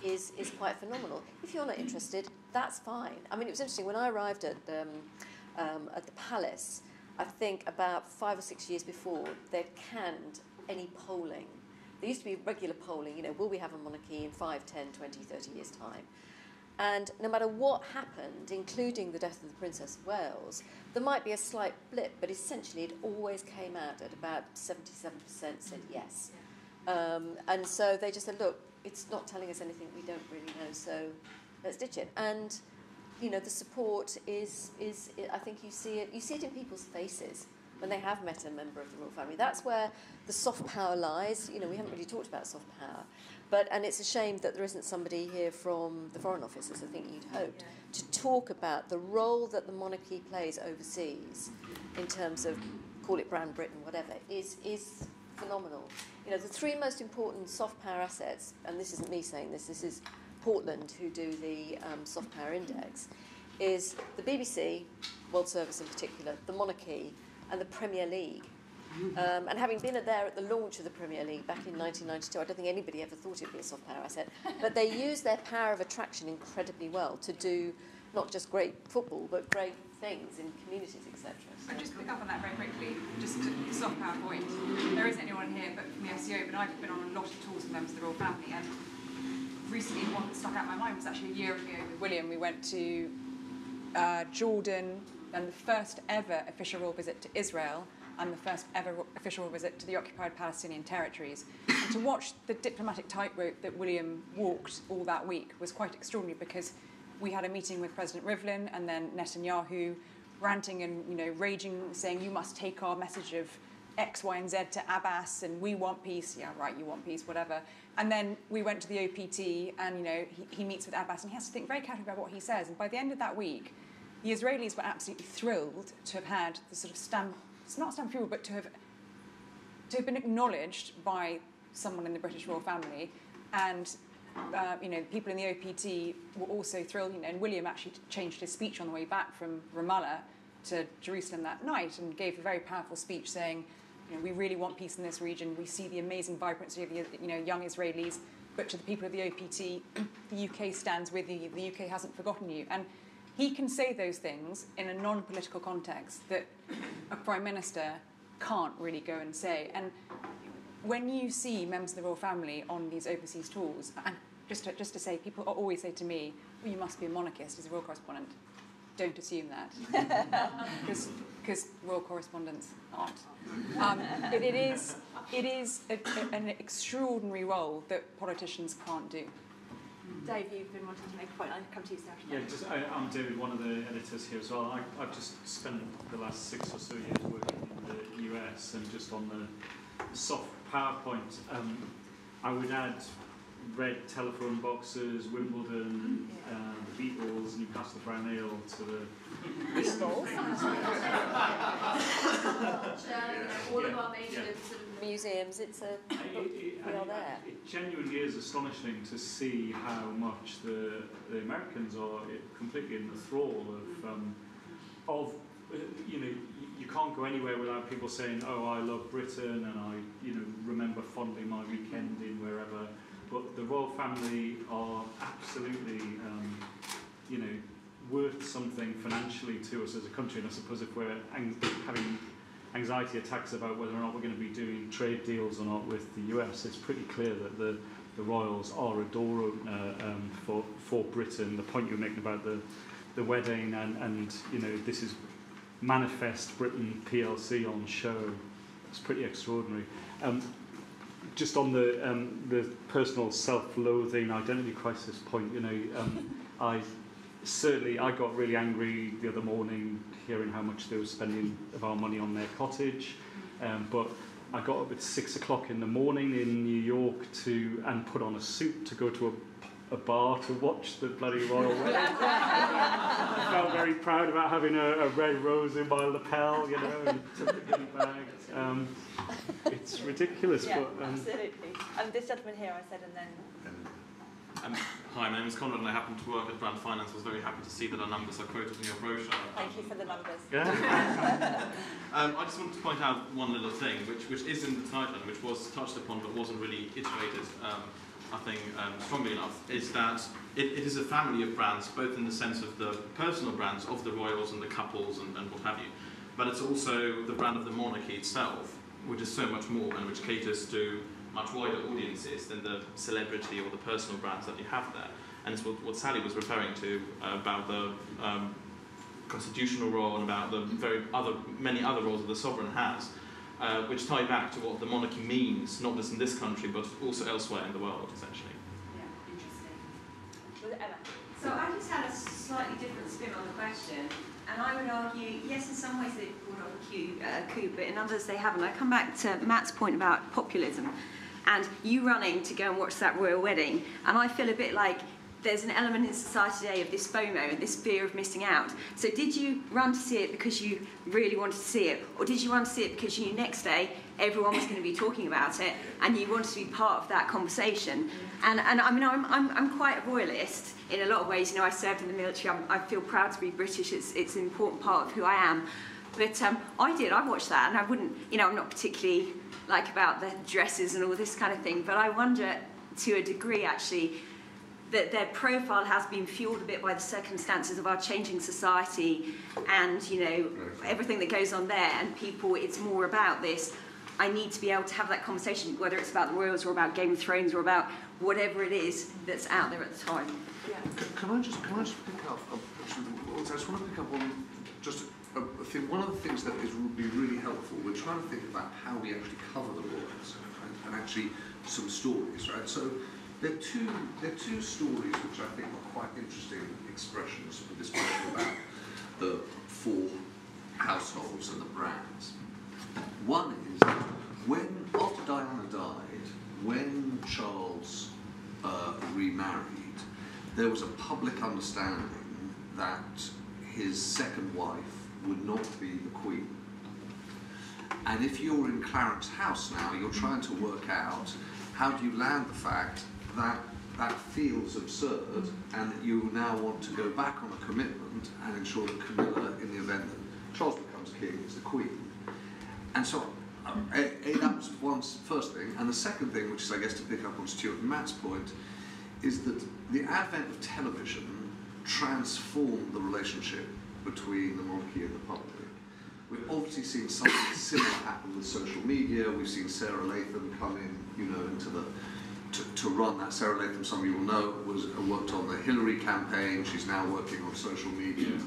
is quite phenomenal. If you're not interested, that's fine. I mean, it was interesting, when I arrived at the palace, I think about 5 or 6 years before, they'd canned any polling. There used to be regular polling, you know, will we have a monarchy in 5, 10, 20, 30 years' time? And no matter what happened, including the death of the Princess of Wales, there might be a slight blip, but essentially it always came out at about 77% said yes. And so they just said, look, it's not telling us anything we don't really know, so let's ditch it. And, you know, the support is I think you see it in people's faces when they have met a member of the royal family. That's where the soft power lies. You know, we haven't really talked about soft power. And it's a shame that there isn't somebody here from the Foreign Office, as I think you'd hoped, to talk about the role that the monarchy plays overseas in terms of, call it Brand Britain, whatever, is phenomenal. You know, the 3 most important soft power assets, and this isn't me saying this is Portland who do the soft power index, is the BBC, World Service in particular, the monarchy, and the Premier League. And having been there at the launch of the Premier League back in 1992, I don't think anybody ever thought it would be a soft power asset, but they use their power of attraction incredibly well to do not just great football, but great things in communities, etc. I'll just pick up on that very quickly, just to the soft power point. There isn't anyone here but from the SEO, but I've been on a lot of tours with members of the royal family, and recently one that stuck out in my mind was actually a year ago with William. We went to Jordan, and the first ever official royal visit to Israel, and the first ever official visit to the occupied Palestinian territories. And to watch the diplomatic tightrope that William walked all that week was quite extraordinary, because we had a meeting with President Rivlin and then Netanyahu, ranting and, you know, raging, saying you must take our message of X, Y, and Z to Abbas, and we want peace. Yeah, right, you want peace, whatever. And then we went to the OPT, and, you know, he meets with Abbas, and he has to think very carefully about what he says. And by the end of that week, the Israelis were absolutely thrilled to have had the sort of stamp. It's not stamp approval, but to have been acknowledged by someone in the British royal family, and you know, people in the OPT were also thrilled. You know, and William actually changed his speech on the way back from Ramallah to Jerusalem that night, and gave a very powerful speech saying, you know, we really want peace in this region. We see the amazing vibrancy of the, you know, young Israelis, but to the people of the OPT, the UK stands with you. The UK hasn't forgotten you. And he can say those things in a non-political context that a Prime Minister can't really go and say. And when you see members of the royal family on these overseas tours, and just to say, people always say to me, well, you must be a monarchist as a royal correspondent. Don't assume that, because royal correspondents aren't. It is an extraordinary role that politicians can't do. Dave, you've been wanting to make a point. I'll come to you, Steph. Yeah, I'm David, one of the editors here as well. I've just spent the last 6 or so years working in the US, and just on the soft PowerPoint, I would add red telephone boxes, Wimbledon, the Beatles, Newcastle Brown Ale to the list of things. All of our major sort of museums, we are there. It genuinely is astonishing to see how much the Americans are completely in the thrall of you know, you can't go anywhere without people saying, oh, I love Britain, and I, you know, remember fondly my weekend in wherever. But the royal family are absolutely, you know, worth something financially to us as a country. And I suppose if we're having anxiety attacks about whether or not we're going to be doing trade deals or not with the US, it's pretty clear that the Royals are a door opener for Britain. The point you were making about the wedding and you know, this is Manifest Britain PLC on show. It's pretty extraordinary. Just on the personal self-loathing identity crisis point, you know, I got really angry the other morning hearing how much they were spending of our money on their cottage, but I got up at 6 o'clock in the morning in New York and put on a suit to go to a bar to watch the bloody royal wedding. I felt very proud about having a red rose in my lapel, you know, and took the goodie bag. It's ridiculous, yeah, but absolutely. This gentleman here, I said, and then. Hi, my name is Conrad and I happen to work at Brand Finance. I was very happy to see that our numbers are quoted in your brochure. Thank you for the numbers. I just wanted to point out one little thing, which is in the title and which was touched upon but wasn't really iterated, I think, strongly enough, is that it is a family of brands, both in the sense of the personal brands of the royals and the couples and what have you, but it's also the brand of the monarchy itself, which is so much more and which caters to much wider audiences than the celebrity or the personal brands that you have there. And it's what Sally was referring to about the constitutional role and about the many other roles that the sovereign has, which tie back to what the monarchy means, not just in this country, but also elsewhere in the world, essentially. Yeah, interesting. Was it Emma? So I just had a slightly different spin on the question, and I would argue, yes, in some ways they've brought off a coup, but in others they haven't. I come back to Matt's point about populism, and you running to go and watch that royal wedding, and I feel a bit like there's an element in society today of this FOMO and this fear of missing out. So did you run to see it because you really wanted to see it, or did you run to see it because you knew next day everyone was going to be talking about it and you wanted to be part of that conversation? And I mean, I'm quite a royalist in a lot of ways. You know, I served in the military. I feel proud to be British. It's an important part of who I am. But I watched that, and I wouldn't, you know, I'm not particularly like about the dresses and all this kind of thing, but I wonder to a degree actually that their profile has been fueled a bit by the circumstances of our changing society and, you know, everything that goes on there, and people, it's more about this. I need to be able to have that conversation, whether it's about the royals or about Game of Thrones or about whatever it is that's out there at the time. Yeah. Can I just pick up? I just want to pick up on just a thing. One of the things that would be really helpful. We're trying to think about how we actually cover the royals and actually some stories, right? So there are two stories which I think are quite interesting expressions of this question about the four households and the brands. One is when after Diana died, when Charles remarried, there was a public understanding that his second wife would not be the Queen. And if you're in Clarence House now, you're trying to work out how do you land the fact that that feels absurd and that you now want to go back on a commitment and ensure that Camilla, in the event that Charles becomes king, is the Queen. And so that was one first thing. And the second thing, which is I guess to pick up on Stuart and Matt's point, is that the advent of television transformed the relationship between the monarchy and the public. We've obviously seen something similar happen with social media. We've seen Sarah Latham come in, you know, into the to run that. Sarah Latham, some of you will know, worked on the Hillary campaign. She's now working on social media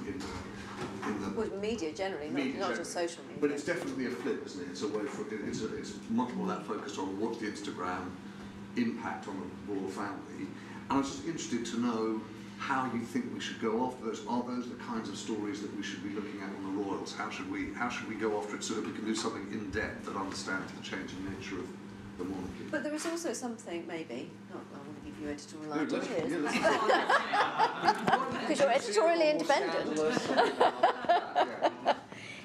Well, media generally, not just social media. But it's definitely a flip, isn't it? It's a way for it's much more that focused on what's the Instagram impact on the royal family. And I was just interested to know how you think we should go after those. Are those the kinds of stories that we should be looking at on the royals? How should we go after it so that we can do something in depth that understands the changing nature of the monarchy? But there is also something, maybe, not I want to give you editorial ideas. Because you're editorially independent.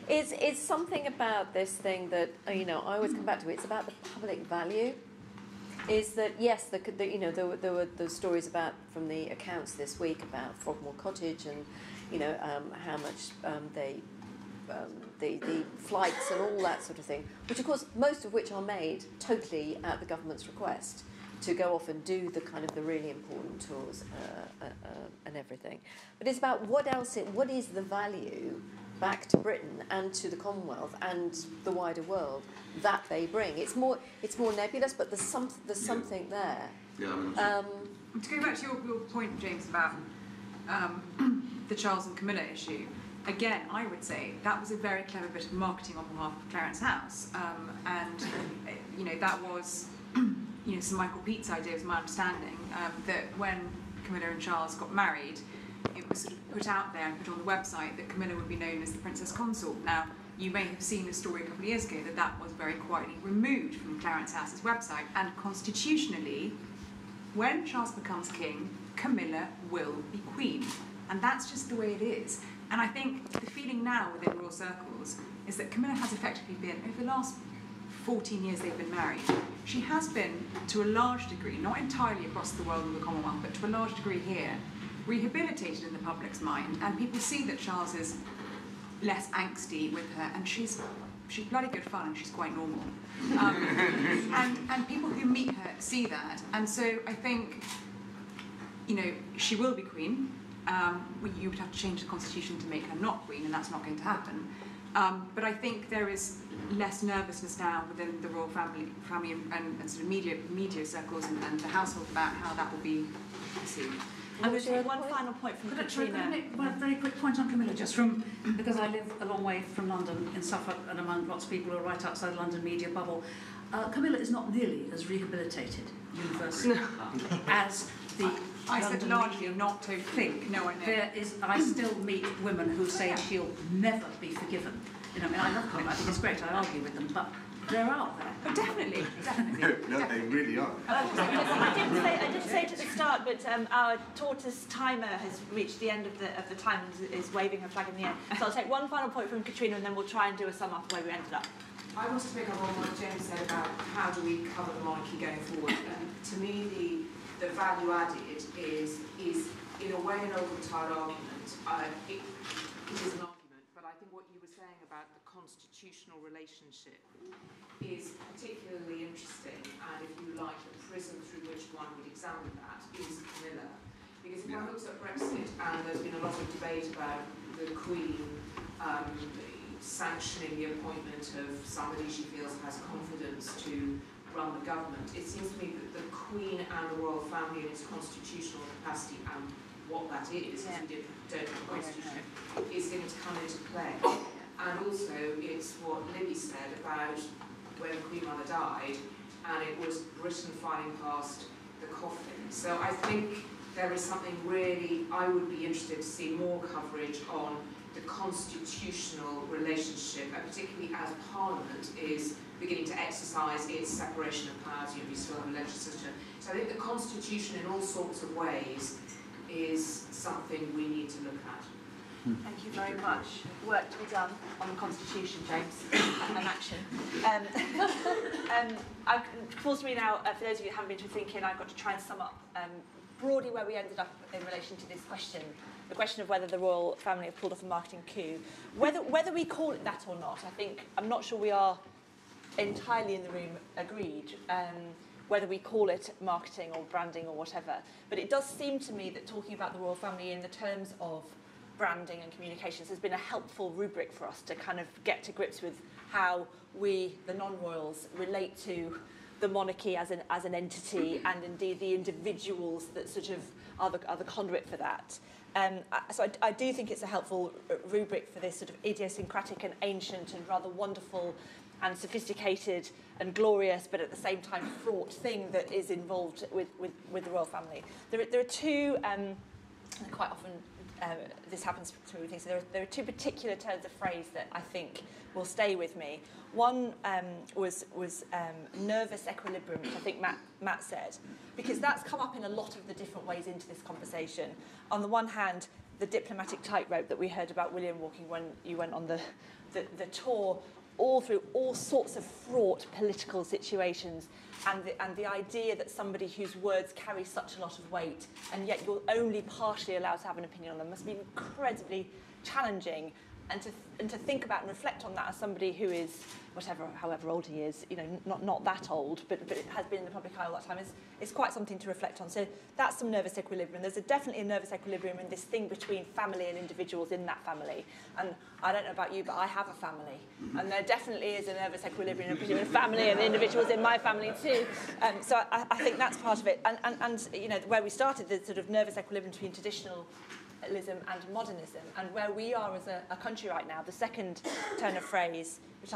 It's something about this thing that, you know, I always come back to. It's about the public value. Is that, yes, you know, there were those stories about from the accounts this week about Frogmore Cottage and, you know, how much the flights and all that sort of thing, which of course most of which are made totally at the government's request. to go off and do the kind of the really important tours and everything. But it's about what is the value back to Britain and to the Commonwealth and the wider world that they bring. It's more nebulous, but there's something there. To go back to your point, James, about the Charles and Camilla issue, again, I would say that was a very clever bit of marketing on behalf of Clarence House, and that was Sir Michael Peate's idea, was my understanding, that when Camilla and Charles got married, it was sort of put out there and put on the website that Camilla would be known as the Princess Consort. Now, you may have seen a story a couple of years ago that was very quietly removed from Clarence House's website, and constitutionally, when Charles becomes king, Camilla will be queen. And that's just the way it is. And I think the feeling now within royal circles is that Camilla has effectively been, over the last 14 years they've been married, she has been, to a large degree, not entirely across the world and the Commonwealth, but to a large degree here, rehabilitated in the public's mind. And people see that Charles is less angsty with her, and she's bloody good fun, and she's quite normal. And people who meet her see that. And so I think, she will be queen. You would have to change the constitution to make her not queen, and that's not going to happen. But I think there is less nervousness now within the royal family and sort of media circles and the household about how that will be received. I would say one final point from Katrina. One very quick point on Camilla, because I live a long way from London in Suffolk, and among lots of people who are right outside the London media bubble. Camilla is not nearly as rehabilitated universally as the I said largely not to think. No, I know. I still meet women who say she'll never be forgiven. I love Camilla. I think it's great. I argue with them, but they're out there. But definitely. No, they really are. I didn't say it at the start, but our tortoise timer has reached the end of the time and is waving her flag in the air. So I'll take one final point from Katrina, and then we'll try and do a sum up where we ended up. I want to pick up on what James said about how do we cover the monarchy going forward. To me, the value added is in a way an open-tired argument. It is an argument, but I think what you were saying about the constitutional relationship is particularly interesting, and if you like, the prism through which one would examine that is Camilla. Because if one looks at Brexit, and there's been a lot of debate about the Queen sanctioning the appointment of somebody she feels has confidence to run the government, it seems to me that the Queen and the royal family in its constitutional capacity and what that is, because we don't have a constitution, is going to come into play. And also, it's what Libby said about when Queen Mother died, and it was Britain filing past the coffin. So I think there is something really, I would be interested to see more coverage on the constitutional relationship, and particularly as Parliament is beginning to exercise its separation of powers. We still have a legislature. So I think the Constitution in all sorts of ways is something we need to look at. Thank you very much. Work to be done on the Constitution, James, and action. Falls to me now, for those of you who haven't been to ThinkIn, I've got to try and sum up broadly where we ended up in relation to this question, the question of whether the royal family have pulled off a marketing coup. Whether we call it that or not, I'm not sure we are entirely in the room agreed, whether we call it marketing or branding or whatever. But it does seem to me that talking about the royal family in the terms of branding and communications has been a helpful rubric for us to kind of get to grips with how we, the non-royals, relate to the monarchy as an entity, and indeed the individuals that sort of are the conduit for that. So I do think it's a helpful rubric for this sort of idiosyncratic and ancient and rather wonderful and sophisticated and glorious, but at the same time fraught thing that is involved with the royal family. There are two, and quite often this happens to me with things, so there are two particular turns of phrase that I think will stay with me. One was nervous equilibrium, which I think Matt said, because that's come up in a lot of the different ways into this conversation. On the one hand, the diplomatic tightrope that we heard about William walking when you went on the tour, all through all sorts of fraught political situations, and the idea that somebody whose words carry such a lot of weight and yet you're only partially allowed to have an opinion on them must be incredibly challenging and to think about and reflect on that as somebody who is however old he is, not that old, but has been in the public eye all that time, is quite something to reflect on. So that's some nervous equilibrium. There's definitely a nervous equilibrium in this thing between family and individuals in that family. And I don't know about you, but I have a family, and there definitely is a nervous equilibrium between family and individuals in my family too. So I think that's part of it. And where we started, the sort of nervous equilibrium between traditionalism and modernism, and where we are as a country right now, the second turn of phrase, which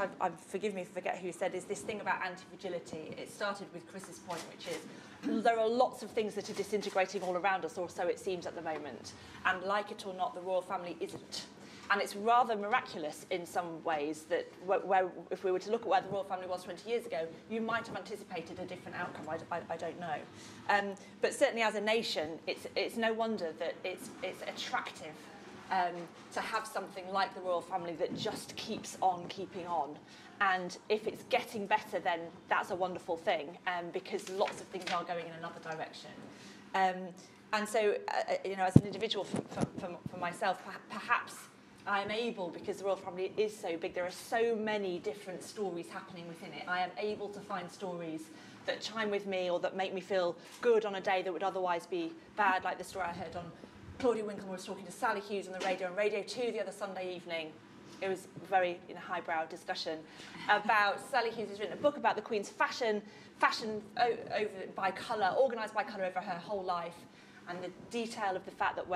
forgive me if I forget who said, is this thing about anti-fragility. It started with Chris's point, which is there are lots of things that are disintegrating all around us, or so it seems at the moment. And like it or not, the royal family isn't. And it's rather miraculous in some ways that where if we were to look at where the royal family was 20 years ago, you might have anticipated a different outcome. I don't know. But certainly as a nation, it's no wonder that it's attractive to have something like the royal family that just keeps on keeping on. And if it's getting better, then that's a wonderful thing, because lots of things are going in another direction. And so, as an individual, for myself, perhaps I am able, because the royal family is so big, there are so many different stories happening within it. I am able to find stories that chime with me or that make me feel good on a day that would otherwise be bad, like the story I heard on Claudia Winkleman was talking to Sally Hughes on the radio, on Radio 2 the other Sunday evening. It was a very highbrow discussion about Sally Hughes has written a book about the Queen's fashion over by colour, organised by colour over her whole life, and the detail of the fact that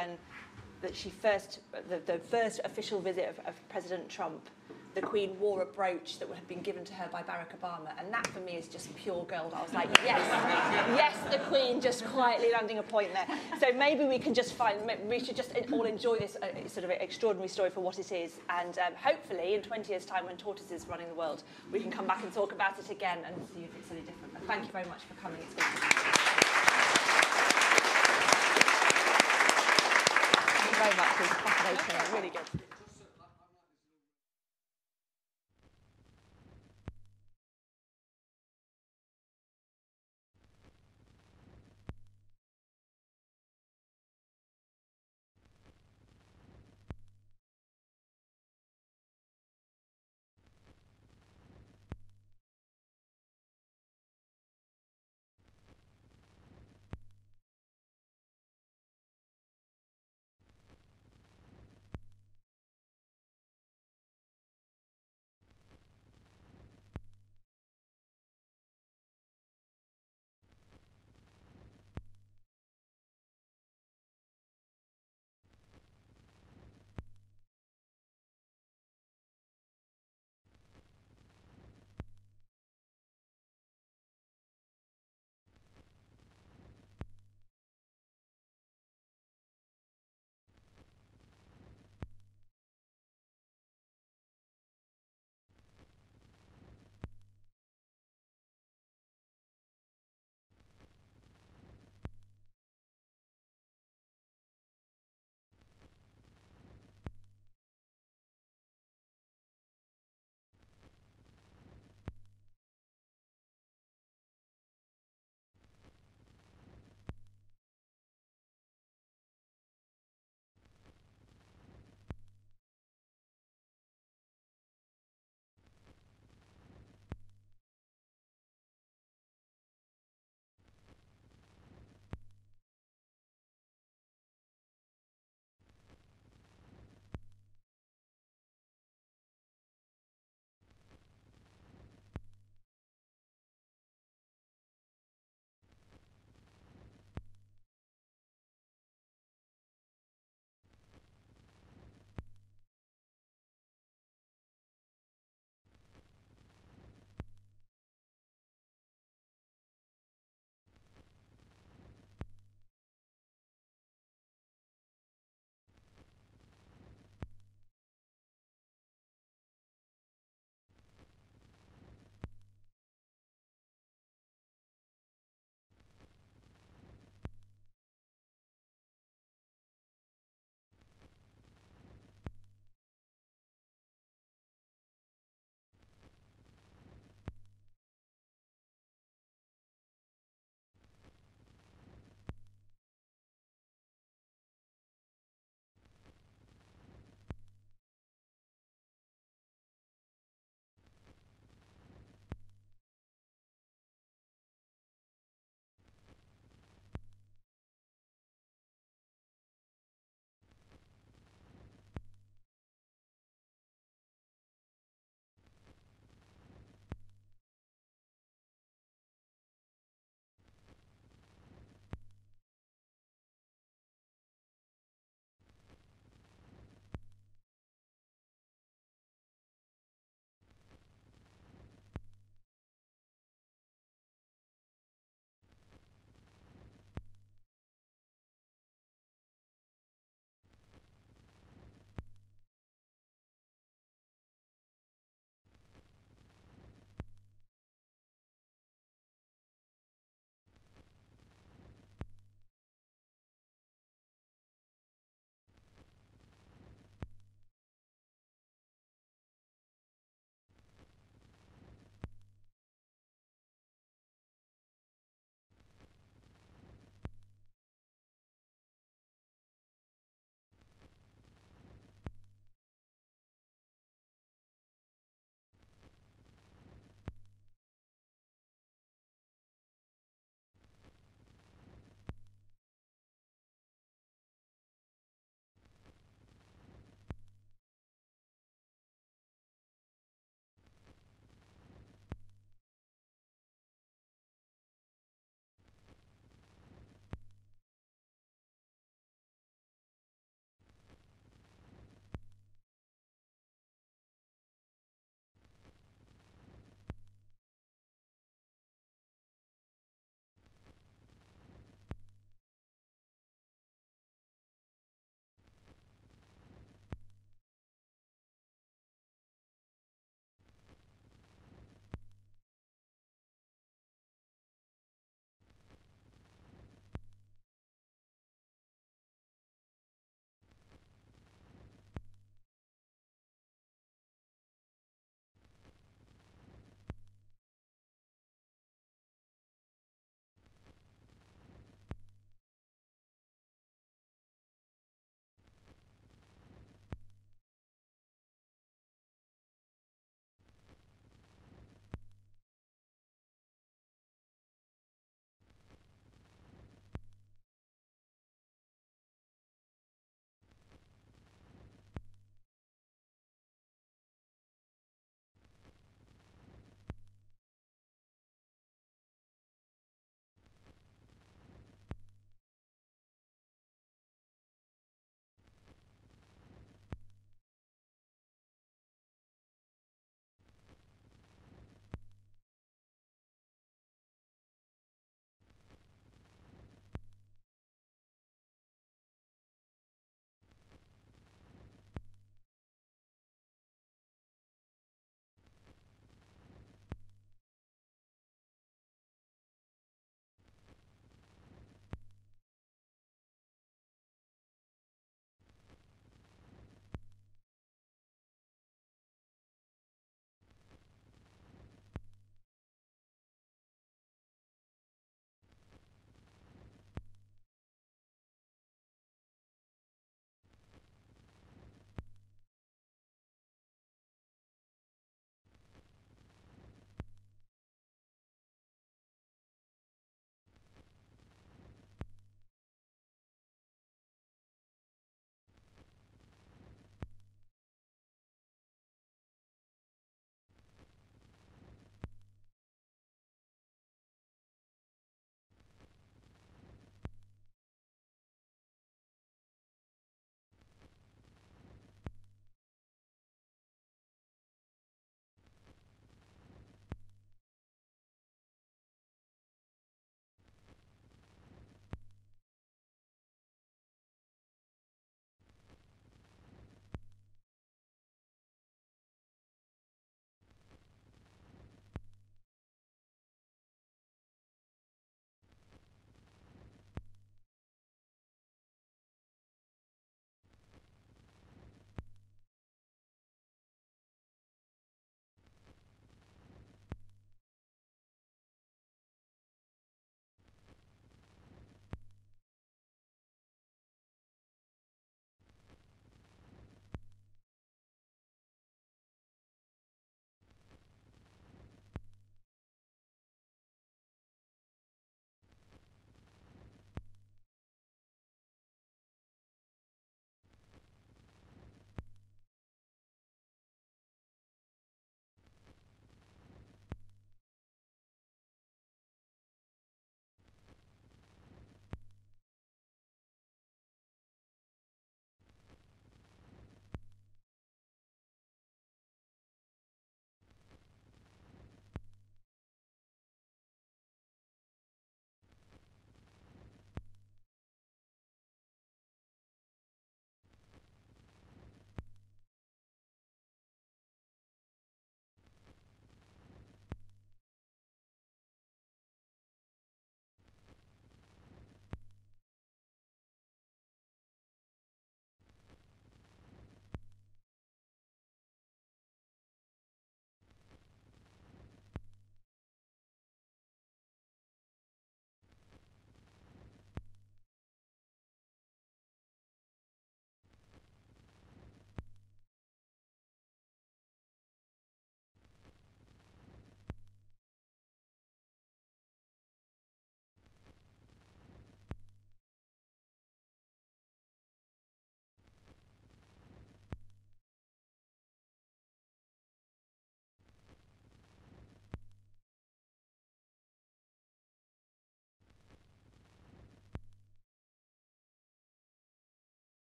the first official visit of President Trump, the Queen wore a brooch that had been given to her by Barack Obama, and that for me is just pure gold. I was like, yes, the Queen just quietly landing a point there. So maybe we should just all enjoy this sort of extraordinary story for what it is, and hopefully in 20 years' time, when Tortoise is running the world, we can come back and talk about it again and see if it's any different. But thank you very much for coming. It's good to see you. Thank you very much. It was fascinating. Really good.